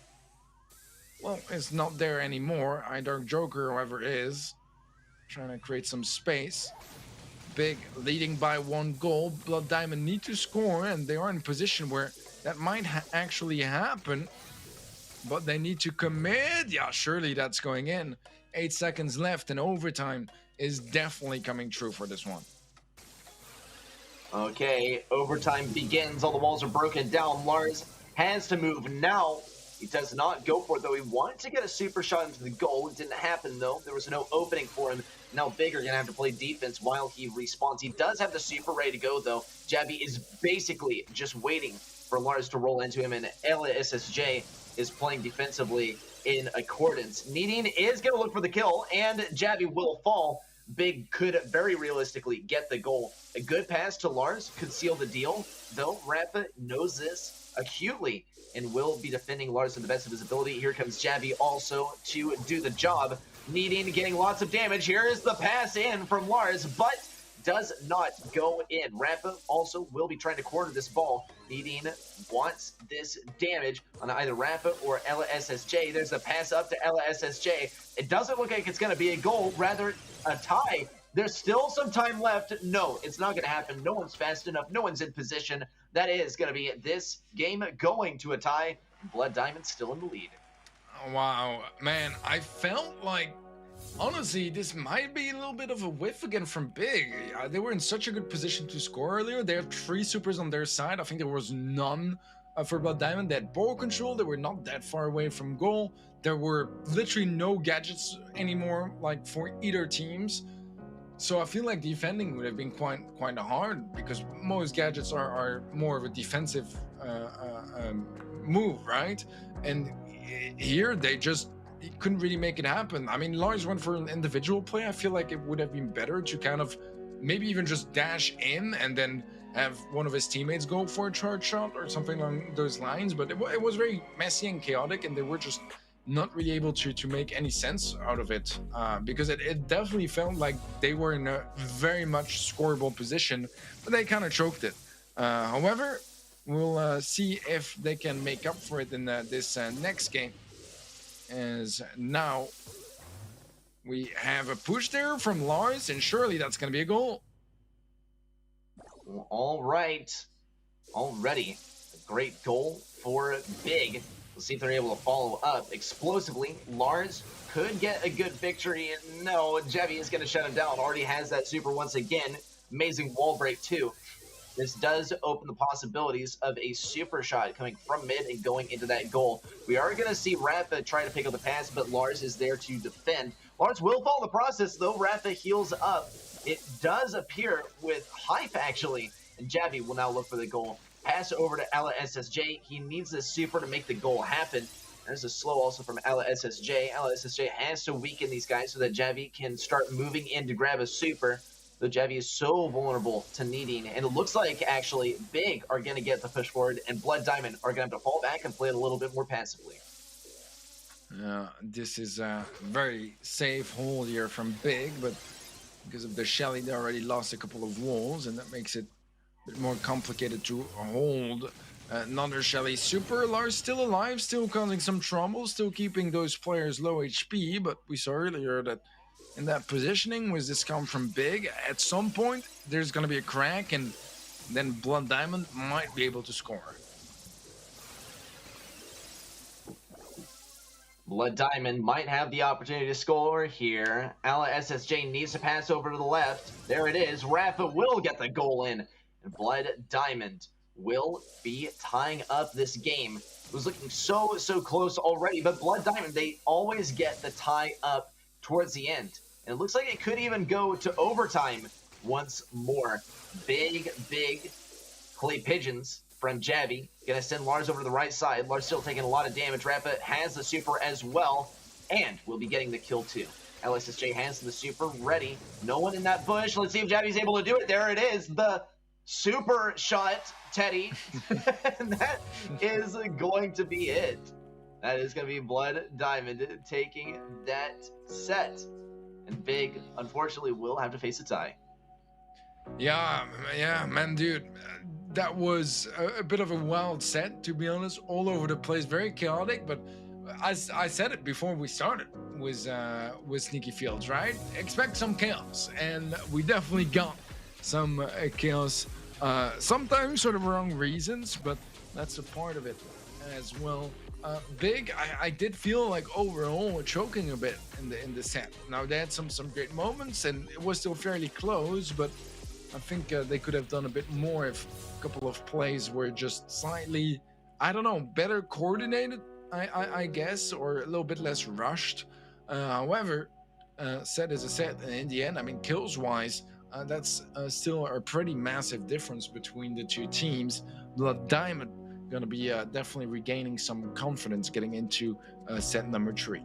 S2: well, is not there anymore. Dark Joker, however, is trying to create some space. Big leading by 1 goal. Blood Diamond need to score, and they are in a position where that might actually happen. But they need to commit. Yeah, surely that's going in. 8 seconds left, and overtime is definitely coming true for this one.
S4: Okay, overtime begins. All the walls are broken down. Lars has to move now. He does not go for it, though. He wanted to get a super shot into the goal. It didn't happen, though. There was no opening for him. Now Big are going to have to play defense while he respawns. He does have the super ready to go, though. Jabby is basically just waiting for Lars to roll into him, and LSSJ is playing defensively in accordance. Needing is going to look for the kill, and Jabby will fall. Big could very realistically get the goal. A good pass to Lars could seal the deal, though Rafa knows this acutely and will be defending Lars to the best of his ability. Here comes Jabby also to do the job. Needing, getting lots of damage. Here is the pass in from Lars, but does not go in. Rafa also will be trying to corner this ball. Needing wants this damage on either Rafa or LSSJ. There's the pass up to LSSJ. It doesn't look like it's going to be a goal, rather a tie. There's still some time left. No, it's not going to happen. No one's fast enough. No one's in position. That is going to be this game going to a tie. Blood Diamond still in the lead.
S2: Wow, man, I felt like, honestly, this might be a little bit of a whiff again from Big. They were in such a good position to score earlier. They have 3 supers on their side. I think there was none for Blood Diamond. They had ball control. They were not that far away from goal. There were literally no gadgets anymore, like for either teams. So I feel like defending would have been quite hard, because most gadgets are more of a defensive move, right? And here they just couldn't really make it happen. I mean, Lars went for an individual play. I feel like it would have been better to kind of maybe even just dash in and then have one of his teammates go for a charge shot or something along those lines. But it was very messy and chaotic, and they were just not really able to make any sense out of it, because it definitely felt like they were in a very much scoreable position, but they kind of choked it. However, we'll see if they can make up for it in this next game, as now we have a push there from Lars, and surely that's going to be a goal.
S4: All right, already a great goal for Big. We'll see if they're able to follow up explosively. Lars could get a good victory. No, Jebby is going to shut him down. Already has that super once again. Amazing wall break too. This does open the possibilities of a super shot coming from mid and going into that goal. We are going to see Rafa try to pick up the pass, but Lars is there to defend. Lars will follow the process though. Rafa heals up. It does appear with hype actually, and Jabby will now look for the goal. Pass over to LSSJ. He needs this super to make the goal happen. There's a slow also from LSSJ. LSSJ has to weaken these guys so that Jabby can start moving in to grab a super. Though Jabby is so vulnerable to needing, and it looks like actually Big are going to get the push forward, and Blood Diamond are going to have to fall back and play it a little bit more passively.
S2: This is a very safe hold here from Big, but because of the Shelly, they already lost a couple of walls, and that makes it a bit more complicated to hold. Another Shelly super. Lars still alive, still causing some trouble, still keeping those players low HP, but we saw earlier that in that positioning, with this come from Big, at some point there's going to be a crack, and then Blood Diamond might be able to score.
S4: Blood Diamond might have the opportunity to score here. LSSJ needs to pass over to the left. There it is. Rafa will get the goal in, and Blood Diamond will be tying up this game. It was looking so close already, but Blood Diamond, they always get the tie up towards the end. And it looks like it could even go to overtime once more. Big clay pigeons from Jabby. Gonna send Lars over to the right side. Lars still taking a lot of damage. Rappa has the super as well, and will be getting the kill too. LSSJ has the super ready. No one in that bush. Let's see if Jabby's able to do it. There it is. The super shot, Teddy. And that is going to be it. That is going to be Blood Diamond taking that set. And Big, unfortunately, will have to face a tie.
S2: Yeah, man, dude. That was a bit of a wild set, to be honest. All over the place, very chaotic. But as I said it before we started with Sneaky Fields, right? Expect some chaos, and we definitely got some chaos. Sometimes for the wrong reasons, but that's a part of it as well. Big, I did feel like overall choking a bit in the set. Now they had some great moments, and it was still fairly close, but I think they could have done a bit more if a couple of plays were just slightly, I don't know, better coordinated, I guess, or a little bit less rushed. However, set is a set, and in the end, I mean, kills-wise, that's still a pretty massive difference between the two teams. Blood Diamond going to be definitely regaining some confidence getting into set number 3.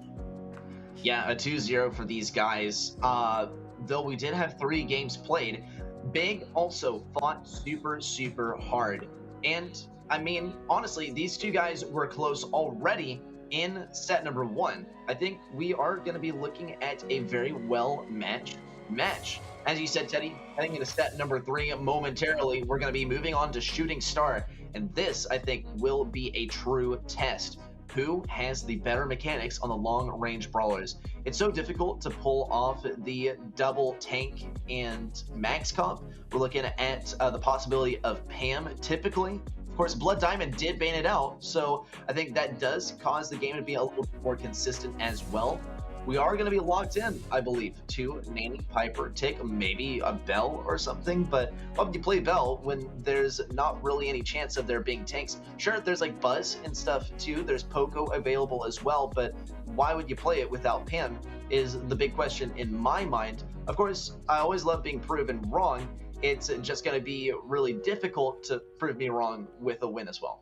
S4: Yeah, a 2-0 for these guys. Though we did have 3 games played, Big also fought super hard. And, I mean, honestly, these two guys were close already in set number 1. I think we are going to be looking at a very well-matched match. As you said, Teddy, heading into set number 3 momentarily, we're going to be moving on to Shooting Star. And this, I think, will be a true test. Who has the better mechanics on the long-range brawlers? It's so difficult to pull off the double tank and max comp. We're looking at the possibility of Pam typically. Of course, Blood Diamond did ban it out, so I think that does cause the game to be a little bit more consistent as well. We are going to be locked in, I believe, to Nanny, Piper, Tick, maybe a Bell or something, but why would you play Bell when there's not really any chance of there being tanks? Sure, there's like Buzz and stuff too, there's Poco available as well, but why would you play it without Pam is the big question in my mind. Of course, I always love being proven wrong. It's just going to be really difficult to prove me wrong with a win as well.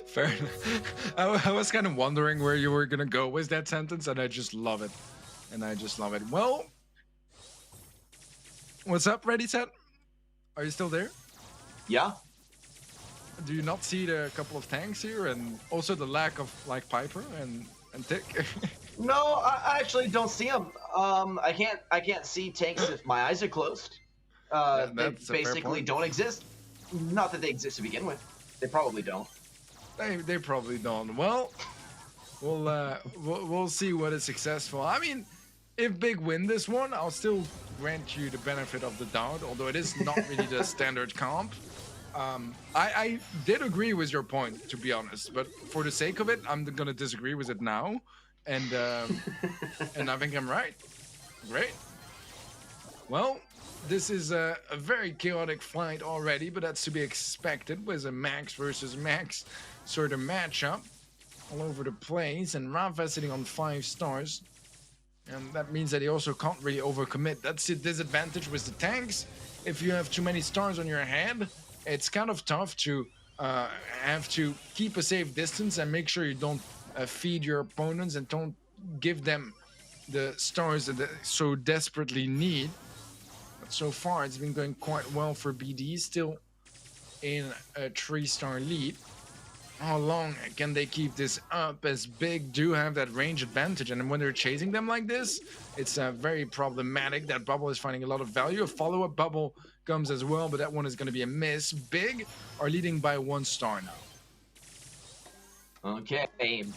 S2: Fair enough. I was kind of wondering where you were gonna go with that sentence, and I just love it. Well, what's up, Ready Set? Are you still there?
S4: Yeah.
S2: Do you not see the couple of tanks here, and also the lack of like Piper and Tick?
S4: No, I actually don't see them. I can't see tanks if my eyes are closed. They basically don't exist. Not that they exist to begin with. They probably don't.
S2: They probably don't. Well, we'll see what is successful. I mean, if Big win this one, I'll still grant you the benefit of the doubt, although it is not really the standard comp. I did agree with your point, to be honest, but for the sake of it, I'm gonna disagree with it now, and and I think I'm right. Great. Well, this is a very chaotic fight already, but that's to be expected with a max versus max sort of matchup all over the place. And Rafa sitting on 5 stars. And that means that he also can't really overcommit. That's the disadvantage with the tanks. If you have too many stars on your head, it's kind of tough to have to keep a safe distance and make sure you don't feed your opponents and don't give them the stars that they so desperately need. But so far, it's been going quite well for BD, still in a 3-star lead. How long can they keep this up, as Big do have that range advantage, and when they're chasing them like this, it's very problematic. That bubble is finding a lot of value. A follow-up bubble comes as well, but that one is going to be a miss. Big are leading by 1 star now.
S4: Okay,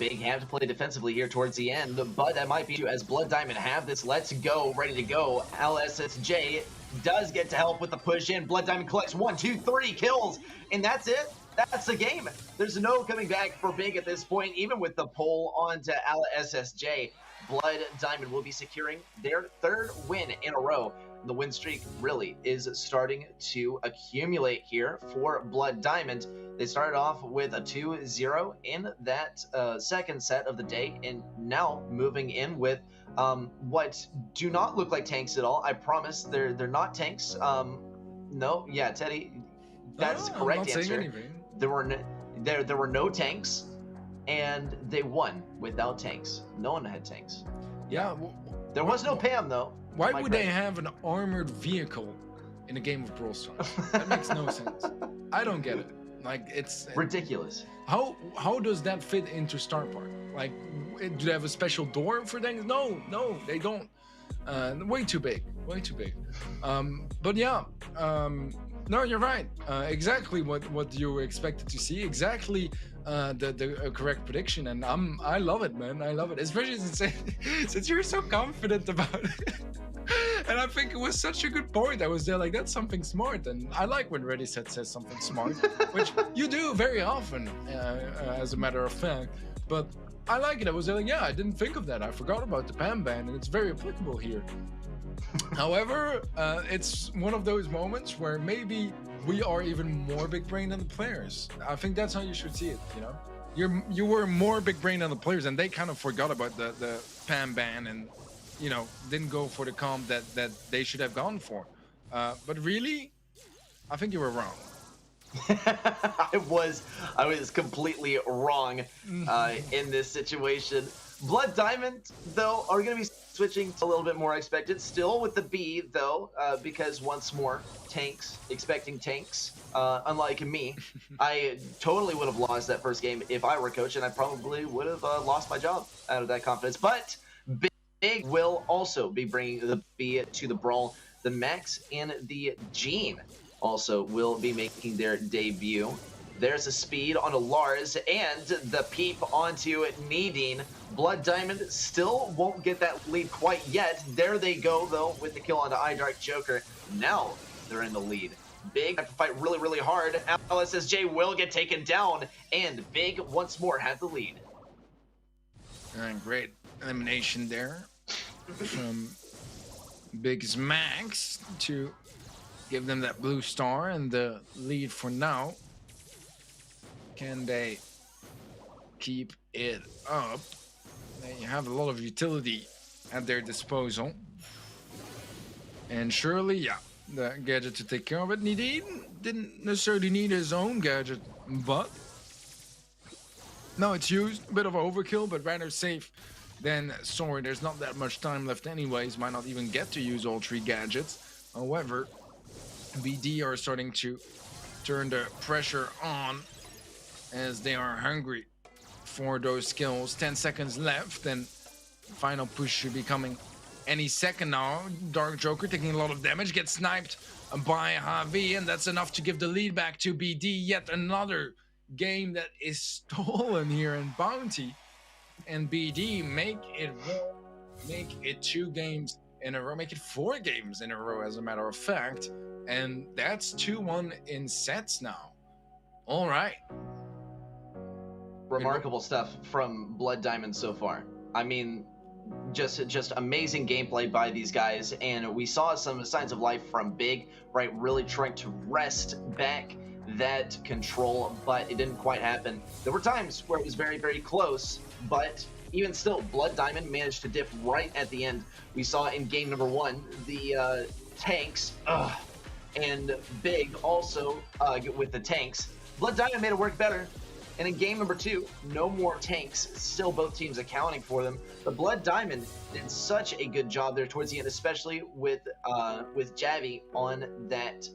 S4: Big have to play defensively here towards the end, but that might be as Blood Diamond have this let's go, ready to go. LSSJ does get to help with the push in. Blood Diamond collects 1, 2, 3 kills, and that's it. That's the game. There's no coming back for Big at this point, even with the pull onto LSSJ. Blood Diamond will be securing their 3rd win in a row. the win streak really is starting to accumulate here for Blood Diamond. They started off with a 2-0 in that second set of the day, and now moving in with what do not look like tanks at all. I promise they're not tanks. No, yeah, Teddy, that's the correct answer. There were no tanks, and they won without tanks. No one had tanks.
S2: Yeah.
S4: There was no Pam though.
S2: Why would they have an armored vehicle in a game of Brawl Stars? That makes no sense. I don't get it. Like, it's
S4: ridiculous.
S2: How does that fit into Star Park? Like, do they have a special door for things? No, they don't. Way too big. But yeah, no, you're right. Exactly what you expected to see. Exactly the correct prediction, and I love it, man. I love it, especially since you're so confident about it. And I think it was such a good point. I was there like, that's something smart, and I like when Ready Set says something smart, which you do very often, as a matter of fact. But I like it. I was there like, yeah, I didn't think of that. I forgot about the Pam ban, and it's very applicable here. However, it's one of those moments where maybe we are even more big brain than the players. I think that's how you should see it, you know? You were more big brain than the players, and they kind of forgot about the Pam ban and, you know, didn't go for the comp that they should have gone for. But really, I think you were wrong.
S4: I was completely wrong in this situation. Blood Diamond, though, are going to be switching to a little bit more expected. Still with the B, though, because once more, tanks, expecting tanks. Unlike me, I totally would have lost that first game if I were coach, and I probably would have lost my job out of that confidence. But Big will also be bringing the B to the Brawl. The Max and the Gene also will be making their debut. There's a speed onto Lars and the peep onto Nadine. Blood Diamond still won't get that lead quite yet. There they go, though, with the kill onto iDark Joker. Now they're in the lead. Big have to fight really, really hard. LSSJ will get taken down, and Big once more have the lead.
S2: Great elimination there from Big's Max to give them that blue star and the lead for now. Can they keep it up? They have a lot of utility at their disposal. And surely, yeah, the gadget to take care of it. Nadine didn't necessarily need his own gadget, but no, it's used. A bit of overkill, but rather safe than sorry. There's not that much time left anyways. Might not even get to use all three gadgets. However, BD are starting to turn the pressure on as they are hungry for those skills. 10 seconds left, and final push should be coming any second now. Dark Joker taking a lot of damage, gets sniped by Javi, and that's enough to give the lead back to BD. Yet another game that is stolen here in Bounty, and BD make it 2 games in a row, make it 4 games in a row as a matter of fact, and that's 2-1 in sets now. All right.
S4: Remarkable stuff from Blood Diamond so far. I mean, just amazing gameplay by these guys, and we saw some signs of life from Big, right? Really trying to wrest back that control, but it didn't quite happen. There were times where it was very, very close, but even still, Blood Diamond managed to dip right at the end. We saw in game number 1 the tanks, and Big also with the tanks. Blood Diamond made it work better. And in game number 2, no more tanks, still both teams accounting for them. But Blood Diamond did such a good job there towards the end, especially with Javi on that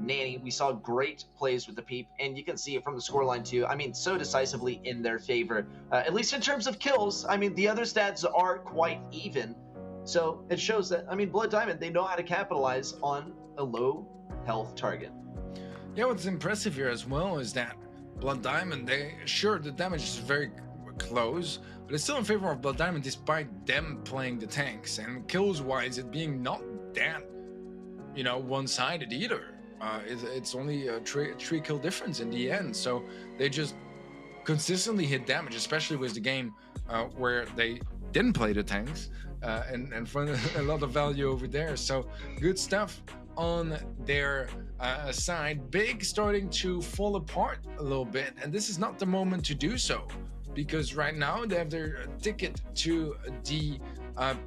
S4: nanny. We saw great plays with the peep, and you can see it from the scoreline too. I mean, so decisively in their favor, at least in terms of kills. I mean, the other stats are quite even. So it shows that, I mean, Blood Diamond, they know how to capitalize on a low health target.
S2: Yeah, what's impressive here as well is that Blood Diamond, the damage is very close, but it's still in favor of Blood Diamond despite them playing the tanks, and kills wise it being not that, you know, one-sided either. It's only a 3 kill difference in the end, so they just consistently hit damage, especially with the game where they didn't play the tanks, and find a lot of value over there. So good stuff on their side. Big starting to fall apart a little bit, and this is not the moment to do so, because right now they have their ticket to the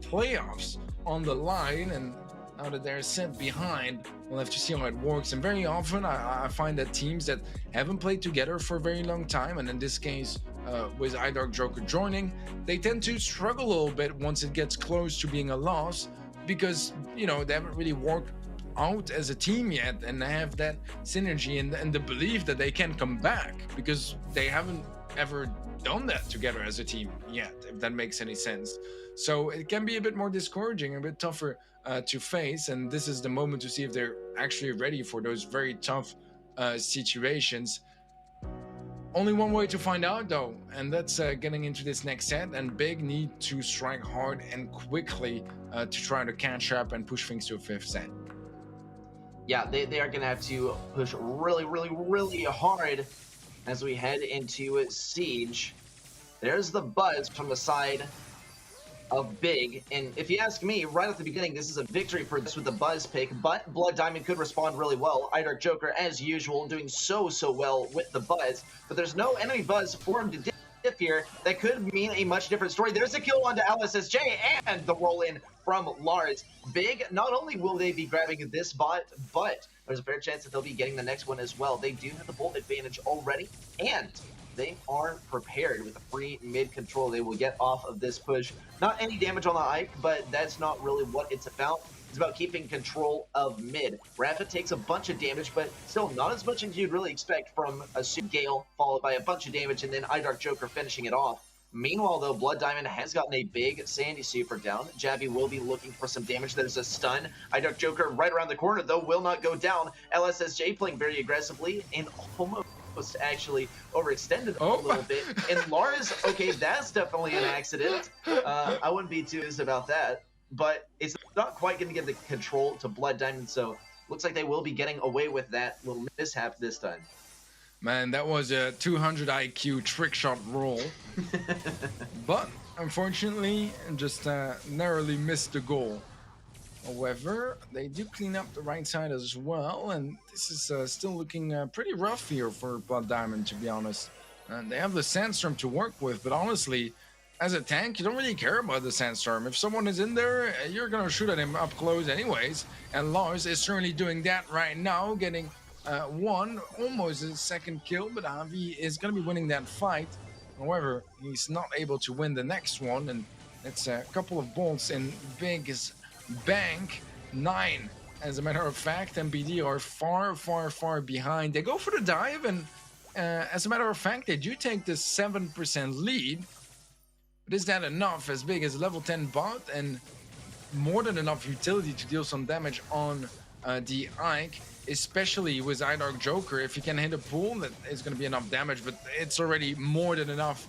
S2: playoffs on the line, and now that they're set behind, we'll have to see how it works. And very often I find that teams that haven't played together for a very long time, and in this case with iDarkJoker joining, they tend to struggle a little bit once it gets close to being a loss, because they haven't really worked out as a team yet and have that synergy and the belief that they can come back, because they haven't ever done that together as a team yet, if that makes any sense. So it can be a bit more discouraging, a bit tougher to face, and this is the moment to see if they're actually ready for those very tough situations. Only one way to find out though, and that's getting into this next set, and Big need to strike hard and quickly to try to catch up and push things to a fifth set.
S4: Yeah, they are going to have to push really, really, really hard as we head into Siege. There's the buzz from the side of Big, and if you ask me, right at the beginning, this is a victory for this with the buzz pick, but Blood Diamond could respond really well. iDarkJoker, as usual, doing so well with the buzz, but there's no enemy buzz for him to dip here. That could mean a much different story. There's a kill onto LSSJ, and the roll-in from Lars. Big, not only will they be grabbing this bot, but there's a fair chance that they'll be getting the next one as well. They do have the bolt advantage already, and they are prepared with a free mid control. They will get off of this push. Not any damage on the Ike, but that's not really what it's about. It's about keeping control of mid. Rapid takes a bunch of damage, but still not as much as you'd really expect from a Gale, followed by a bunch of damage, and then iDarkJoker finishing it off. Meanwhile, though, Blood Diamond has gotten a big Sandy Super down. Jabby will be looking for some damage. There's a stun. iDarkJoker right around the corner, though, will not go down. LSSJ playing very aggressively and almost actually overextended a little bit. And Lars, okay, that's definitely an accident. I wouldn't be too used about that, but it's not quite going to give the control to Blood Diamond, so looks like they will be getting away with that little mishap this time.
S2: Man, that was a 200 IQ trick shot roll. But unfortunately, just narrowly missed the goal. However, they do clean up the right side as well, and this is still looking pretty rough here for Blood Diamond, to be honest. And they have the Sandstorm to work with, but honestly, as a tank, you don't really care about the Sandstorm. If someone is in there, you're gonna shoot at him up close anyways, and Lars is certainly doing that right now, getting one, almost his second kill, but Avi is going to be winning that fight. However, he's not able to win the next one, and it's a couple of bolts in Big's bank. 9, as a matter of fact, MBD are far behind. They go for the dive, and as a matter of fact, they do take the 7% lead. But is that enough? As Big as level 10 bot, and more than enough utility to deal some damage on the Ike, especially with iDarkJoker. If you can hit a pool, that is going to be enough damage, but it's already more than enough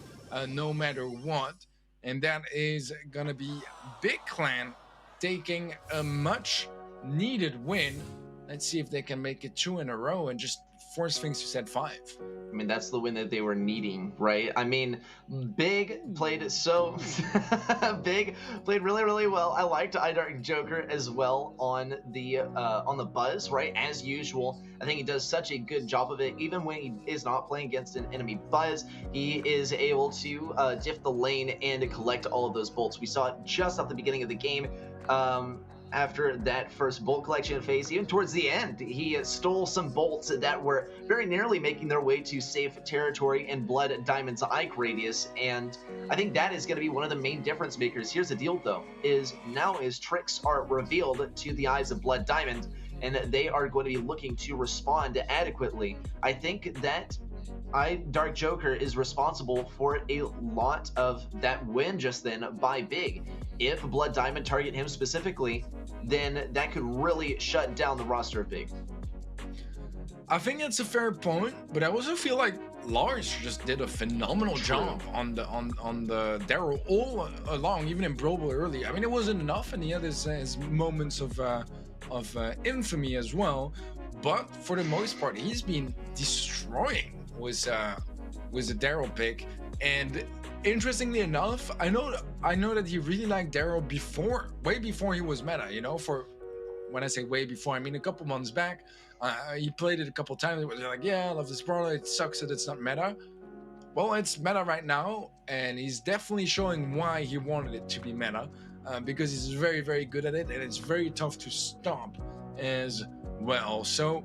S2: no matter what. And that is going to be Big Clan taking a much needed win. Let's see if they can make it 2 in a row and just force things to set 5.
S4: I mean, that's the win that they were needing, right? I mean, Big played so... Big played really well. I liked iDarkJoker as well on the buzz, right? As usual, I think he does such a good job of it. Even when he is not playing against an enemy buzz, he is able to diff the lane and collect all of those bolts. We saw it just at the beginning of the game. After that first bolt collection phase, even towards the end, he stole some bolts that were very nearly making their way to safe territory in Blood Diamond's Ike radius, and I think that is going to be one of the main difference makers. Here's the deal, though, is now his tricks are revealed to the eyes of Blood Diamond, and they are going to be looking to respond adequately. I think that iDarkJoker is responsible for a lot of that win just then by Big. If Blood Diamond target him specifically, then that could really shut down the roster of Big.
S2: I think that's a fair point, but I also feel like Lars just did a phenomenal job on the Daryl all along, even in Brawl early. I mean, it wasn't enough, and he had his moments of infamy as well. But for the most part, he's been destroying with the Daryl pick, and interestingly enough, I know that he really liked Daryl way before he was meta. You know, for when I say way before, I mean a couple months back. He played it a couple times. It was like, yeah, I love this brawler. It sucks that it's not meta. Well, it's meta right now, and he's definitely showing why he wanted it to be meta, because he's very, very good at it, and it's very tough to stop as well. So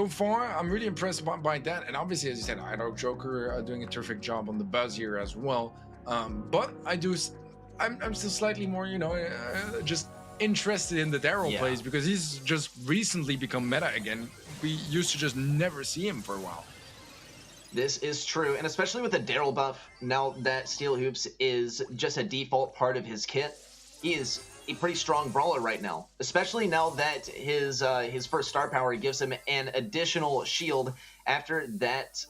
S2: far, I'm really impressed by that, and obviously, as you said, I know Joker doing a terrific job on the buzz here as well. But I'm still slightly more, just interested in the Daryl plays, because he's just recently become meta again. We used to just never see him for a while.
S4: This is true, and especially with the Daryl buff, now that Steel Hoops is just a default part of his kit, he is a pretty strong brawler right now. Especially now that his first star power gives him an additional shield after that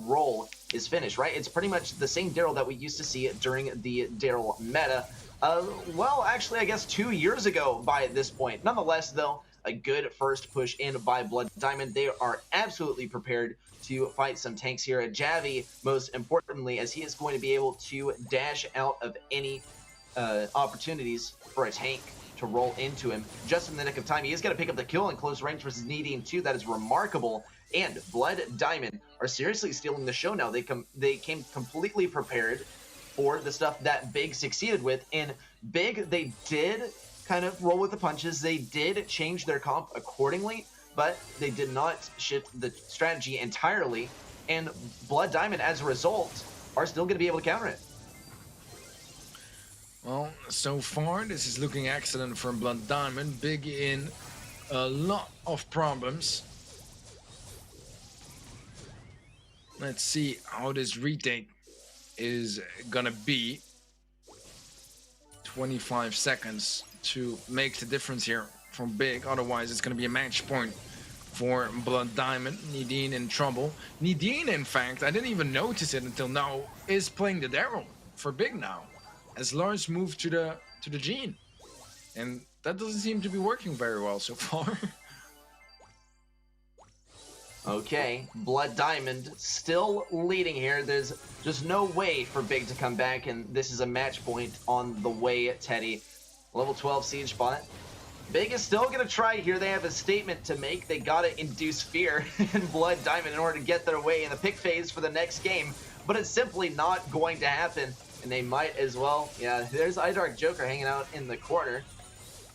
S4: role is finished. Right? It's pretty much the same Daryl that we used to see during the Daryl meta. Well, actually, I guess 2 years ago by this point. Nonetheless, though, a good first push in by Blood Diamond. They are absolutely prepared to fight some tanks here. Javi, most importantly, as he is going to be able to dash out of any opportunities for a tank to roll into him just in the nick of time. He is going to pick up the kill in close range versus Needine 2. That is remarkable. And Blood Diamond are seriously stealing the show now. They came completely prepared for the stuff that Big succeeded with. In Big, they did kind of roll with the punches. They did change their comp accordingly, but they did not shift the strategy entirely. And Blood Diamond, as a result, are still going to be able to counter it.
S2: Well, so far, this is looking excellent from Blood Diamond. Big in a lot of problems. Let's see how this retake is gonna be. 25 seconds to make the difference here from Big. Otherwise, it's gonna be a match point for Blood Diamond. Needine in trouble. Needine, in fact, I didn't even notice it until now, is playing the Daryl for Big now, as Lars moved to the Gene, and that doesn't seem to be working very well so far.
S4: Okay, Blood Diamond still leading here. There's just no way for Big to come back, and this is a match point on the way, Teddy. Level 12 siege bot. Big is still going to try here. They have a statement to make. They got to induce fear in Blood Diamond in order to get their way in the pick phase for the next game, but it's simply not going to happen, and they might as well. Yeah, there's iDark Joker hanging out in the corner,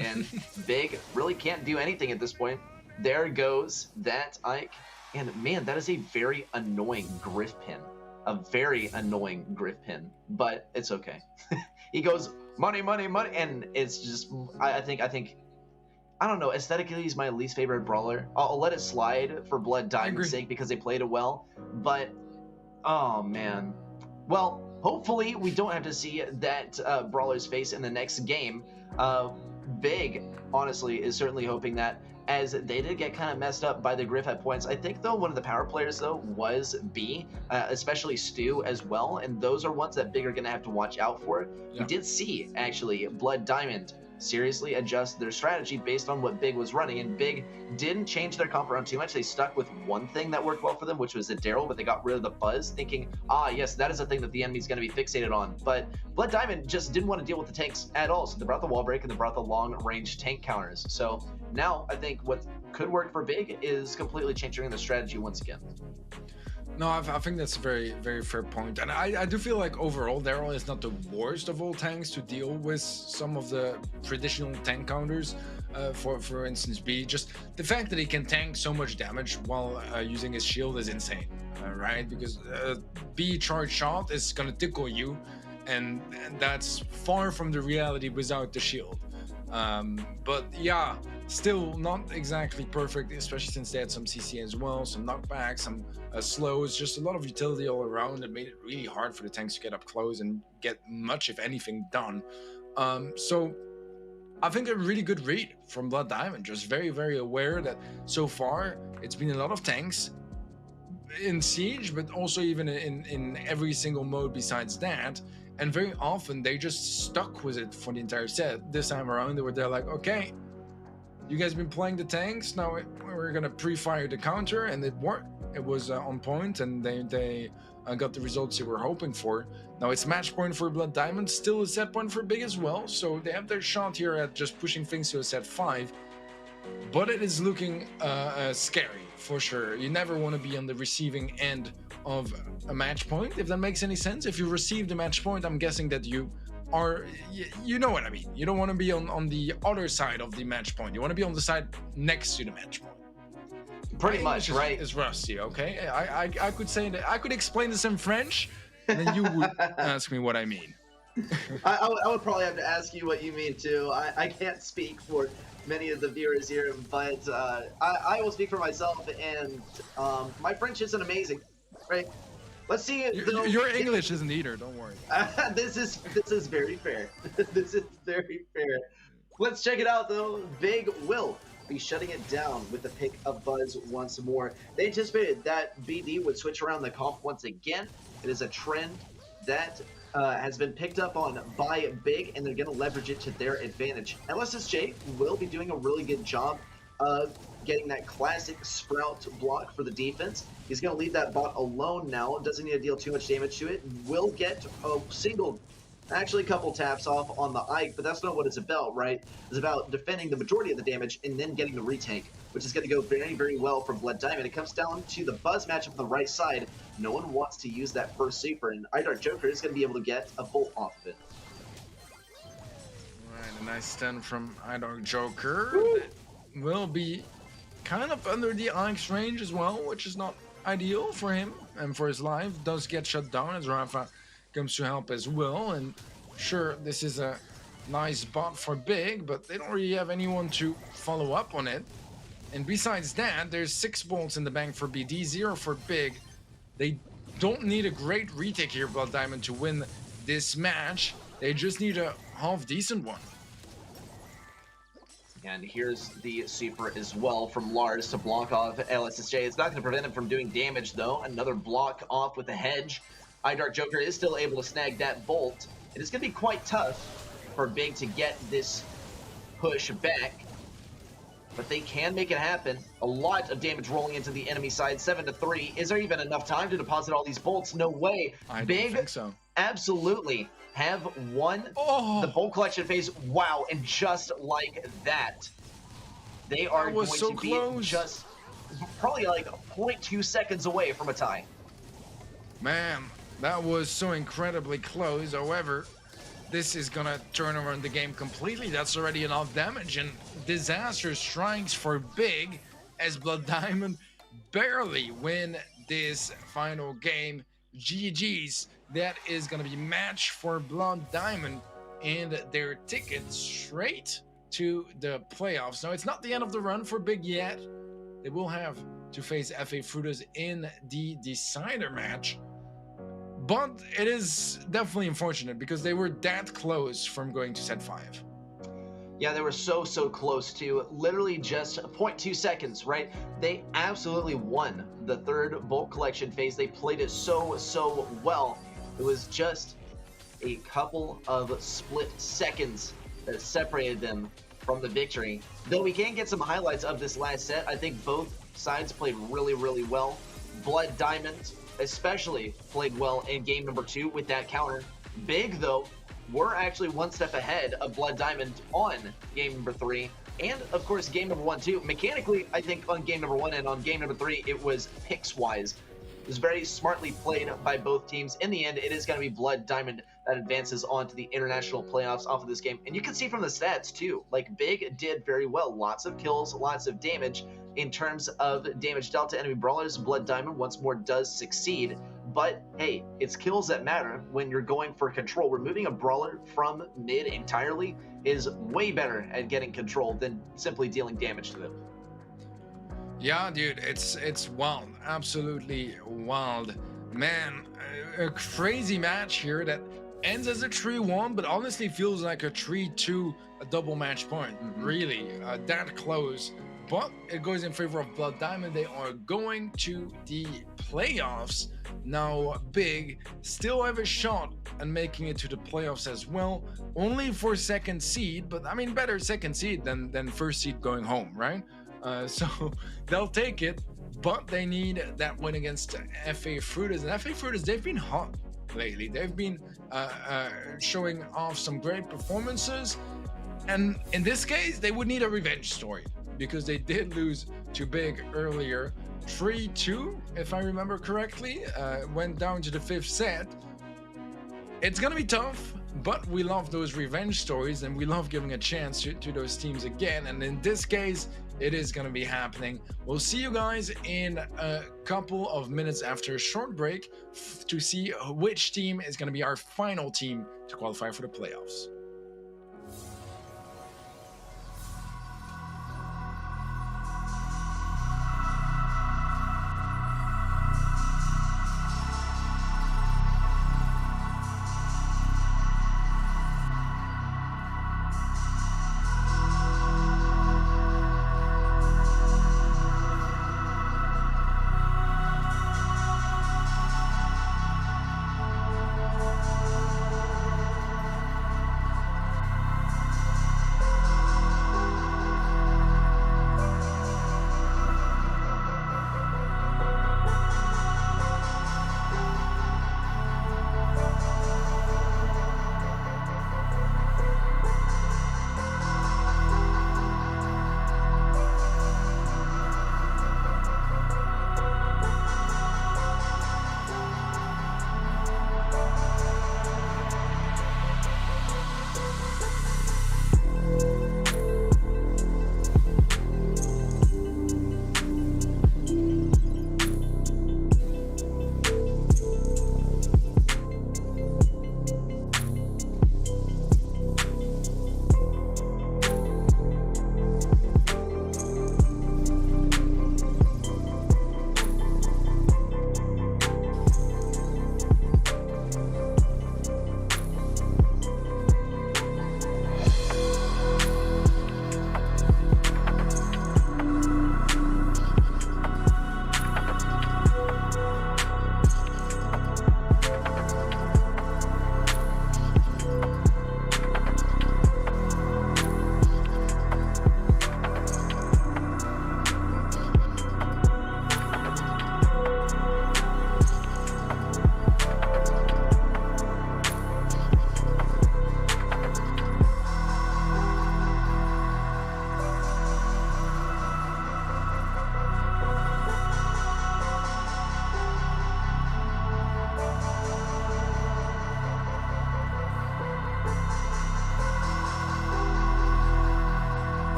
S4: and Big really can't do anything at this point. There goes that Ike. And man, that is a very annoying Griff pin. A very annoying Griff pin. But it's okay. He goes, money, money, money. And it's just, I think, I don't know, aesthetically he's my least favorite brawler. I'll let it slide for Blood Diamond's sake because they played it well. But, oh man. Well, hopefully we don't have to see that brawler's face in the next game. Big, honestly, is certainly hoping that, as they did get kind of messed up by the Griff at points. I think, though, one of the power players, though, was B, especially Stu as well, and those are ones that Big are going to have to watch out for. Yeah. We did see, actually, Blood Diamond seriously adjust their strategy based on what Big was running, and Big didn't change their comp around too much. They stuck with one thing that worked well for them, which was the Daryl, but they got rid of the Buzz, thinking, yes, that is a thing that the enemy's going to be fixated on. But Blood Diamond just didn't want to deal with the tanks at all, so they brought the wall break and they brought the long-range tank counters. So now I think what could work for Big is completely changing the strategy once again.
S2: No, I think that's a very, very fair point. And I do feel like overall Daryl is not the worst of all tanks to deal with some of the traditional tank counters. For instance, B, just the fact that he can tank so much damage while using his shield is insane, right? Because B charge shot is gonna tickle you, and that's far from the reality without the shield. But yeah, still not exactly perfect, especially since they had some CC as well, some knockbacks, some slows, just a lot of utility all around. It made it really hard for the tanks to get up close and get much, if anything, done. So I think a really good read from Blood Diamond, just very, very aware that so far it's been a lot of tanks in Siege, but also even in every single mode besides that. And very often they just stuck with it for the entire set. This time around, they're like, okay, you guys been playing the tanks, now we're gonna pre-fire the counter, and it worked. it was on point, and they got the results they were hoping for. Now it's match point for Blood Diamond, still a set point for Big as well, so they have their shot here at just pushing things to a set 5. But it is looking scary, for sure. You never want to be on the receiving end of a match point, if that makes any sense. If you receive the match point, I'm guessing that you know what I mean. You don't want to be on the other side of the match point. You want to be on the side next to the match point.
S4: Pretty much, right?
S2: It's rusty, okay? I could say that. I could explain this in French, and then you would ask me what I mean.
S4: I would probably have to ask you what you mean too. I can't speak for many of the viewers here, but I will speak for myself, and my French isn't amazing, right? Let's see.
S2: Your English isn't either. Don't worry.
S4: This is very fair. This is very fair. Let's check it out though. Big will be shutting it down with the pick of Buzz once more. They anticipated that BD would switch around the comp once again. It is a trend that has been picked up on by Big, and they're going to leverage it to their advantage. LSSJ will be doing a really good job of getting that classic Sprout block for the defense. He's going to leave that bot alone now. Doesn't need to deal too much damage to it. Will get a single, actually a couple taps off on the Ike, but that's not what it's about, right? It's about defending the majority of the damage and then getting the retake, which is going to go very, very well for Blood Diamond. It comes down to the Buzz matchup on the right side. No one wants to use that first super, and iDark Joker is going to be able to get a bolt off of it.
S2: All right, a nice stun from iDark Joker. That will be kind of under the Ike's range as well, which is not ideal for him and for his life. Does get shut down as Rafa comes to help as well, and sure, this is a nice bot for Big, but they don't really have anyone to follow up on it. And besides that, there's 6 bolts in the bank for BD, 0 for Big. They don't need a great retake here, Blood Diamond, to win this match. They just need a half decent one.
S4: And here's the super as well from Lars to block off LSSJ. It's not going to prevent him from doing damage, though. Another block off with the hedge. iDark Joker is still able to snag that bolt. It is going to be quite tough for Big to get this push back, but they can make it happen. A lot of damage rolling into the enemy side, 7-3. Is there even enough time to deposit all these bolts? No way.
S2: I don't
S4: Big
S2: think so.
S4: Absolutely have won the bolt collection phase. Wow, and just like that, they are going
S2: so
S4: to
S2: close.
S4: be just probably like 0.2 seconds away from a tie.
S2: Man, that was so incredibly close. However, this is gonna turn around the game completely. That's already enough damage, and disastrous strikes for Big as Blood Diamond barely win this final game. GG's. That is gonna be match for Blood Diamond and their ticket straight to the playoffs. Now, it's not the end of the run for Big yet. They will have to face FA Frutas in the decider match. But it is definitely unfortunate because they were that close from going to set 5.
S4: Yeah, they were so close to literally just 0.2 seconds, right? They absolutely won the third bolt collection phase. They played it so well. It was just a couple of split seconds that separated them from the victory. Though we can get some highlights of this last set. I think both sides played really well. Blood Diamond especially played well in game number 2 with that counter. Big, though, were actually one step ahead of Blood Diamond on game number 3. And, of course, game number 1, too. Mechanically, I think on game number 1 and on game number 3, it was picks-wise. It was very smartly played by both teams. In the end, it is going to be Blood Diamond that advances on to the international playoffs off of this game. And you can see from the stats, too. Like, Big did very well. Lots of kills, lots of damage. In terms of damage dealt to enemy brawlers, Blood Diamond once more does succeed. But, hey, it's kills that matter when you're going for control. Removing a brawler from mid entirely is way better at getting control than simply dealing damage to them.
S2: Yeah, dude, it's wild. Absolutely wild. Man, a crazy match here that ends as a 3-1, but honestly feels like a 3-2, a double match point. Really, that close. But it goes in favor of Blood Diamond. They are going to the playoffs. Now, Big still have a shot at making it to the playoffs as well. Only for second seed, but I mean, better second seed than first seed going home, right? So they'll take it, but they need that win against FA Fruiters. And FA Fruiters, they've been hot lately. They've been showing off some great performances. And in this case, they would need a revenge story because they did lose to Big earlier. 3-2, if I remember correctly, went down to the 5th set. It's gonna be tough, but we love those revenge stories and we love giving a chance to those teams again. And in this case, it is gonna be happening. We'll see you guys in a couple of minutes after a short break to see which team is gonna be our final team to qualify for the playoffs.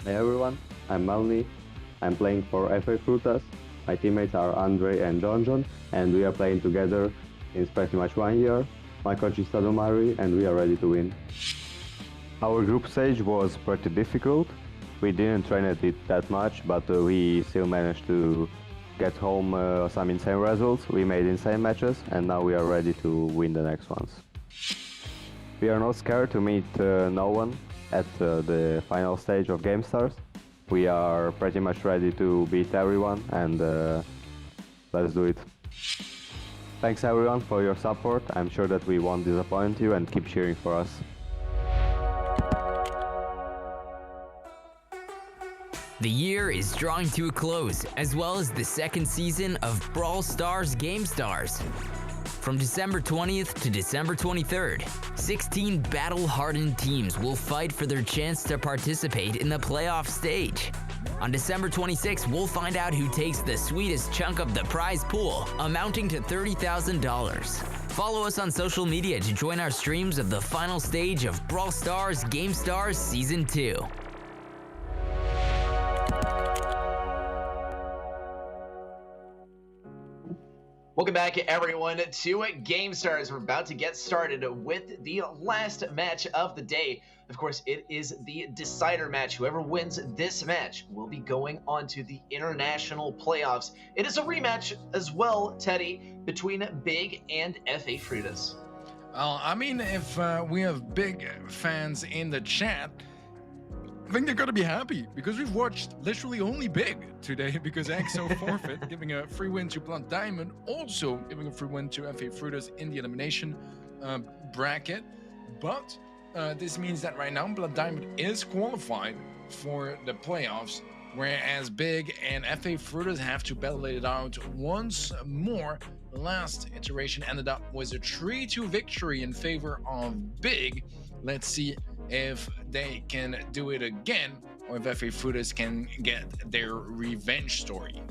S7: Hey everyone, I'm Malny. I'm playing for FA Frutas. My teammates are Andre and Jonjon, and we are playing together since pretty much 1 year. My coach is Sadomari, and we are ready to win. Our group stage was pretty difficult. We didn't train at it that much, but we still managed to get home some insane results. We made insane matches, and now we are ready to win the next ones. We are not scared to meet no one at the final stage of Gamestars. We are pretty much ready to beat everyone, and let's do it. Thanks everyone for your support. I'm sure that we won't disappoint you, and keep cheering for us.
S1: The year is drawing to a close, as well as the second season of Brawl Stars Gamestars. From December 20th to December 23rd, 16 battle-hardened teams will fight for their chance to participate in the playoff stage. On December 26th, we'll find out who takes the sweetest chunk of the prize pool, amounting to $30,000. Follow us on social media to join our streams of the final stage of Brawl Stars Gamestars Season 2.
S4: Welcome back, everyone, to GameStars. We're about to get started with the last match of the day. Of course, it is the decider match. Whoever wins this match will be going on to the international playoffs. It is a rematch as well, Teddy, between Big and FA Frutas.
S2: I mean, if we have big fans in the chat, I think they're gonna be happy because we've watched literally only Big today because EXO forfeit, giving a free win to Blood Diamond, also giving a free win to FA Frutas in the elimination bracket. But this means that right now Blood Diamond is qualified for the playoffs, whereas Big and FA Frutas have to battle it out once more. The last iteration ended up with a 3-2 victory in favor of Big. Let's see if they can do it again, or if FA Frutas can get their revenge story.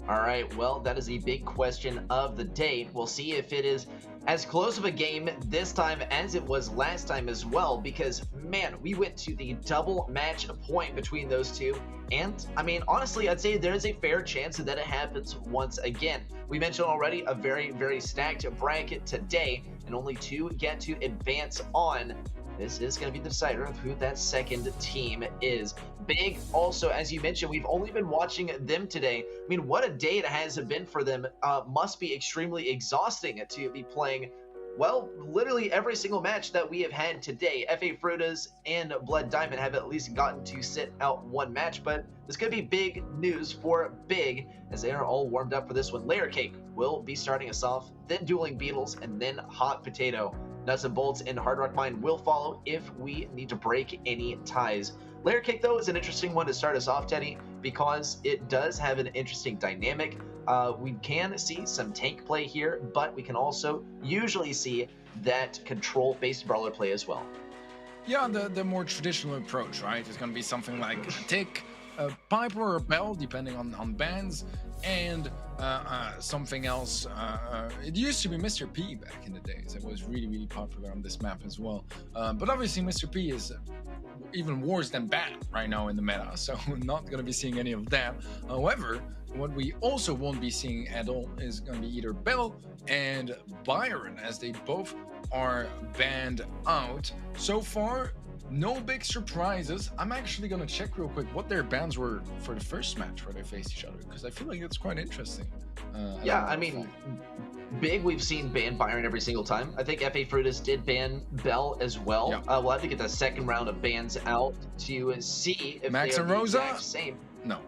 S4: All right, well, that is the big question of the day. We'll see if it is as close of a game this time as it was last time as well, because, man, we went to the double match point between those two. And, I mean, honestly, I'd say there's a fair chance that it happens once again. We mentioned already a very, very stacked bracket today, and only two get to advance on. This is going to be the decider of who that second team is. Big, also, as you mentioned, we've only been watching them today. I mean, what a day it has been for them. Must be extremely exhausting to be playing, well, literally every single match that we have had today. FA Frutas and Blood Diamond have at least gotten to sit out one match, but this could be big news for Big, as they are all warmed up for this one. Layer Cake will be starting us off, then Dueling Beetles, and then Hot Potato. Nuts and Bolts and Hard Rock Mine will follow if we need to break any ties. Layer Cake, though, is an interesting one to start us off, Teddy, because it does have an interesting dynamic. We can see some tank play here, but we can also usually see that control-based brawler play as well.
S2: Yeah, the more traditional approach, right? It's going to be something like a tick, a pipe or a bell, depending on bands, and something else. It used to be Mr. P back in the days. It was really, really popular on this map as well. But obviously Mr. P is even worse than Bat right now in the meta, so we're not going to be seeing any of that. However, what we also won't be seeing at all is going to be either Bell and Byron, as they both are banned out. So far, no big surprises. I'm actually going to check real quick what their bans were for the first match where they faced each other, because I feel like it's quite interesting.
S4: Yeah, I mean, Big, we've seen ban Byron every single time. I think FA Frutas did ban Bell as well.
S2: Yeah.
S4: We'll have to get the second round of bans out to see if
S2: Max
S4: they are
S2: and
S4: the
S2: Rosa?
S4: exact same.
S2: No.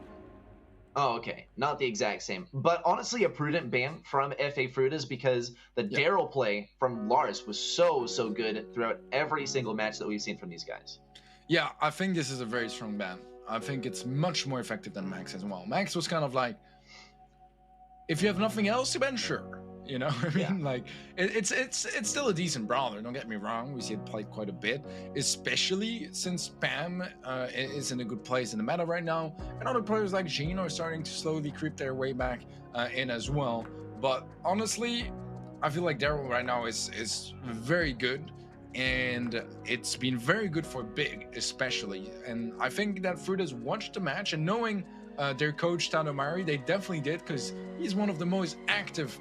S4: Oh, okay. Not the exact same. But honestly, a prudent ban from FA Frutas, because the Daryl play from Lars was so good throughout every single match that we've seen from these guys.
S2: Yeah, I think this is a very strong ban. I think it's much more effective than Max as well. Max was kind of like, if you have nothing else to ban, sure. You know, I mean, like, it's still a decent brawler, don't get me wrong. We see it played quite a bit, especially since Pam is in a good place in the meta right now, and other players like Jean are starting to slowly creep their way back in as well. But honestly, I feel like Daryl right now is very good, and it's been very good for Big, especially. And I think that Frutas watched the match, and knowing their coach Tadomari, they definitely did, because he's one of the most active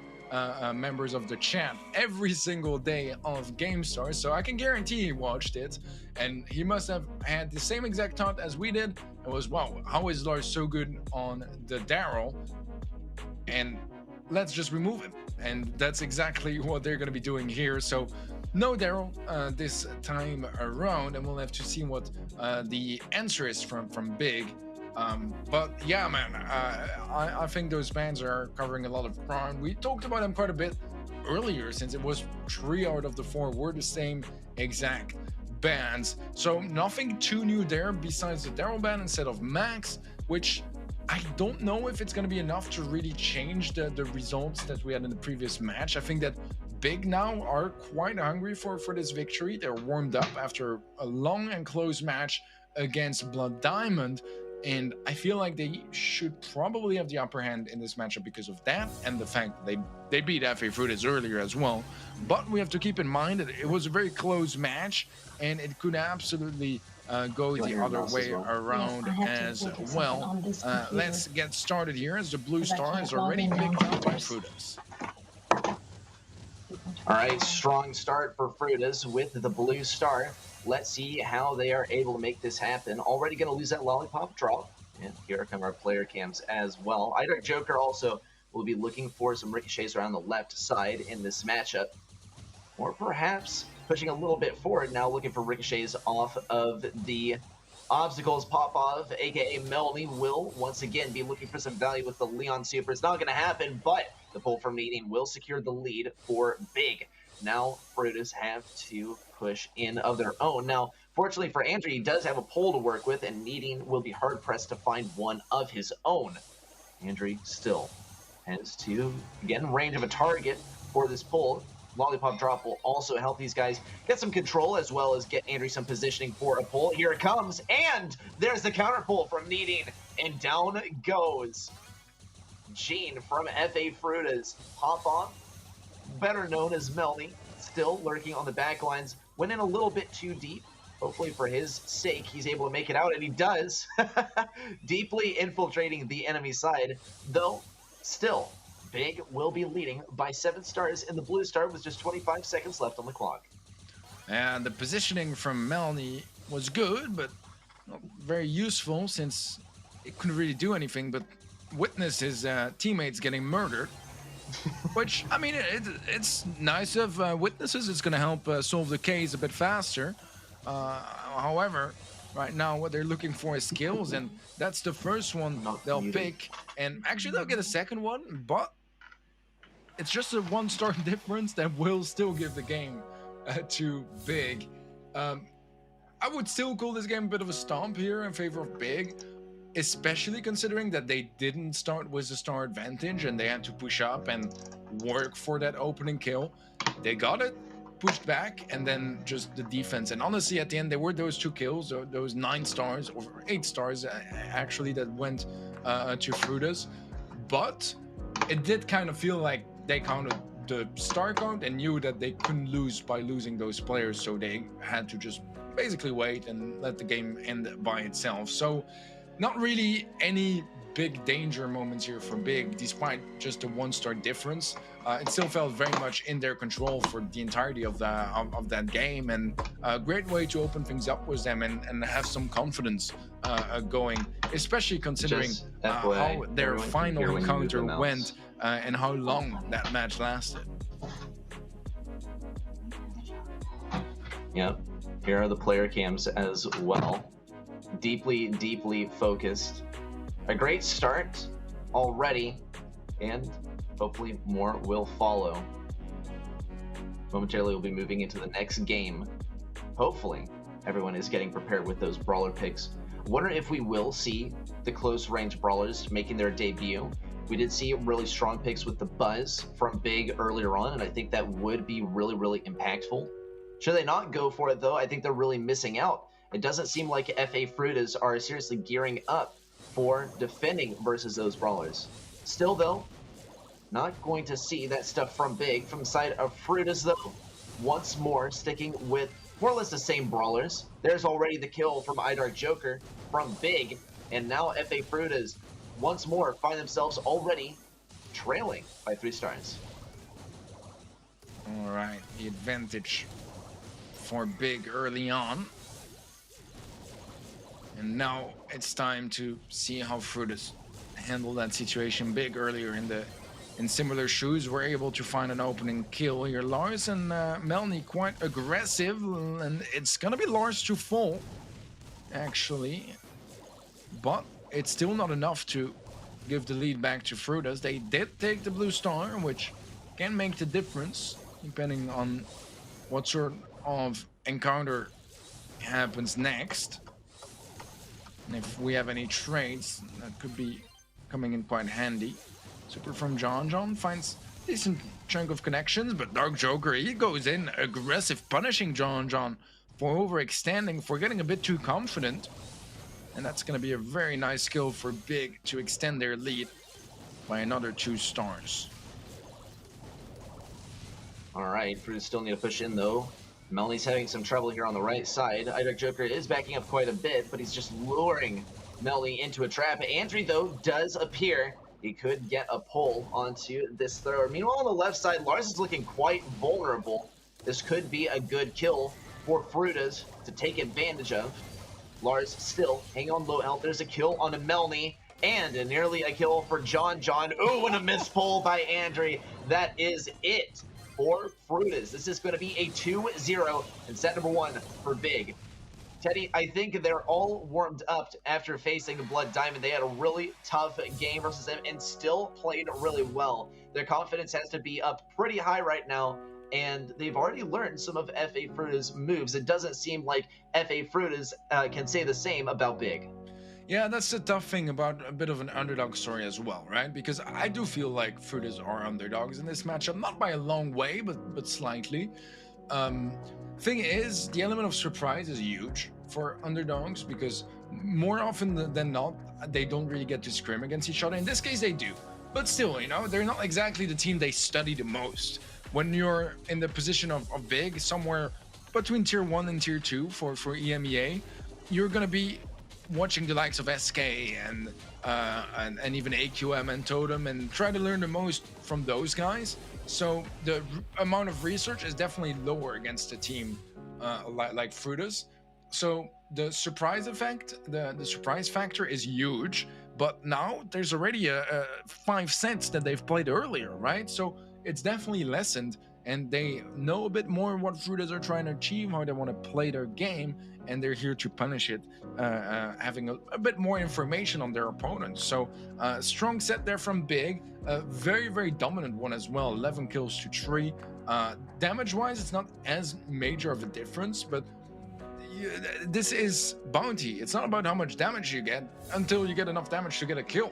S2: members of the chat every single day of GameStars. So I can guarantee he watched it, and he must have had the same exact thought as we did. It was, wow, how is Lars so good on the Daryl? And let's just remove him. And that's exactly what they're going to be doing here. So no Daryl this time around, and we'll have to see what the answer is from Big. But yeah, man, I think those bans are covering a lot of ground. We talked about them quite a bit earlier, since it was 3 out of the 4 were the same exact bans. So nothing too new there besides the Daryl ban instead of Max, which I don't know if it's going to be enough to really change the results that we had in the previous match. I think that Big now are quite hungry for this victory. They're warmed up after a long and close match against Blood Diamond, and I feel like they should probably have the upper hand in this matchup because of that, and the fact that they beat FA Frutas earlier as well. But we have to keep in mind that it was a very close match, and it could absolutely go the other way around as well. Let's get started here, as the Blue Star is already picked up by Frutas.
S4: All right, strong start for Frutas with the Blue Star. Let's see how they are able to make this happen. Already going to lose that lollipop drop. And here come our player cams as well. Either Joker also will be looking for some ricochets around the left side in this matchup. Or perhaps pushing a little bit forward now, looking for ricochets off of the obstacles. Popov, aka Melanie, will once again be looking for some value with the Leon Super. It's not going to happen, but the pull from Needing will secure the lead for Big. Now Frutas have to push in of their own. Now, fortunately for Andrew, he does have a pole to work with, and Needing will be hard-pressed to find one of his own. Andrew still has to, again, range of a target for this pull. Lollipop drop will also help these guys get some control, as well as get Andrew some positioning for a pull. Here it comes, and there's the counter pull from Needing, and down goes Gene from FA Frutas. Hop on, better known as Melny, still lurking on the back lines. Went in a little bit too deep. Hopefully for his sake, he's able to make it out, and he does. Deeply infiltrating the enemy side, though still Big will be leading by 7 stars in the Blue Star with just 25 seconds left on the clock.
S2: And the positioning from Melanie was good, but not very useful, since it couldn't really do anything but witness his teammates getting murdered. Which, I mean, it's nice of witnesses. It's going to help solve the case a bit faster. However, right now what they're looking for is skills, and that's the first one they'll pick. And actually they'll get a second one, but it's just a 1-star difference that will still give the game to Big. I would still call this game a bit of a stomp here in favor of Big, especially considering that they didn't start with a star advantage and they had to push up and work for that opening kill. They got it, pushed back, and then just the defense. And honestly, at the end, there were those 2 kills, those 9 stars, or 8 stars actually, that went to Frutas. But it did kind of feel like they counted the star count and knew that they couldn't lose by losing those players, so they had to just basically wait and let the game end by itself. So not really any big danger moments here for Big, despite just a 1-star difference. It still felt very much in their control for the entirety of that game, and a great way to open things up with them and have some confidence going, especially considering how their final encounter went and how long that match lasted.
S4: Yep, here are the player cams as well. Deeply focused. A great start already, and hopefully more will follow. Momentarily we'll be moving into the next game. Hopefully everyone is getting prepared with those brawler picks. Wonder if we will see the close range brawlers making their debut. We did see really strong picks with the Buzz from Big earlier on, and I think that would be really impactful. Should they not go for it though, I think they're really missing out. It doesn't seem like FA Frutas are seriously gearing up for defending versus those brawlers. Still though, not going to see that stuff from Big. From the side of Frutas though, once more sticking with more or less the same brawlers. There's already the kill from iDark Joker from Big, and now FA Frutas once more find themselves already trailing by 3 stars.
S2: All right, the advantage for Big early on. And now it's time to see how Frutas handle that situation. Big earlier in similar shoes were able to find an opening kill here. Lars and Melanie quite aggressive, and it's gonna be Lars to fall, actually. But it's still not enough to give the lead back to Frutas. They did take the blue star, which can make the difference depending on what sort of encounter happens next. And if we have any trades, that could be coming in quite handy. Super from John. John finds decent chunk of connections, but Dark Joker, he goes in aggressive, punishing John for overextending, for getting a bit too confident. And that's going to be a very nice skill for Big to extend their lead by another 2 stars.
S4: All right, Frutas still need to push in though. Melanie's having some trouble here on the right side. iDark Joker is backing up quite a bit, but he's just luring Melanie into a trap. Andrew, though, does appear. He could get a pull onto this thrower. Meanwhile, on the left side, Lars is looking quite vulnerable. This could be a good kill for Frutas to take advantage of. Lars still hanging on low health. There's a kill on a Melanie, and nearly a kill for John. Ooh, and a missed pull by Andrew. That is it for Frutas. This is going to be a 2-0 in set number 1 for Big. Teddy, I think they're all warmed up after facing Blood Diamond. They had a really tough game versus them and still played really well. Their confidence has to be up pretty high right now, and they've already learned some of FA Fruita's moves. It doesn't seem like FA Fruita's can say the same about Big.
S2: Yeah, that's the tough thing about a bit of an underdog story as well, right? Because I do feel like Frutas are underdogs in this matchup, not by a long way, but slightly. Thing is, the element of surprise is huge for underdogs because more often than not, they don't really get to scrim against each other. In this case, they do. But still, you know, they're not exactly the team they study the most. When you're in the position of Big, somewhere between tier 1 and tier 2 for EMEA, you're going to be watching the likes of SK and even AQM and Totem and try to learn the most from those guys. So the amount of research is definitely lower against a team like Frutas. So the surprise effect, the surprise factor is huge. But now there's already a 5 sets that they've played earlier, right? So it's definitely lessened, and they know a bit more what Frutas are trying to achieve, how they want to play their game, and they're here to punish it, having a bit more information on their opponents. So strong set there from Big, a very, very dominant one as well, 11 kills to 3. Damage-wise, it's not as major of a difference, but this is bounty. It's not about how much damage you get until you get enough damage to get a kill.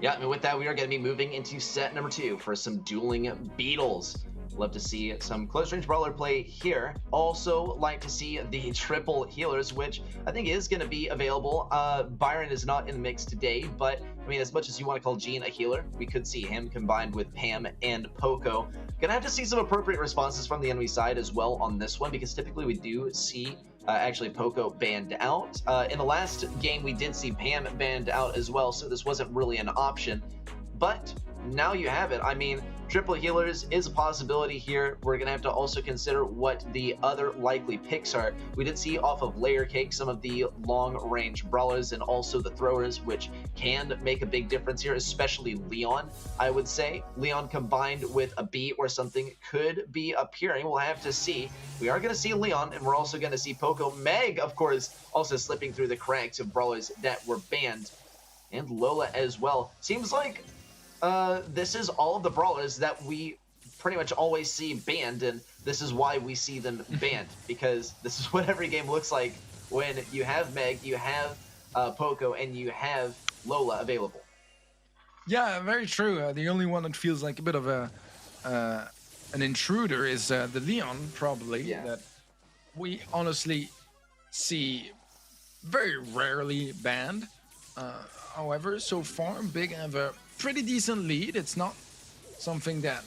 S4: Yeah, I mean, with that, we are going to be moving into set number 2 for some dueling beetles. Love to see some close range brawler play here. Also like to see the triple healers, which I think is going to be available. Byron is not in the mix today, but I mean, as much as you want to call Gene a healer, we could see him combined with Pam and Poco. Gonna have to see some appropriate responses from the enemy side as well on this one, because typically we do see actually Poco banned out. In the last game, we did see Pam banned out as well, so this wasn't really an option. But now you have it. I mean, triple healers is a possibility here. We're going to have to also consider what the other likely picks are. We did see off of Layer Cake some of the long-range brawlers and also the throwers, which can make a big difference here, especially Leon, I would say. Leon combined with a B or something could be appearing. We'll have to see. We are going to see Leon, and we're also going to see Poco. Meg, of course, also slipping through the cracks of brawlers that were banned. And Lola as well. Seems like this is all of the brawlers that we pretty much always see banned, and this is why we see them banned, because this is what every game looks like when you have Meg, you have Poco, and you have Lola available.
S2: Yeah, very true. The only one that feels like a bit of an intruder is the Leon, probably, that we honestly see very rarely banned. However, so far, Big have a pretty decent lead. It's not something that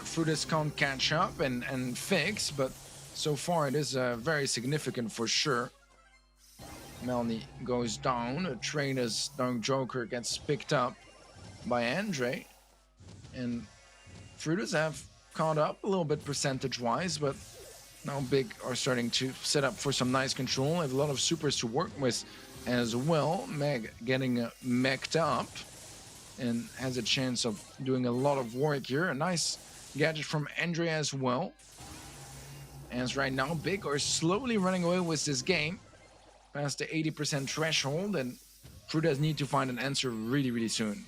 S2: Frutus can't catch up and fix, but so far it is very significant for sure. Melanie goes down. Trader's Dark Joker gets picked up by Andre, and Frutus have caught up a little bit percentage-wise, but now Big are starting to set up for some nice control. Have a lot of supers to work with as well. Meg getting mech'd up and has a chance of doing a lot of work here. A nice gadget from Andre as well. As right now, Big are slowly running away with this game past the 80% threshold, and Frutas need to find an answer really, really soon.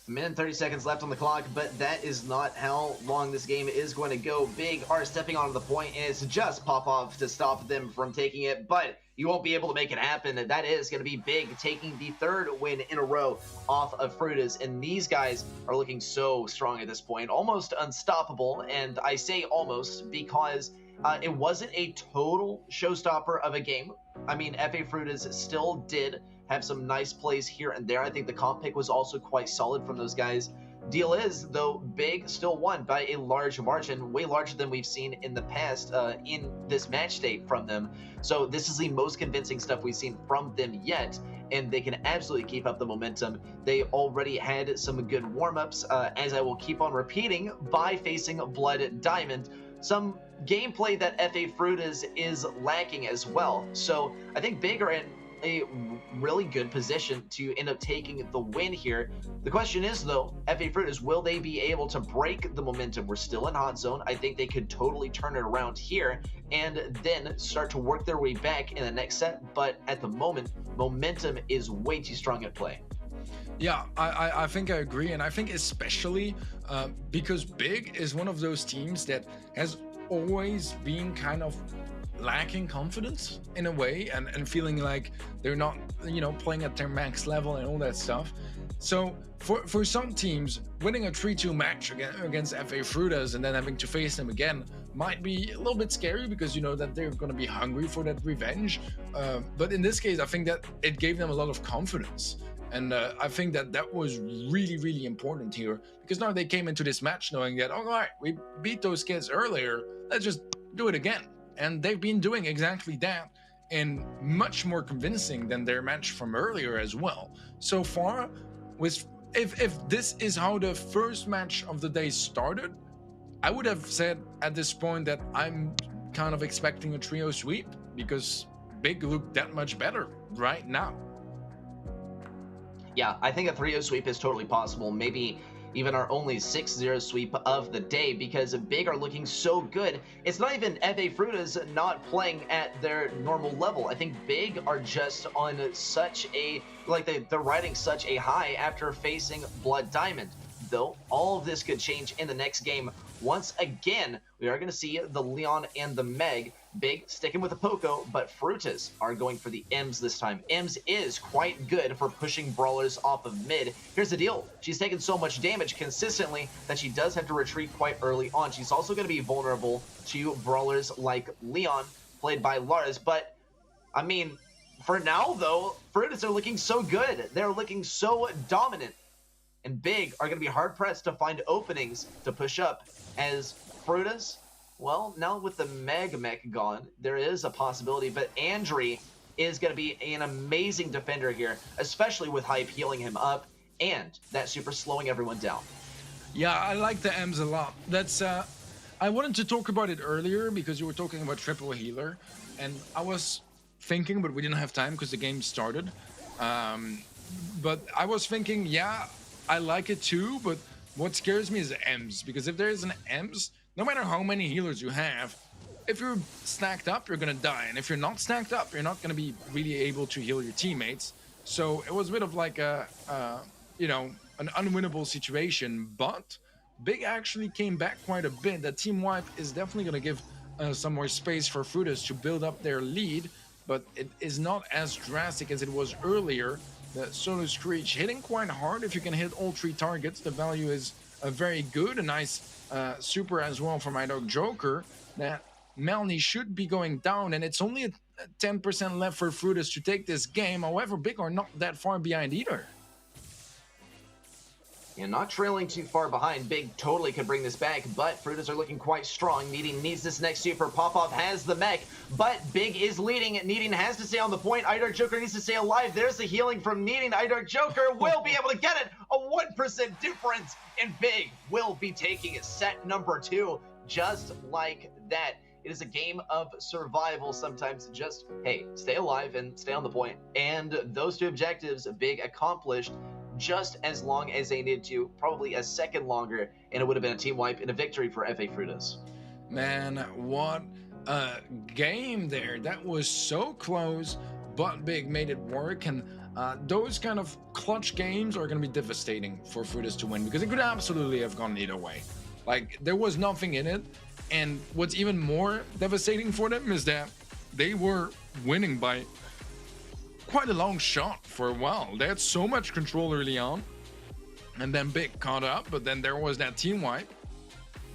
S4: A minute and 30 seconds left on the clock, but that is not how long this game is going to go. Big are stepping onto the point, and it's just Pop-Off to stop them from taking it, but you won't be able to make it happen. That is going to be Big taking the third win in a row off of Frutas, and these guys are looking so strong at this point, almost unstoppable, and I say almost because it wasn't a total showstopper of a game. I mean, FA Frutas still did have some nice plays here and there. I think the comp pick was also quite solid from those guys. Deal is, though, Big still won by a large margin, way larger than we've seen in the past in this match day from them. So this is the most convincing stuff we've seen from them yet, and they can absolutely keep up the momentum. They already had some good warm-ups, as I will keep on repeating, by facing Blood Diamond. Some gameplay that FA Frutas is lacking as well. So I think Big are in a really good position to end up taking the win here. The question is, though, FA Frutas, will they be able to break the momentum? We're still in hot zone. I think they could totally turn it around here and then start to work their way back in the next set. But at the moment, momentum is way too strong at play.
S2: Yeah, I think I agree, and I think especially because Big is one of those teams that has always been kind of lacking confidence in a way, and feeling like they're not, you know, playing at their max level and all that stuff. So for some teams, winning a 3-2 match against FA Frutas and then having to face them again might be a little bit scary, because you know that they're going to be hungry for that revenge. But in this case, I think that it gave them a lot of confidence. And I think that was really, really important here, because now they came into this match knowing that, all right, we beat those kids earlier, let's just do it again. And they've been doing exactly that, and much more convincing than their match from earlier as well. So far, if this is how the first match of the day started, I would have said at this point that I'm kind of expecting a trio sweep, because Big looked that much better right now.
S4: Yeah, I think a 3-0 sweep is totally possible. Maybe even our only 6-0 sweep of the day, because Big are looking so good. It's not even FA Frutas not playing at their normal level. I think Big are just on such a, like they're riding such a high after facing Blood Diamond. Though all of this could change in the next game. Once again, we are going to see the Leon and the Meg. Big sticking with the Poco, but Frutas are going for the Ems this time. Ems is quite good for pushing brawlers off of mid. Here's the deal. She's taken so much damage consistently that she does have to retreat quite early on. She's also going to be vulnerable to brawlers like Leon, played by Lars. But, I mean, for now, though, Frutas are looking so good. They're looking so dominant. And Big are going to be hard-pressed to find openings to push up, as Frutas, well, now with the Meg Mech gone, there is a possibility, but Andre is going to be an amazing defender here, especially with Hype healing him up, and that super slowing everyone down.
S2: Yeah, I like the Ems a lot. That's I wanted to talk about it earlier because you were talking about triple healer, and I was thinking, but we didn't have time because the game started. But I was thinking, yeah, I like it too, but what scares me is the Ems, because if there is an Ems, no matter how many healers you have, if you're stacked up, you're gonna die, and if you're not stacked up, you're not gonna be really able to heal your teammates. So it was a bit of like a you know, an unwinnable situation, but Big actually came back quite a bit. The team wipe is definitely gonna give some more space for Frutas to build up their lead, but it is not as drastic as it was earlier. The Solo Screech hitting quite hard. If you can hit all 3 targets, the value is very good. A nice super as well for my dog Joker. That Melanie should be going down, and it's only a 10% left for Frutas to take this game. However, Big are not that far behind either.
S4: And not trailing too far behind. Big totally could bring this back, but Frutas are looking quite strong. Needing needs this next super. Popov has the mech, but Big is leading. Needing has to stay on the point. iDark Joker needs to stay alive. There's the healing from Needing. iDark Joker will be able to get it. A 1% difference, and Big will be taking set number 2 just like that. It is a game of survival sometimes. Just, hey, stay alive and stay on the point. And those 2 objectives, Big accomplished just as long as they needed to, probably a second longer, and it would have been a team wipe and a victory for FA Frutas.
S2: Man, what a game there. That was so close, but Big made it work, and those kind of clutch games are going to be devastating for Frutas to win, because it could absolutely have gone either way. Like, there was nothing in it, and what's even more devastating for them is that they were winning by quite a long shot for a while. They had so much control early on, and then Big caught up, but then there was that team wipe.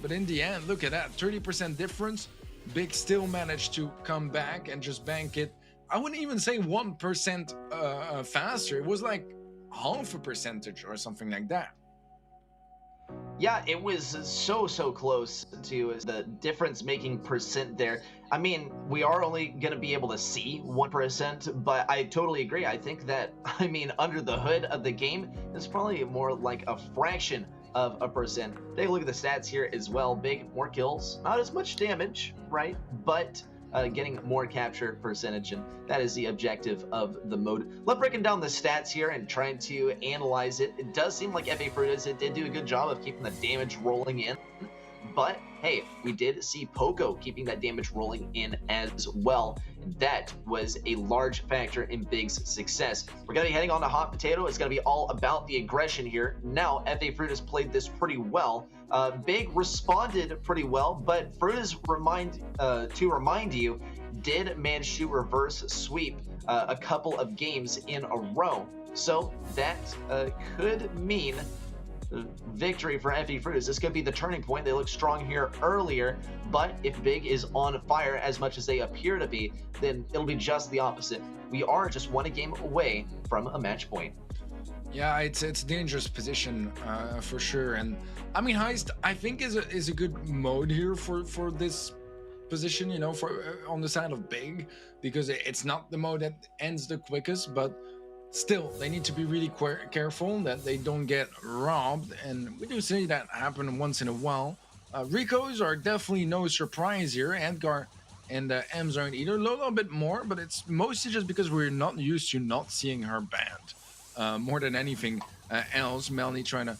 S2: But in the end, look at that, 30% difference. Big still managed to come back and just bank it. I wouldn't even say 1% faster. It was like half a percentage or something like that.
S4: Yeah, it was so close to the difference making percent there. I mean, we are only going to be able to see 1%, but I totally agree. I think that, I mean, under the hood of the game, it's probably more like a fraction of a percent. Take a look at the stats here as well. Big, more kills, not as much damage, right? But getting more capture percentage, and that is the objective of the mode. Let's breaking down the stats here and trying to analyze it. It does seem like FA Frutas, it did do a good job of keeping the damage rolling in, but hey, we did see Poco keeping that damage rolling in as well. That was a large factor in Big's success. We're going to be heading on to Hot Potato. It's going to be all about the aggression here. Now, FA Frutas played this pretty well. Big responded pretty well, but Frutas, to remind you, did manage to reverse sweep a couple of games in a row. So that could mean victory for FE Frutas. This could be the turning point. They look strong here earlier, but if Big is on fire as much as they appear to be, then it'll be just the opposite. We are just 1 game away from a match point.
S2: Yeah, it's a dangerous position for sure. And I mean, Heist, I think is a good mode here for this position, you know, for on the side of Big, because it's not the mode that ends the quickest, but still, they need to be really careful that they don't get robbed, and we do see that happen once in a while. Ricos are definitely no surprise here. Edgar and Ems aren't either. A little bit more, but it's mostly just because we're not used to not seeing her banned. More than anything else, Melanie trying to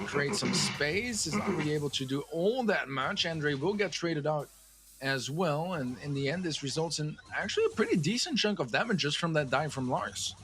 S2: create some space is not really able to do all that much. Andre will get traded out as well, and in the end, this results in actually a pretty decent chunk of damage just from that dive from Lars.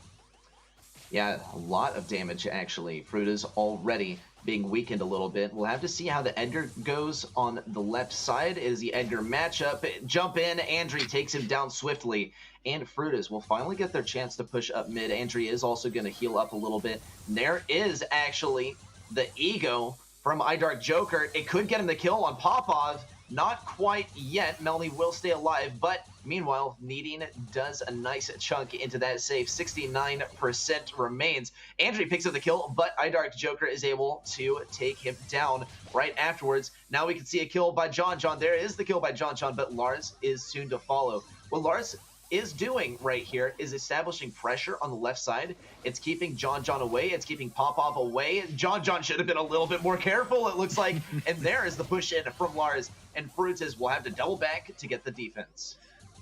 S4: Yeah, a lot of damage, actually. Frutas already being weakened a little bit. We'll have to see how the Edgar goes on the left side. It is the Edgar matchup. Jump in. Andre takes him down swiftly. And Frutas will finally get their chance to push up mid. Andre is also going to heal up a little bit. And there is actually the ego from iDark Joker. It could get him the kill on Popov. Not quite yet. Melanie will stay alive, but meanwhile, Needing does a nice chunk into that save. 69% remains. Andre picks up the kill, but iDark Joker is able to take him down right afterwards. Now we can see a kill by John. There is the kill by John, but Lars is soon to follow. What Lars is doing right here is establishing pressure on the left side. It's keeping John away. It's keeping Popov away. John should have been a little bit more careful, it looks like. And there is the push in from Lars. And Frutas will have to double back to get the defense.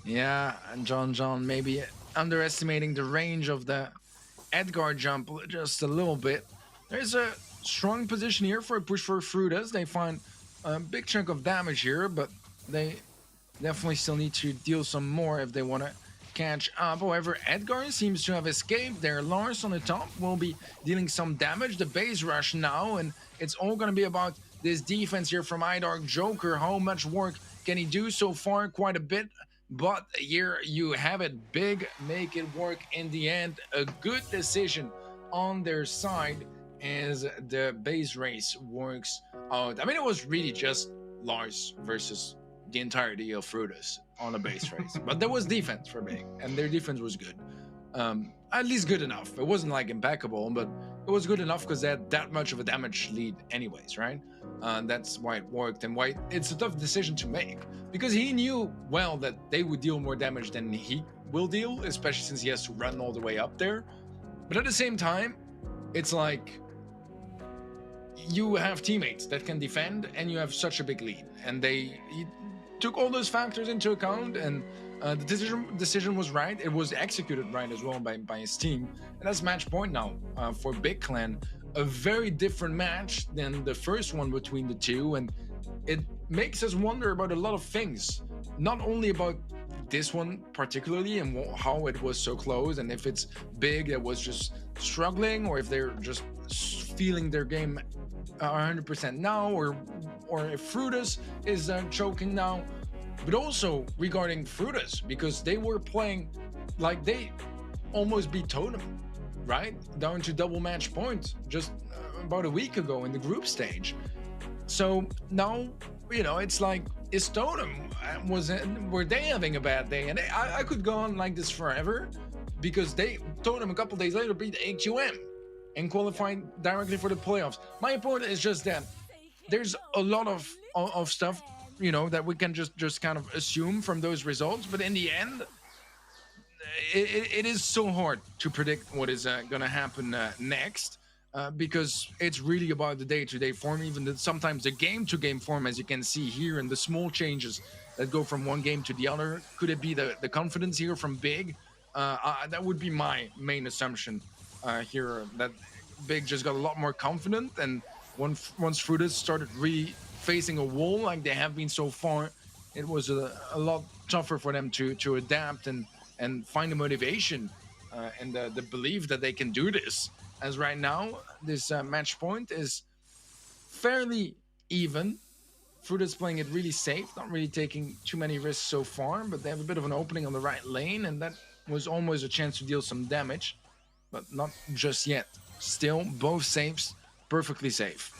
S2: Yeah, and John maybe underestimating the range of the Edgar jump just a little bit. There's a strong position here for a push for Frutas. They find a big chunk of damage here, but they definitely still need to deal some more if they want to catch up. However, Edgar seems to have escaped there. Lars on the top will be dealing some damage. The base rush now, and it's all going to be about this defense here from iDark Joker. How much work can he do so far? Quite a bit. But here you have it. Big make it work in the end. A good decision on their side as the base race works out. I mean, it was really just Lars versus the entirety of Frutas on a base race. But there was defense for Big, and their defense was good. At least good enough. It wasn't like impeccable, but it was good enough because they had that much of a damage lead anyways, right? That's why it worked, and why it's a tough decision to make, because he knew well that they would deal more damage than he will deal, especially since he has to run all the way up there. But at the same time, it's like you have teammates that can defend, and you have such a big lead, and he took all those factors into account, and the decision was right. It was executed right as well by his team, and that's match point now for Big Clan. A very different match than the first one between the two, and it makes us wonder about a lot of things, not only about this one particularly and how it was so close, and if it's Big that was just struggling, or if they're just feeling their game 100% now, or if Frutus is choking now, but also regarding Frutus, because they were playing like they almost beat Totem, right? Down to double match point just about a week ago in the group stage. So now, you know, it's like, is Totem, were they having a bad day? And I could go on like this forever, because Totem a couple days later beat AQM and qualified directly for the playoffs. My point is just that there's a lot of stuff, you know, that we can just kind of assume from those results, but in the end, it is so hard to predict what is gonna happen next, because it's really about the day-to-day form, even sometimes the game-to-game form, as you can see here, and the small changes that go from one game to the other. Could it be the confidence here from Big? That would be my main assumption here, that Big just got a lot more confident, and once Frutus started really facing a wall like they have been so far, it was a lot tougher for them to adapt and find the motivation and the belief that they can do this. As right now, this match point is fairly even. Frutus playing it really safe, not really taking too many risks so far, but they have a bit of an opening on the right lane, and that was almost a chance to deal some damage, but not just yet. Still, both saves perfectly safe.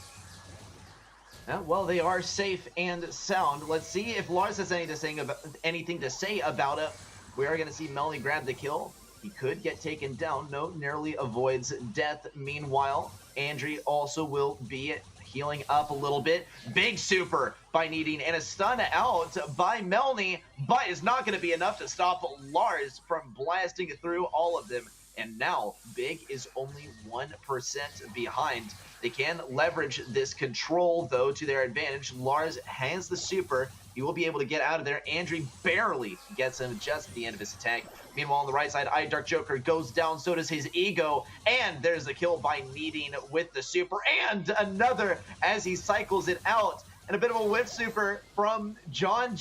S4: Well, they are safe and sound. Let's see if Lars has anything to say about it. We are going to see Melanie grab the kill. He could get taken down. No, narrowly avoids death. Meanwhile, Andre also will be healing up a little bit. Big super by Needing, and a stun out by Melanie, but it's not going to be enough to stop Lars from blasting through all of them. And now Big is only 1% behind. They can leverage this control, though, to their advantage. Lars has the super. He will be able to get out of there. Andre barely gets him just at the end of his attack. Meanwhile, on the right side, Dark Joker goes down. So does his ego. And there's the kill by Needing with the super. And another as he cycles it out. And a bit of a whiff super from John.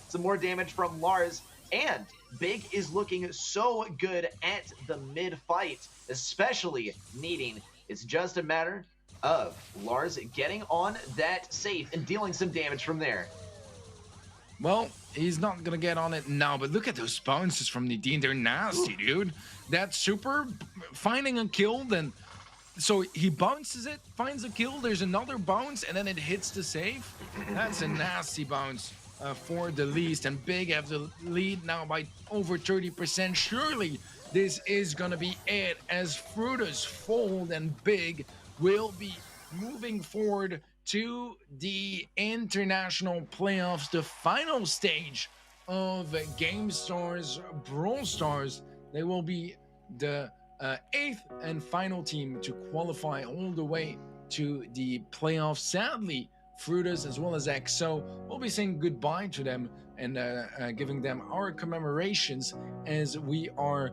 S4: Some more damage from Lars. And Big is looking so good at the mid-fight, especially Needing. It's just a matter of Lars getting on that safe and dealing some damage from there.
S2: Well, he's not gonna get on it now, but look at those bounces from Nadine. They're nasty, dude. That super, finding a kill, then... So he bounces it, finds a kill, there's another bounce, and then it hits the save. That's a nasty bounce for the least, and Big have the lead now by over 30%. Surely this is gonna be it, as Frutus fold, and Big will be moving forward to the international playoffs, the final stage of Gamestars Brawl Stars. They will be the 8th and final team to qualify all the way to the playoffs. Sadly, Frutus as well as XO will be saying goodbye to them and giving them our commemorations, as we are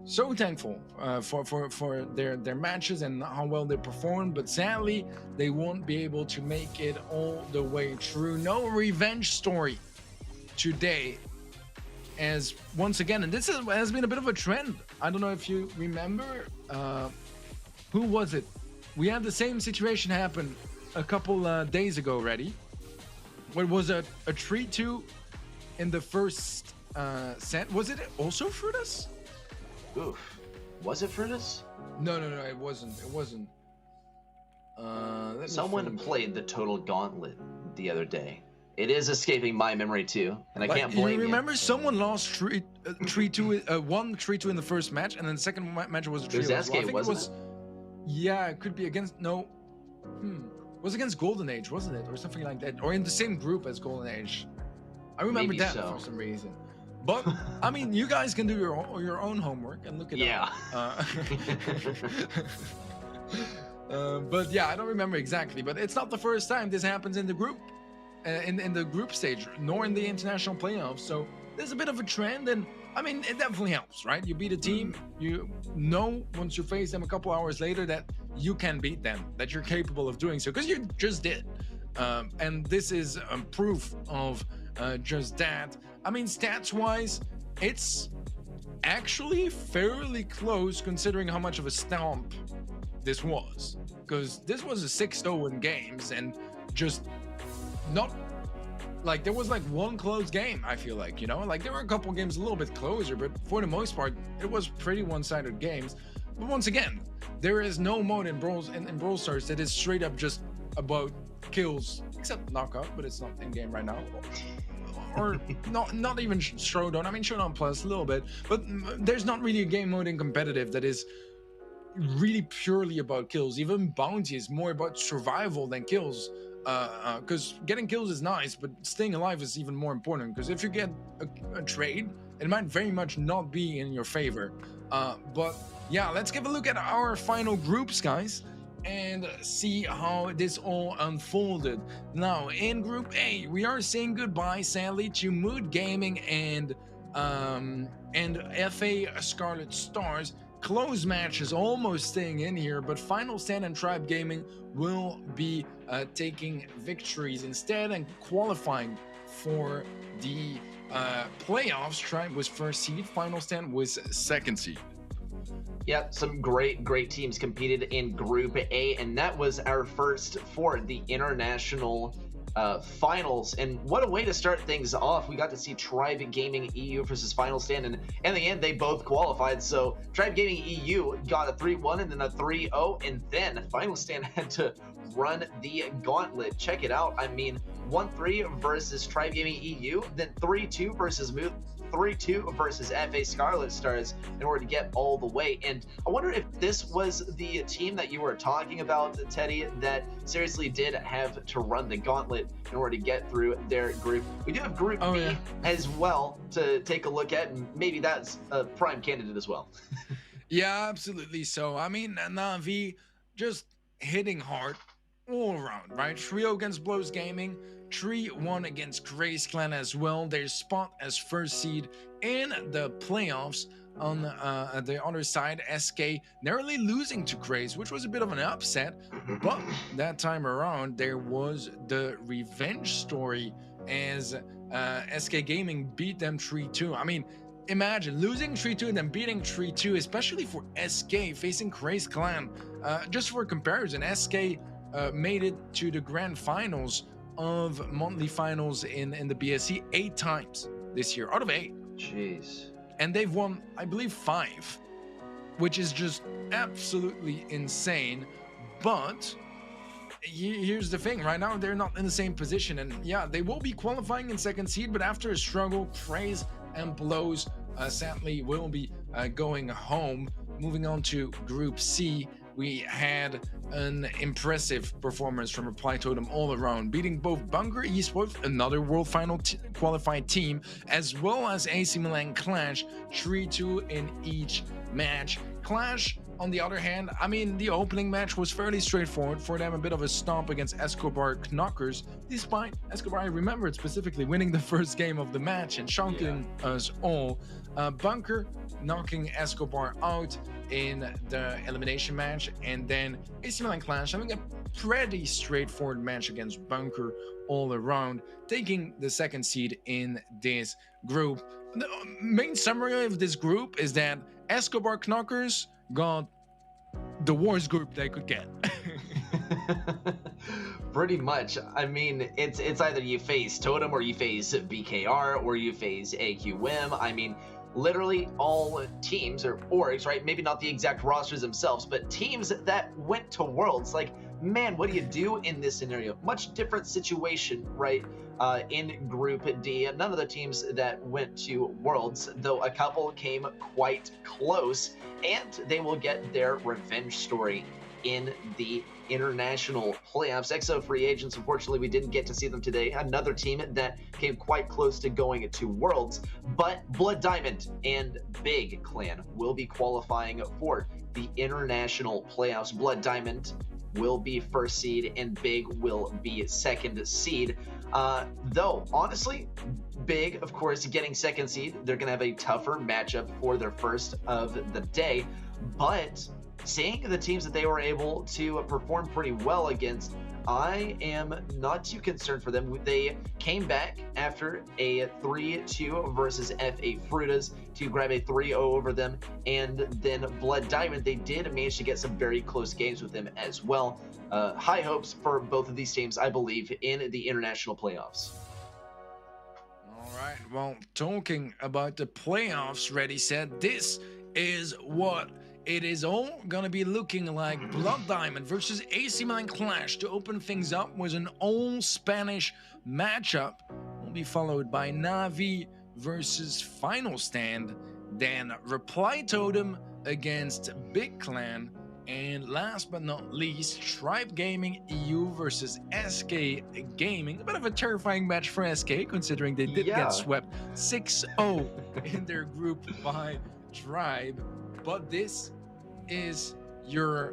S2: so thankful for their matches and how well they performed, but sadly they won't be able to make it all the way through. No revenge story today, as once again, and this has been a bit of a trend. I don't know if you remember, who was it? We had the same situation happen a couple days ago already. What was a 3-2 in the first set? Was it also Frutus?
S4: Oof. Was it Frutus?
S2: No, it wasn't.
S4: Someone played the Total Gauntlet the other day. It is escaping my memory too, and I can't blame you.
S2: Remember, someone lost 3-2, won 3-2 in the first match, and then the second match was a 3-0.
S4: It was SK, wasn't it?
S2: Yeah, it could be against no. It was against Golden Age, wasn't it, or something like that, or in the same group as Golden Age. I remember
S4: Maybe
S2: that
S4: so.
S2: for some reason. But I mean, you guys can do your own homework and look it
S4: Yeah.
S2: up. But yeah, I don't remember exactly. But it's not the first time this happens in the group, in the group stage, nor in the international playoffs. So there's a bit of a trend, and I mean, it definitely helps, right? You beat a team, you know once you face them a couple hours later that you can beat them, that you're capable of doing so, because you just did. And this is proof of just that. I mean, stats-wise, it's actually fairly close considering how much of a stomp this was. Because this was a 6-0 in games, and just not like there was like one close game, I feel like, you know, like there were a couple games a little bit closer, but for the most part it was pretty one-sided games. But once again, there is no mode in Brawl Stars that is straight up just about kills, except knockout, but it's not in game right now, or not even Showdown. I mean, Showdown Plus a little bit, but there's not really a game mode in competitive that is really purely about kills. Even Bounty is more about survival than kills. Because getting kills is nice, but staying alive is even more important, because if you get a trade, it might very much not be in your favor. But yeah, let's give a look at our final groups, guys, and see how this all unfolded. Now, in Group A, we are saying goodbye, sadly, to Mood Gaming and FA Scarlet Stars. Close match is almost staying in here, but Final Stand and Tribe Gaming will be taking victories instead and qualifying for the playoffs. Tribe was first seed, Final Stand was second seed.
S4: Yeah, some great teams competed in Group A, and that was our first for the international finals. And what a way to start things off. We got to see Tribe Gaming EU versus Final Stand, and in the end they both qualified. So Tribe Gaming EU got a 3-1 and then a 3-0, and then Final Stand had to run the gauntlet. Check it out. I mean, 1-3 versus Tribe Gaming EU, then 3-2 versus Mood, 3-2 versus FA Scarlet Stars in order to get all the way. And I wonder if this was the team that you were talking about, Teddy, that seriously did have to run the gauntlet in order to get through their group. We do have Group B as well to take a look at, and maybe that's a prime candidate as well.
S2: Yeah, absolutely. So, I mean, Navi just hitting hard all around, right? 3-0 against Blows Gaming, 3-1 against Grace Clan as well. Their spot as first seed in the playoffs. On the other side, SK narrowly losing to Grace, which was a bit of an upset, but that time around there was the revenge story as SK Gaming beat them 3-2. I mean, imagine losing 3-2 and then beating 3-2, especially for SK facing Grace Clan. Just for comparison, SK made it to the grand finals of monthly finals in the BSC 8 times this year, out of 8.
S4: Jeez.
S2: And they've won, I believe, 5, which is just absolutely insane. But here's the thing, right now they're not in the same position, and yeah, they will be qualifying in second seed, but after a struggle, Praise and Blows sadly will be going home. Moving on to Group C, we had an impressive performance from Reply Totem all around, beating both Bunker Esports, another World Final qualified team, as well as AC Milan Clash, 3-2 in each match. Clash, on the other hand, I mean, the opening match was fairly straightforward for them, a bit of a stomp against Escobar Knockers, despite Escobar, I remember it specifically, winning the first game of the match and shocking us all. Bunker knocking Escobar out in the elimination match, and then AC Milan Clash having a pretty straightforward match against Bunker all around, taking the second seed in this group. The main summary of this group is that Escobar Knockers got the worst group they could get.
S4: Pretty much. I mean, it's either you face Totem or you face BKR or you face AQM. I mean, literally all teams or orgs, right? Maybe not the exact rosters themselves, but teams that went to Worlds. Like, man, what do you do in this scenario? Much different situation, right? In Group D, none of the teams that went to Worlds, though a couple came quite close, and they will get their revenge story in the international playoffs. EXO free agents, unfortunately, we didn't get to see them today. Another team that came quite close to going to Worlds, but Blood Diamond and Big Clan will be qualifying for the international playoffs. Blood Diamond will be first seed and Big will be second seed. Though, honestly, Big, of course, getting second seed, they're going to have a tougher matchup for their first of the day, but seeing the teams that they were able to perform pretty well against, I am not too concerned for them. They came back after a 3-2 versus FA Frutas to grab a 3-0 over them, and then Blood Diamond, they did manage to get some very close games with them as well. High hopes for both of these teams, I believe, in the international playoffs.
S2: All right, well, talking about the playoffs, Ready Set, this is what it is all gonna be looking like. Blood Diamond versus AC Milan Clash to open things up was an all-Spanish matchup. Will be followed by Navi versus Final Stand, then Reply Totem against Big Clan, and last but not least, Tribe Gaming EU versus SK Gaming. A bit of a terrifying match for SK, considering they did get swept 6-0 in their group by Tribe. But this is your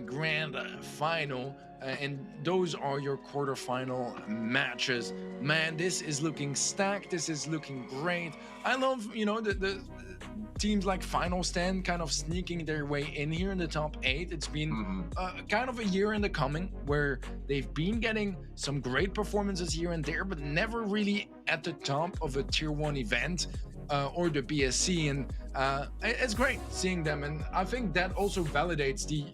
S2: grand final, and those are your quarterfinal matches. Man, this is looking stacked. This is looking great. I love, you know, the teams like Final Stand kind of sneaking their way in here in the top 8. It's been kind of a year in the coming where they've been getting some great performances here and there, but never really at the top of a tier 1 event. Or the BSC, and it's great seeing them, and I think that also validates the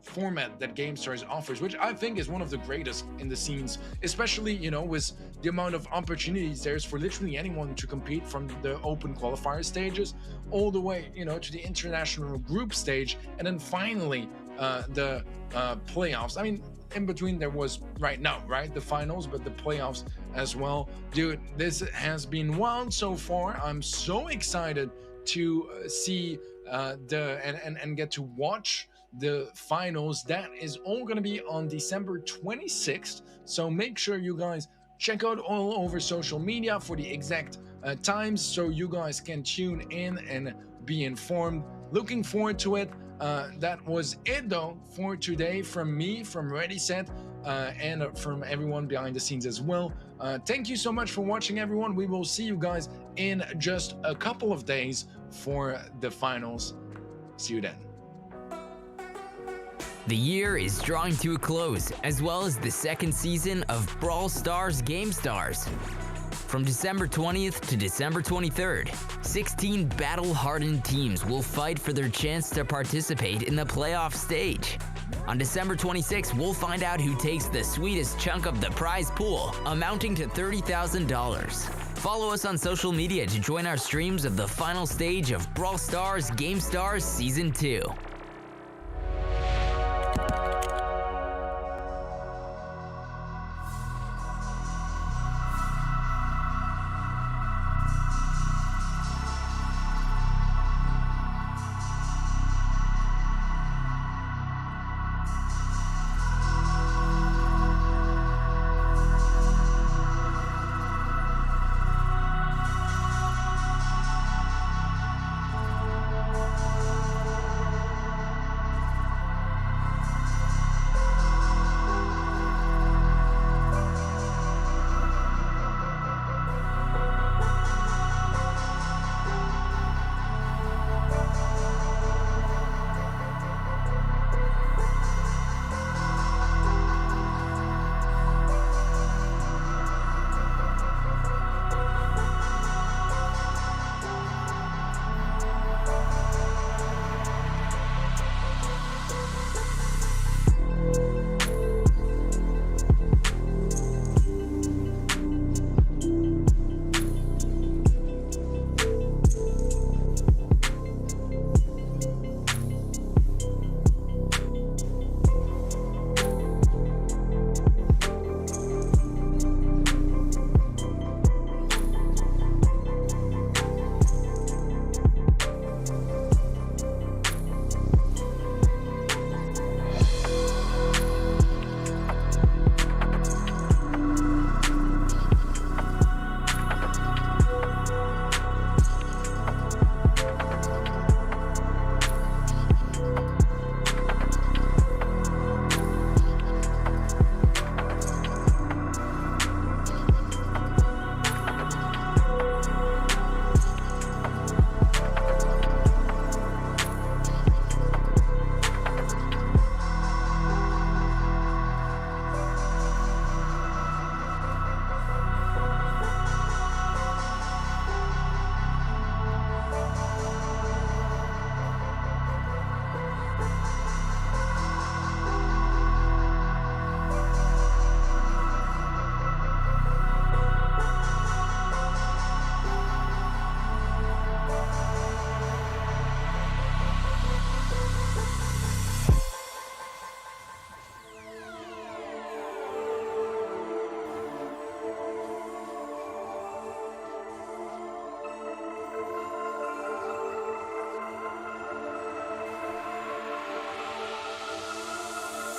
S2: format that GameStars offers, which I think is one of the greatest in the scenes, especially, you know, with the amount of opportunities there's for literally anyone to compete from the open qualifier stages all the way, you know, to the international group stage, and then finally the playoffs. I mean, in between there was the finals, but the playoffs as well. Dude, this has been wild so far. I'm so excited to see and get to watch the finals. That is all going to be on December 26th, so make sure you guys check out all over social media for the exact times, so you guys can tune in and be informed. Looking forward to it. That was it though for today from me, from Ready Set, and from everyone behind the scenes as well. Thank you so much for watching, everyone. We will see you guys in just a couple of days for the finals. See you then.
S1: The year is drawing to a close, as well as the second season of Brawl Stars Gamestars. From December 20th to December 23rd, 16 battle-hardened teams will fight for their chance to participate in the playoff stage. On December 26th, we'll find out who takes the sweetest chunk of the prize pool, amounting to $30,000. Follow us on social media to join our streams of the final stage of Brawl Stars Gamestars Season 2.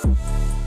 S1: Bye.